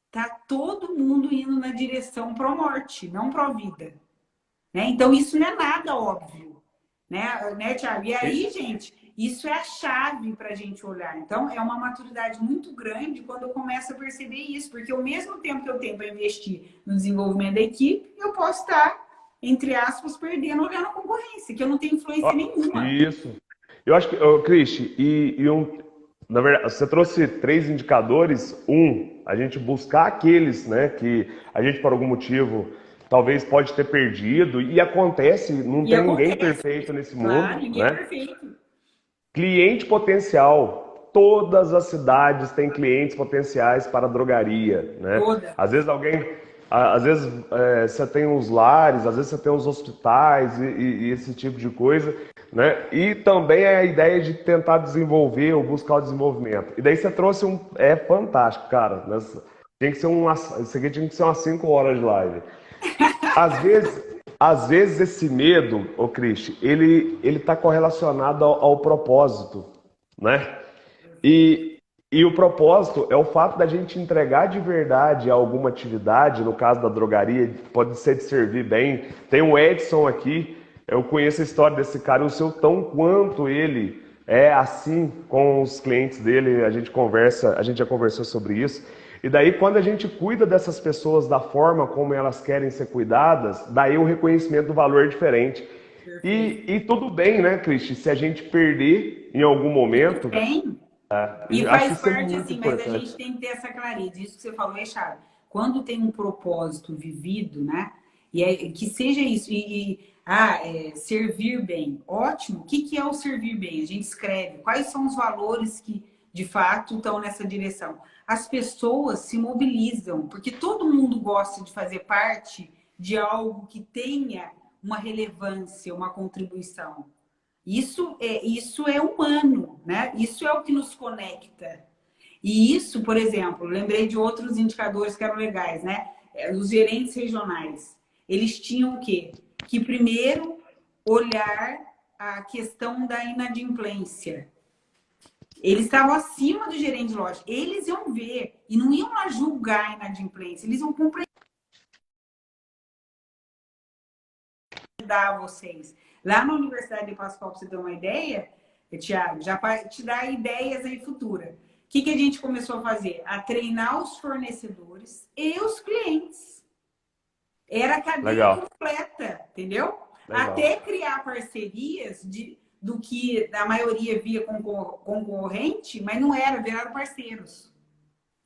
Speaker 1: tá todo mundo indo na direção pró-morte, não pró-vida. Né? Então, isso não é nada óbvio. né, Thiago? E aí, gente, isso é a chave para a gente olhar. Então, é uma maturidade muito grande quando eu começo a perceber isso, porque ao mesmo tempo que eu tenho para investir no desenvolvimento da equipe, eu posso estar, entre aspas, perdendo olhando a concorrência, que eu não tenho influência nenhuma.
Speaker 2: Isso. Eu acho que, Cristi, na verdade, você trouxe 3 indicadores. A gente buscar aqueles, né, que a gente, por algum motivo, talvez pode ter perdido, e acontece, não tem ninguém perfeito nesse mundo,
Speaker 1: ninguém
Speaker 2: né?
Speaker 1: é perfeito.
Speaker 2: Cliente potencial. Todas as cidades têm clientes potenciais para drogaria, né?
Speaker 1: Toda.
Speaker 2: Às vezes você tem os lares, às vezes você tem os hospitais e esse tipo de coisa, né? E também é a ideia de tentar desenvolver ou buscar o desenvolvimento. E daí você trouxe é fantástico, cara. Tem que ser isso aqui tinha que ser umas 5 horas de live. Às vezes esse medo, Cristi, ele tá correlacionado ao propósito, né? E o propósito é o fato da gente entregar de verdade alguma atividade, no caso da drogaria, pode ser de servir bem. Tem o Edson aqui, eu conheço a história desse cara, o seu tão quanto ele é assim com os clientes dele, a gente já conversou sobre isso. E daí, quando a gente cuida dessas pessoas da forma como elas querem ser cuidadas, daí o reconhecimento do valor é diferente. E tudo bem, né, Cristi, se a gente perder em algum momento.
Speaker 1: Tem. E faz parte, assim, mas a gente tem que ter essa clareza. Isso que você falou é chave. Quando tem um propósito vivido, né? E que seja isso. Servir bem. Ótimo. O que é o servir bem? A gente escreve. Quais são os valores que, de fato, estão nessa direção? As pessoas se mobilizam, porque todo mundo gosta de fazer parte de algo que tenha uma relevância, uma contribuição. Isso é humano, né? Isso é o que nos conecta. E isso, por exemplo, lembrei de outros indicadores que eram legais, né? Os gerentes regionais, eles tinham o quê? Que primeiro olhar a questão da inadimplência. Eles estavam acima do gerente de loja. Eles iam ver e não iam lá julgar a inadimplência. Eles iam compreender vocês. Lá na Universidade de Pascoal, para você ter uma ideia, Thiago, já para te dar ideias aí futuras. O que a gente começou a fazer? A treinar os fornecedores e os clientes. Era a cadeia completa, entendeu? Legal. Até criar parcerias do que a maioria via concorrente, mas não era, viraram parceiros.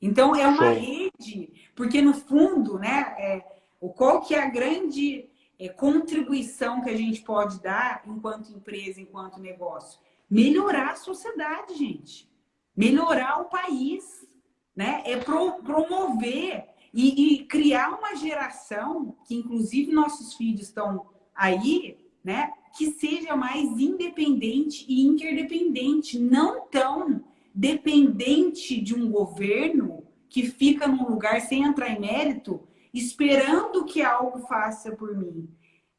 Speaker 1: Então, é uma rede, porque no fundo, né, qual que é a grande contribuição que a gente pode dar enquanto empresa, enquanto negócio? Melhorar a sociedade, gente. Melhorar o país, né? É promover e criar uma geração, que inclusive nossos filhos estão aí, né? Que seja mais independente e interdependente, não tão dependente de um governo que fica num lugar sem entrar em mérito, esperando que algo faça por mim.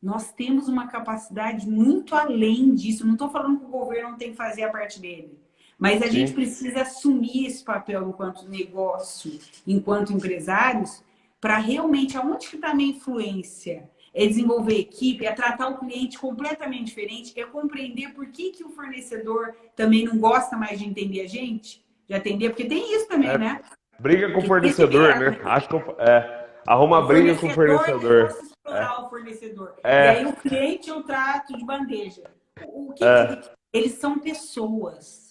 Speaker 1: Nós temos uma capacidade muito além disso. Não estou falando que o governo não tem que fazer a parte dele. Mas a gente precisa assumir esse papel enquanto negócio, enquanto empresários, para realmente, aonde que está a minha influência? É desenvolver equipe, é tratar o cliente completamente diferente, é compreender por que o fornecedor também não gosta mais de entender a gente, de atender, porque tem isso também, né?
Speaker 2: Briga com o fornecedor, né? Acho que arruma briga com o fornecedor.
Speaker 1: Eu posso explorar o fornecedor. E aí o cliente eu trato de bandeja. Eles são pessoas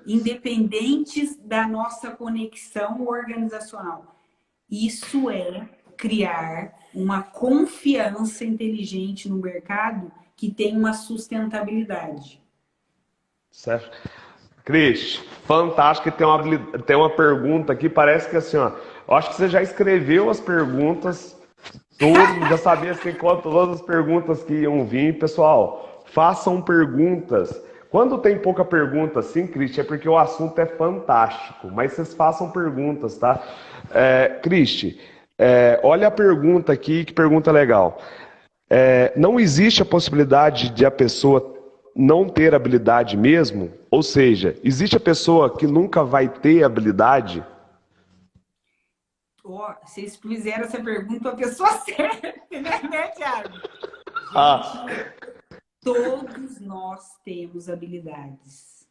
Speaker 1: independentes da nossa conexão organizacional. Isso é criar uma confiança inteligente no mercado que tem uma sustentabilidade.
Speaker 2: Certo. Cris, fantástico. Tem uma pergunta aqui, parece que assim, ó, eu acho que você já escreveu as perguntas, tudo, já sabia assim, todas as perguntas que iam vir. Pessoal, façam perguntas. Quando tem pouca pergunta assim, Cristi, é porque o assunto é fantástico, mas vocês façam perguntas, tá? Cristi, olha a pergunta aqui, que pergunta legal. Não existe a possibilidade de a pessoa não ter habilidade mesmo? Ou seja, existe a pessoa que nunca vai ter habilidade?
Speaker 1: Vocês fizeram essa pergunta para a pessoa certa, né, Thiago? Todos nós temos habilidades.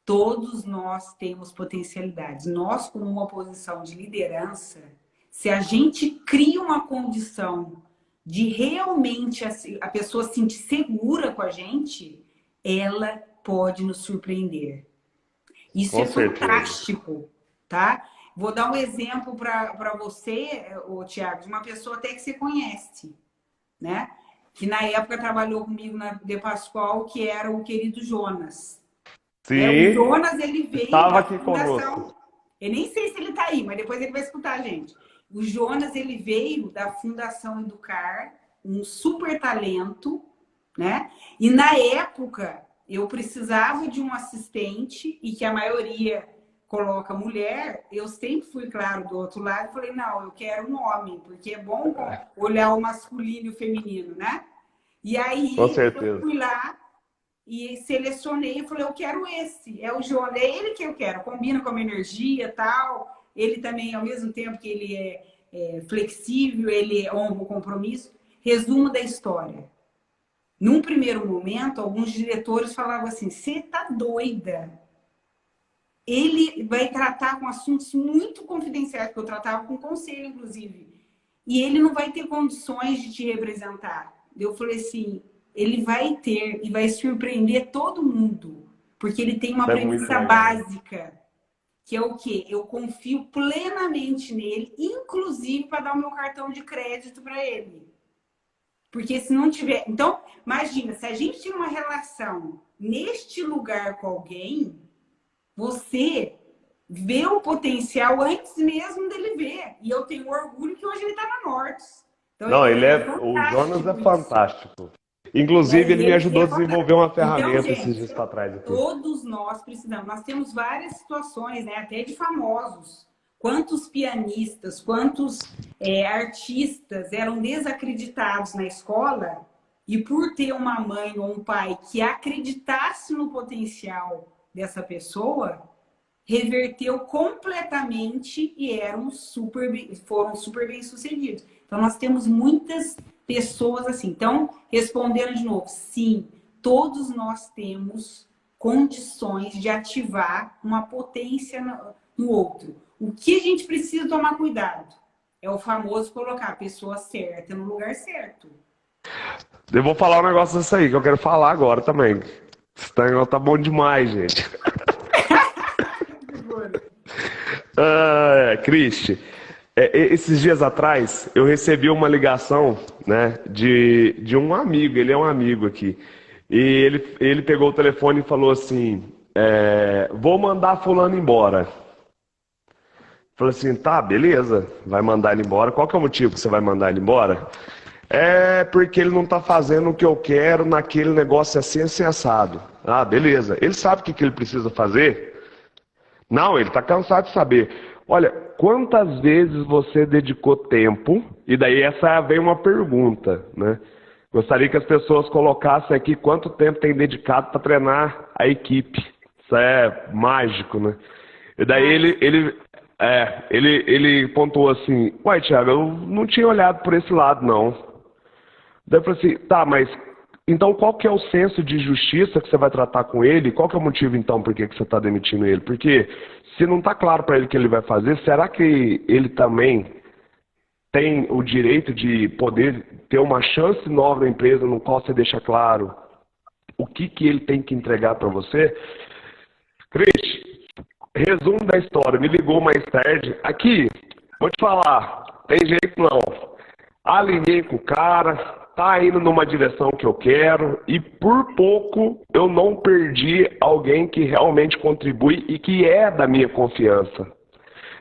Speaker 1: Todos nós temos potencialidades. Nós, como uma posição de liderança, se a gente cria uma condição de realmente a pessoa se sentir segura com a gente, ela pode nos surpreender. Isso
Speaker 2: Com
Speaker 1: é
Speaker 2: certeza.
Speaker 1: fantástico, tá? Vou dar um exemplo para você, Tiago, de uma pessoa até que você conhece, né? Que na época trabalhou comigo na De Pascoal, que era o querido Jonas.
Speaker 2: Sim,
Speaker 1: O Jonas, ele veio
Speaker 2: estava
Speaker 1: da
Speaker 2: aqui
Speaker 1: fundação...
Speaker 2: conosco.
Speaker 1: Eu nem sei se ele está aí, mas depois ele vai escutar a gente. O Jonas, ele veio da Fundação Educar, um super talento, né? E na época, eu precisava de um assistente, e que a maioria coloca mulher, eu sempre fui, claro, do outro lado, e falei, não, eu quero um homem, porque é bom olhar o masculino e o feminino, né? E
Speaker 2: Com
Speaker 1: aí, eu
Speaker 2: certeza.
Speaker 1: fui lá e selecionei e falei, eu quero esse, é o Jonas, é ele que eu quero, combina com a minha energia e tal, ele também, ao mesmo tempo que ele é flexível, ele honra o compromisso. Resumo da história. Num primeiro momento, alguns diretores falavam assim, você tá doida? Ele vai tratar com assuntos muito confidenciais, que eu tratava com conselho, inclusive. E ele não vai ter condições de te representar. Eu falei assim, ele vai ter e vai surpreender todo mundo. Porque ele tem uma
Speaker 2: Isso é muito
Speaker 1: premissa
Speaker 2: legal.
Speaker 1: básica, que é o quê? Eu confio plenamente nele, inclusive para dar o meu cartão de crédito para ele. Porque se não tiver... Então, imagina, se a gente tem uma relação neste lugar com alguém, você vê o potencial antes mesmo dele ver. E eu tenho orgulho que hoje ele está na Norte. Então,
Speaker 2: Não, o Jonas é
Speaker 1: fantástico isso.
Speaker 2: fantástico. Inclusive, ele me ajudou a
Speaker 1: é fantástico.
Speaker 2: desenvolver uma
Speaker 1: Então,
Speaker 2: ferramenta esses
Speaker 1: gente,
Speaker 2: dias para trás aqui.
Speaker 1: todos nós precisamos. Nós temos várias situações, né? Até de famosos. Quantos pianistas, quantos artistas eram desacreditados na escola e por ter uma mãe ou um pai que acreditasse no potencial dessa pessoa, reverteu completamente e foram super bem sucedidos. Então, nós temos muitas pessoas assim. Então, respondendo de novo, sim, todos nós temos condições de ativar uma potência no outro. O que a gente precisa tomar cuidado é o famoso colocar a pessoa certa no lugar certo.
Speaker 2: Eu vou falar um negócio disso aí, que eu quero falar agora também. Esse negócio tá bom demais, gente. Cristi, esses dias atrás eu recebi uma ligação, né, de um amigo, ele é um amigo aqui. E ele pegou o telefone e falou assim, vou mandar fulano embora. Falei assim, tá, beleza, vai mandar ele embora. Qual que é o motivo que você vai mandar ele embora? É porque ele não tá fazendo o que eu quero naquele negócio assim assado. Ah, beleza. Ele sabe o que ele precisa fazer? Não, ele está cansado de saber. Olha, quantas vezes você dedicou tempo? E daí essa vem uma pergunta, né? Gostaria que as pessoas colocassem aqui quanto tempo tem dedicado para treinar a equipe. Isso é mágico, né? E daí ele pontuou assim, uai, Thiago, eu não tinha olhado por esse lado, não. Daí eu falei assim, tá, mas então qual que é o senso de justiça que você vai tratar com ele? Qual que é o motivo então por que você está demitindo ele? Porque se não está claro para ele o que ele vai fazer, será que ele também tem o direito de poder ter uma chance nova na empresa no qual você deixa claro o que ele tem que entregar para você? Cris, resumo da história, me ligou mais tarde. Aqui, vou te falar, tem jeito não. Alinhei com o cara, tá indo numa direção que eu quero e por pouco eu não perdi alguém que realmente contribui e que é da minha confiança.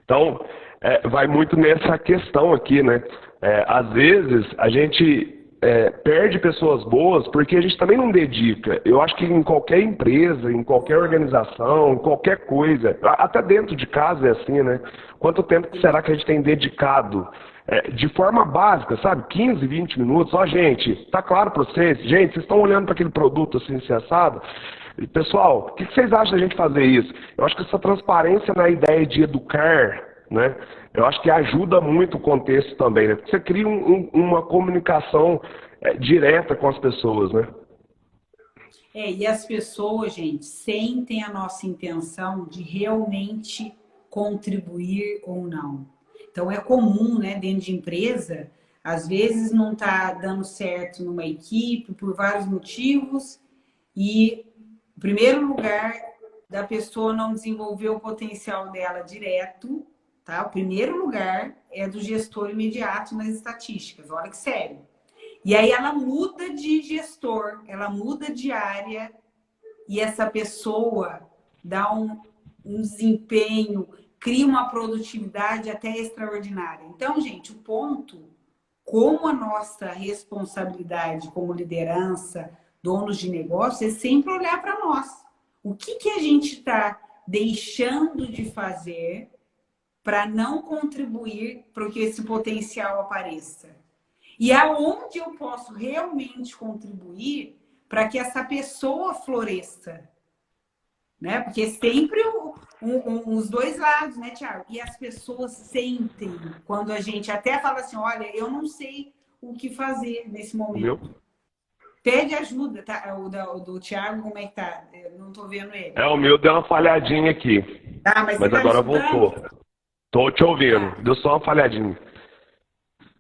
Speaker 2: Então, vai muito nessa questão aqui, né? Às vezes a gente perde pessoas boas porque a gente também não dedica. Eu acho que em qualquer empresa, em qualquer organização, em qualquer coisa, até dentro de casa é assim, né? Quanto tempo será que a gente tem dedicado? De forma básica, sabe? 15, 20 minutos. Ó, gente, tá claro para vocês? Gente, vocês estão olhando para aquele produto assim, assado? Pessoal, o que vocês acham da gente fazer isso? Eu acho que essa transparência na ideia de educar, né? Eu acho que ajuda muito o contexto também, né? Porque você cria uma comunicação direta com as pessoas, né?
Speaker 1: E as pessoas, gente, sentem a nossa intenção de realmente contribuir ou não. Então, é comum, né, dentro de empresa, às vezes não está dando certo numa equipe por vários motivos e, em primeiro lugar, da pessoa não desenvolver o potencial dela direto, tá? O primeiro lugar é do gestor imediato nas estatísticas, olha que sério. E aí ela muda de gestor, ela muda de área e essa pessoa dá um desempenho, cria uma produtividade até extraordinária. Então, gente, o ponto, como a nossa responsabilidade como liderança, donos de negócio, é sempre olhar para nós. O que a gente está deixando de fazer para não contribuir para que esse potencial apareça? E aonde eu posso realmente contribuir para que essa pessoa floresça, né? Porque sempre os dois lados, né, Thiago? E as pessoas sentem quando a gente até fala assim, olha, eu não sei o que fazer nesse
Speaker 2: Viu?
Speaker 1: momento. Pede ajuda, tá? O do Thiago, como é que tá? Eu não tô vendo ele.
Speaker 2: O meu deu uma falhadinha aqui,
Speaker 1: Tá, mas você
Speaker 2: mas
Speaker 1: tá me
Speaker 2: agora
Speaker 1: escutando?
Speaker 2: voltou. Tô te ouvindo,
Speaker 1: Tá.
Speaker 2: deu só uma falhadinha.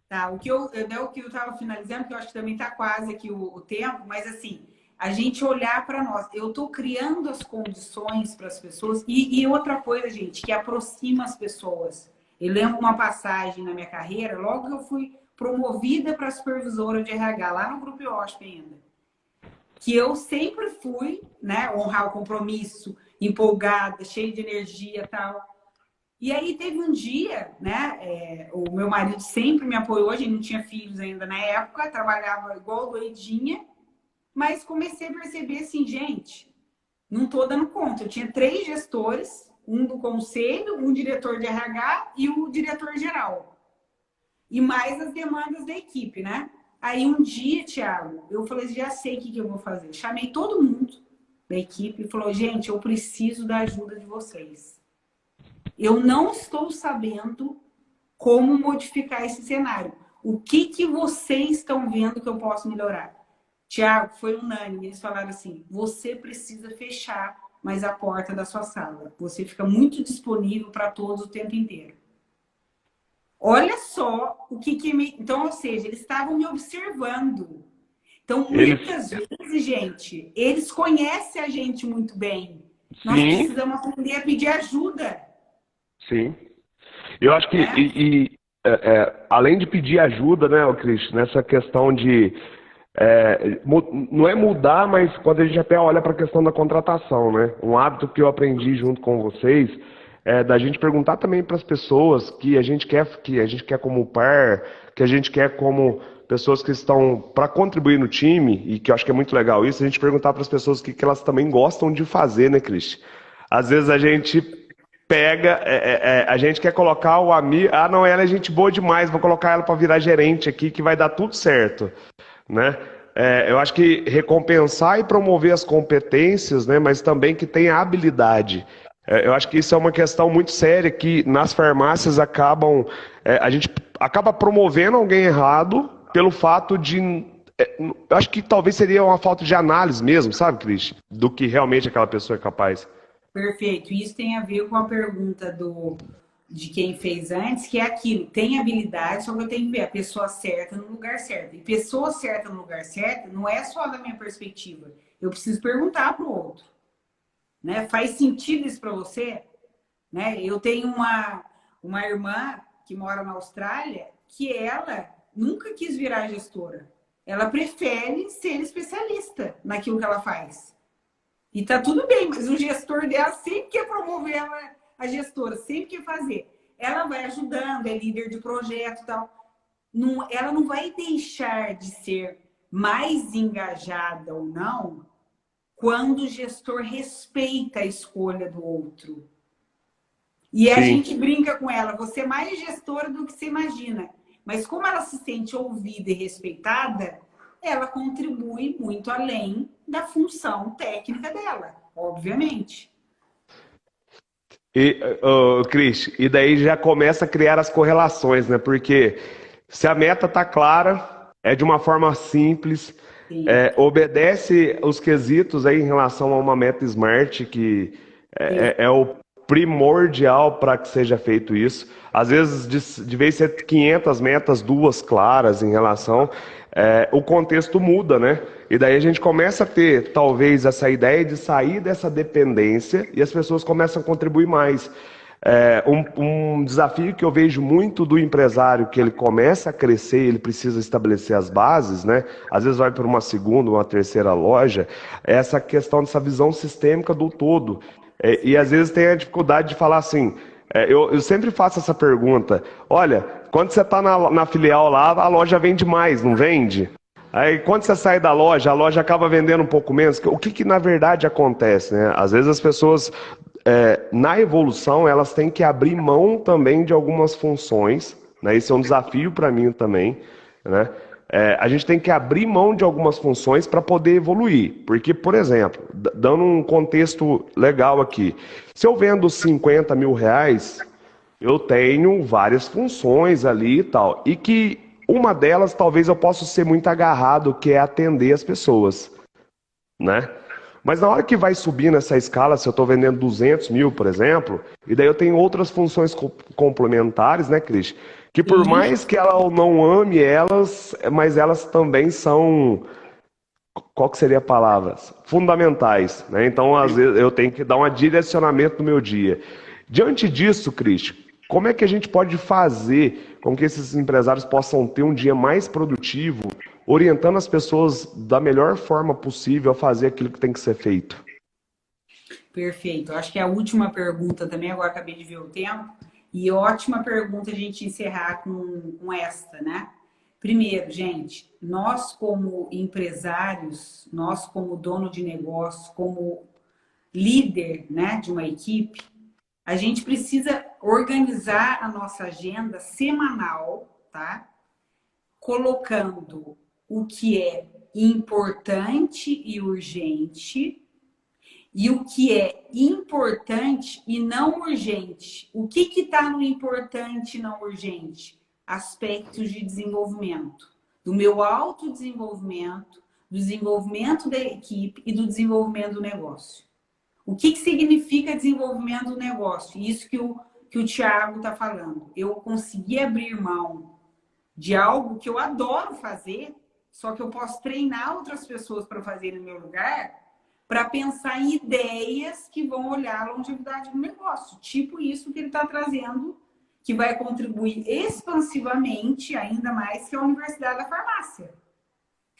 Speaker 1: Tá, o que eu estava finalizando, que eu acho que também está quase aqui o tempo, mas assim, a gente olhar para nós. Eu estou criando as condições para as pessoas. E outra coisa, gente, que aproxima as pessoas. Eu lembro uma passagem na minha carreira, logo que eu fui promovida para supervisora de RH, lá no Grupo IOSP ainda. Que eu sempre fui, né, honrar o compromisso, empolgada, cheia de energia e tal. E aí teve um dia, né? O meu marido sempre me apoiou, a gente não tinha filhos ainda na época, trabalhava igual doidinha, mas comecei a perceber assim, gente, não estou dando conta. Eu tinha 3 gestores, um do conselho, um diretor de RH e o diretor geral. E mais as demandas da equipe, né? Aí um dia, Thiago, eu falei, já sei o que eu vou fazer. Chamei todo mundo da equipe e falou, gente, eu preciso da ajuda de vocês. Eu não estou sabendo como modificar esse cenário. O que vocês estão vendo que eu posso melhorar? Tiago, foi unânime. Eles falaram assim, você precisa fechar mais a porta da sua sala. Você fica muito disponível para todos o tempo inteiro. Olha só o que me... Então, ou seja, eles estavam me observando. Então, muitas vezes, gente, eles conhecem a gente muito bem. Nós
Speaker 2: Sim,
Speaker 1: precisamos aprender a pedir ajuda.
Speaker 2: sim. Eu acho que, além de pedir ajuda, né, Cris, nessa questão de. Não é mudar, mas quando a gente até olha para a questão da contratação, né? Um hábito que eu aprendi junto com vocês é da gente perguntar também para as pessoas que a gente quer como par, que a gente quer como pessoas que estão para contribuir no time, e que eu acho que é muito legal isso, a gente perguntar para as pessoas o que elas também gostam de fazer, né, Cris? Às vezes a gente pega, a gente quer colocar o amigo, não, ela é gente boa demais, vou colocar ela para virar gerente aqui que vai dar tudo certo, né? Eu acho que recompensar e promover as competências, né, mas também que tenha habilidade. Eu acho que isso é uma questão muito séria que nas farmácias a gente acaba promovendo alguém errado pelo fato de, eu acho que talvez seria uma falta de análise mesmo, sabe, Cris? Do que realmente aquela pessoa é capaz.
Speaker 1: Perfeito. Isso tem a ver com a pergunta de quem fez antes, que é aquilo, tem habilidade, só que eu tenho que ver a pessoa certa no lugar certo. E pessoa certa no lugar certo não é só da minha perspectiva. Eu preciso perguntar para o outro. Né? Faz sentido isso para você? Né? Eu tenho uma irmã que mora na Austrália que ela nunca quis virar gestora. Ela prefere ser especialista naquilo que ela faz. E tá tudo bem, mas o gestor dela sempre quer promover ela, a gestora, sempre quer fazer. Ela vai ajudando, é líder de projeto e tal. Não, ela não vai deixar de ser mais engajada ou não quando o gestor respeita a escolha do outro. E a
Speaker 2: Sim.
Speaker 1: gente brinca com ela, você é mais gestora do que você imagina. Mas como ela se sente ouvida e respeitada, ela contribui muito além da função técnica dela, obviamente.
Speaker 2: Cris, e daí já começa a criar as correlações, né? Porque se a meta tá clara, é de uma forma simples,
Speaker 1: Sim,
Speaker 2: obedece os quesitos aí em relação a uma meta SMART, que
Speaker 1: sim.
Speaker 2: é o primordial para que seja feito isso. Às vezes, de vez em ser 500 metas, duas claras em relação, o contexto muda, né? E daí a gente começa a ter, talvez, essa ideia de sair dessa dependência e as pessoas começam a contribuir mais. Um desafio que eu vejo muito do empresário que ele começa a crescer, ele precisa estabelecer as bases, né? Às vezes vai para uma segunda, uma terceira loja, é essa questão dessa visão sistêmica do todo. E às vezes tem a dificuldade de falar assim. Eu sempre faço essa pergunta: olha, quando você está na filial lá, a loja vende mais, não vende? Aí quando você sai da loja, a loja acaba vendendo um pouco menos. O que na verdade acontece, né? Às vezes as pessoas na evolução, elas têm que abrir mão também de algumas funções, né? Esse é um desafio para mim também, né? A gente tem que abrir mão de algumas funções para poder evoluir. Porque, por exemplo, dando um contexto legal aqui, se eu vendo 50 mil reais, eu tenho várias funções ali e tal. E que uma delas talvez eu possa ser muito agarrado, que é atender as pessoas, né? Mas na hora que vai subir nessa escala, se eu estou vendendo 200 mil, por exemplo, e daí eu tenho outras funções complementares, né, Cris? Que por
Speaker 1: Sim.
Speaker 2: mais que ela não ame elas, mas elas também são, qual que seria a palavra? Fundamentais, né? Então, às vezes, eu tenho que dar um direcionamento no meu dia. Diante disso, Cris, como é que a gente pode fazer com que esses empresários possam ter um dia mais produtivo, orientando as pessoas da melhor forma possível a fazer aquilo que tem que ser feito?
Speaker 1: Perfeito. Acho que é a última pergunta também, agora acabei de ver o tempo, e ótima pergunta a gente encerrar com esta, né? Primeiro, gente, nós como empresários, nós como dono de negócio, como líder, né, de uma equipe, a gente precisa organizar a nossa agenda semanal, tá? Colocando o que é importante e urgente e o que é importante e não urgente. O que está no importante e não urgente? Aspectos de desenvolvimento. Do meu autodesenvolvimento, do desenvolvimento da equipe e do desenvolvimento do negócio. O que significa desenvolvimento do negócio? Isso que o Thiago está falando. Eu consegui abrir mão de algo que eu adoro fazer, só que eu posso treinar outras pessoas para fazer no meu lugar, para pensar em ideias que vão olhar a longevidade do negócio. Tipo isso que ele está trazendo, que vai contribuir expansivamente, ainda mais, que é a Universidade da Farmácia.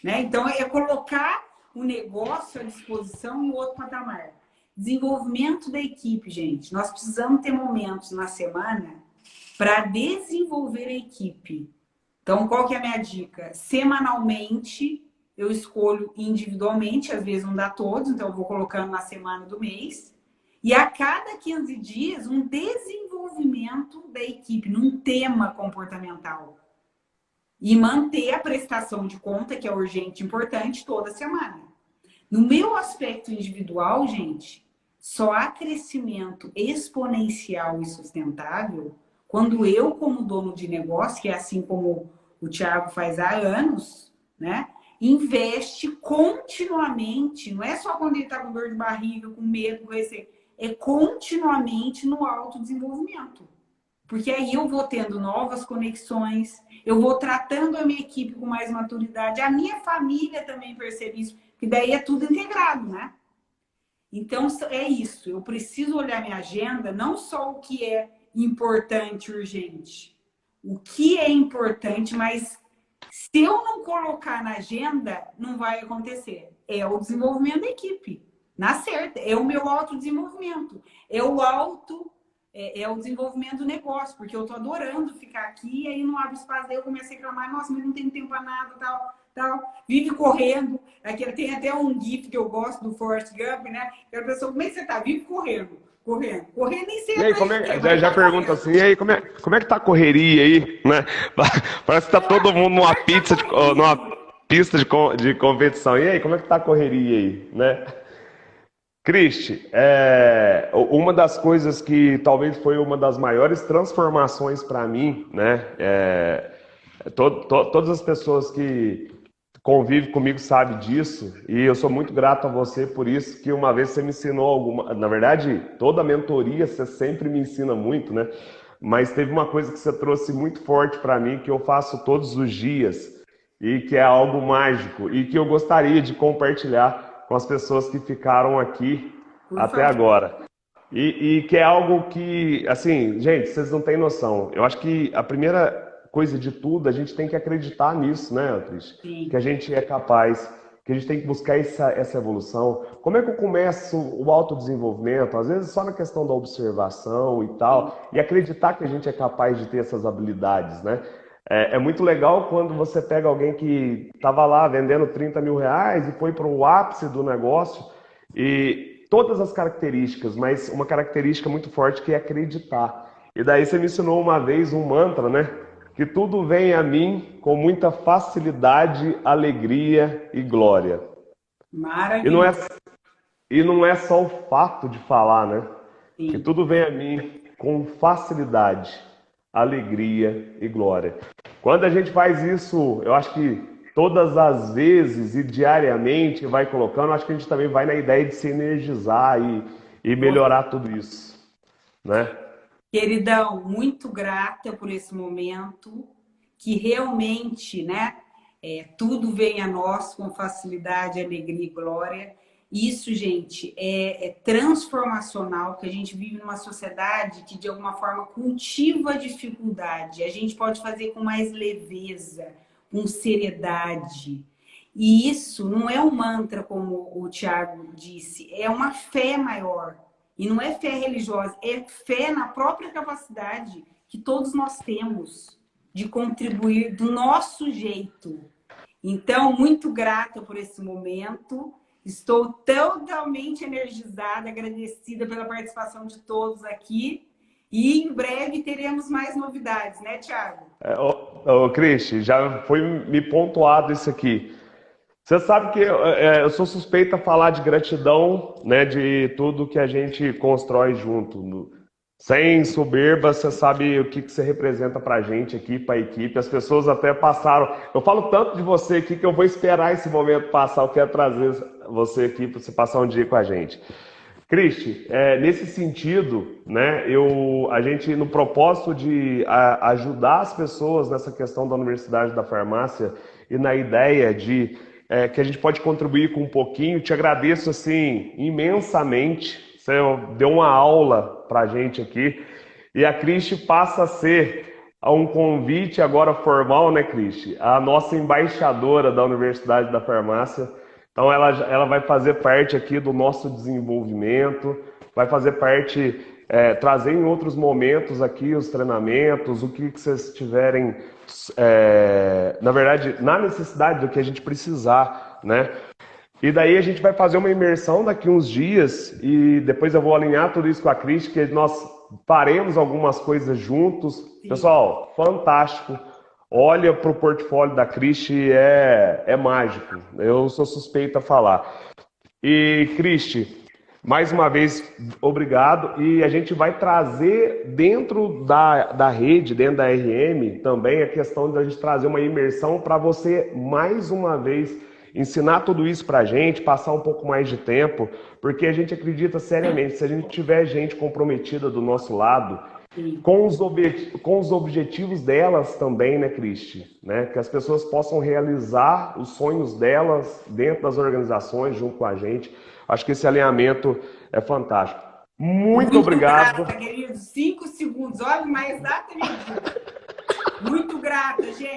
Speaker 1: Né? Então, é colocar o negócio à disposição em outro patamar. Desenvolvimento da equipe, gente. Nós precisamos ter momentos na semana para desenvolver a equipe. Então, qual que é a minha dica? Semanalmente, eu escolho individualmente, às vezes não dá todos, então eu vou colocando na semana do mês. E a cada 15 dias, um desenvolvimento da equipe, num tema comportamental. E manter a prestação de conta, que é urgente e importante, toda semana. No meu aspecto individual, gente, só há crescimento exponencial e sustentável quando eu, como dono de negócio, que é assim como o Thiago faz há anos, né? Investe continuamente, não é só quando ele está com dor de barriga, com medo, com receio, é continuamente no autodesenvolvimento. Porque aí eu vou tendo novas conexões, eu vou tratando a minha equipe com mais maturidade, a minha família também percebe isso, que daí é tudo integrado, né? Então é isso, eu preciso olhar minha agenda, não só o que é importante e urgente, o que é importante, mas se eu não colocar na agenda, não vai acontecer. É o desenvolvimento da equipe, na certa, é o meu autodesenvolvimento, é o desenvolvimento do negócio, porque eu tô adorando ficar aqui e aí não abre espaço, daí eu comecei a reclamar, nossa, mas não tem tempo para nada, tal, vive correndo. Aqui tem até um gif que eu gosto do Forrest Gump, né? Que a pessoa, como é que você tá? Vive correndo nem
Speaker 2: E aí,
Speaker 1: sempre a
Speaker 2: como
Speaker 1: gente quer,
Speaker 2: é,
Speaker 1: mas
Speaker 2: já
Speaker 1: tá
Speaker 2: pergunta
Speaker 1: correndo.
Speaker 2: assim, e aí, como é que tá a correria aí, né? Parece que tá todo mundo numa
Speaker 1: Mas tá
Speaker 2: pizza numa
Speaker 1: correndo.
Speaker 2: pista de competição. E aí, como é que tá a correria aí, né? Cristi, uma das coisas que talvez foi uma das maiores transformações para mim, né? Todas as pessoas que convive comigo sabe disso, e eu sou muito grato a você por isso, que uma vez você me ensinou alguma... Na verdade, toda a mentoria você sempre me ensina muito, né? Mas teve uma coisa que você trouxe muito forte para mim, que eu faço todos os dias, e que é algo mágico, e que eu gostaria de compartilhar com as pessoas que ficaram aqui
Speaker 1: Por
Speaker 2: até
Speaker 1: favor.
Speaker 2: agora. E que é algo que, assim, gente, vocês não têm noção. Eu acho que a primeira coisa de tudo, a gente tem que acreditar nisso, né, Cris? Que a
Speaker 1: Sim.
Speaker 2: gente é capaz, que a gente tem que buscar essa evolução. Como é que eu começo o autodesenvolvimento? Às vezes só na questão da observação e
Speaker 1: Sim.
Speaker 2: tal, e acreditar que a gente é capaz de ter essas habilidades, né? É muito legal quando você pega alguém que estava lá vendendo 30 mil reais e foi para o ápice do negócio e todas as características, mas uma característica muito forte que é acreditar. E daí você me ensinou uma vez um mantra, né? Que tudo vem a mim com muita facilidade, alegria e glória. E não é,
Speaker 1: Maravilhoso.
Speaker 2: e não é só o fato de falar, né? Que
Speaker 1: Sim.
Speaker 2: tudo vem a mim com facilidade, alegria e glória. Quando a gente faz isso, eu acho que todas as vezes e diariamente vai colocando, acho que a gente também vai na ideia de se energizar e melhorar tudo isso, né?
Speaker 1: Queridão, muito grata por esse momento, que realmente, né, tudo vem a nós com facilidade, alegria e glória. Isso, gente, é transformacional, que a gente vive numa sociedade que, de alguma forma, cultiva a dificuldade. A gente pode fazer com mais leveza, com seriedade. E isso não é um mantra, como o Tiago disse, é uma fé maior. E não é fé religiosa, é fé na própria capacidade que todos nós temos de contribuir do nosso jeito. Então, muito grata por esse momento. Estou totalmente energizada, agradecida pela participação de todos aqui. E em breve teremos mais novidades, né, Thiago?
Speaker 2: Cristi, já foi me pontuado isso aqui. Você sabe que eu sou suspeita a falar de gratidão, né, de tudo que a gente constrói junto. Sem soberba, você sabe o que você representa pra gente aqui, pra equipe. As pessoas até passaram. Eu falo tanto de você aqui que eu vou esperar esse momento passar. Eu quero trazer você aqui para você passar um dia com a gente. Cristi, nesse sentido, né, a gente, no propósito de ajudar as pessoas nessa questão da Universidade da Farmácia e na ideia de que a gente pode contribuir com um pouquinho, te agradeço assim imensamente. Você deu uma aula para a gente aqui e a Cristi passa a ser um convite agora formal, né, Cristi? A nossa embaixadora da Universidade da Farmácia. Então ela vai fazer parte aqui do nosso desenvolvimento, vai fazer parte, trazer em outros momentos aqui os treinamentos, o que vocês tiverem, na verdade, na necessidade do que a gente precisar, né? E daí a gente vai fazer uma imersão daqui uns dias e depois eu vou alinhar tudo isso com a Cris, que nós faremos algumas coisas juntos.
Speaker 1: Sim.
Speaker 2: Pessoal, fantástico. Olha para o portfólio da Cristi, é mágico. Eu sou suspeito a falar. E, Cristi, mais uma vez, obrigado. E a gente vai trazer dentro da rede, dentro da RM, também a questão de a gente trazer uma imersão para você, mais uma vez, ensinar tudo isso para a gente, passar um pouco mais de tempo, porque a gente acredita seriamente, se a gente tiver gente comprometida do nosso lado, com os objetivos delas também, né, Cristi? Né? Que as pessoas possam realizar os sonhos delas dentro das organizações, junto com a gente. Acho que esse alinhamento é fantástico. Muito obrigado.
Speaker 1: Grata, querido. 5 segundos. Olha, mais exatamente. Muito grata, gente.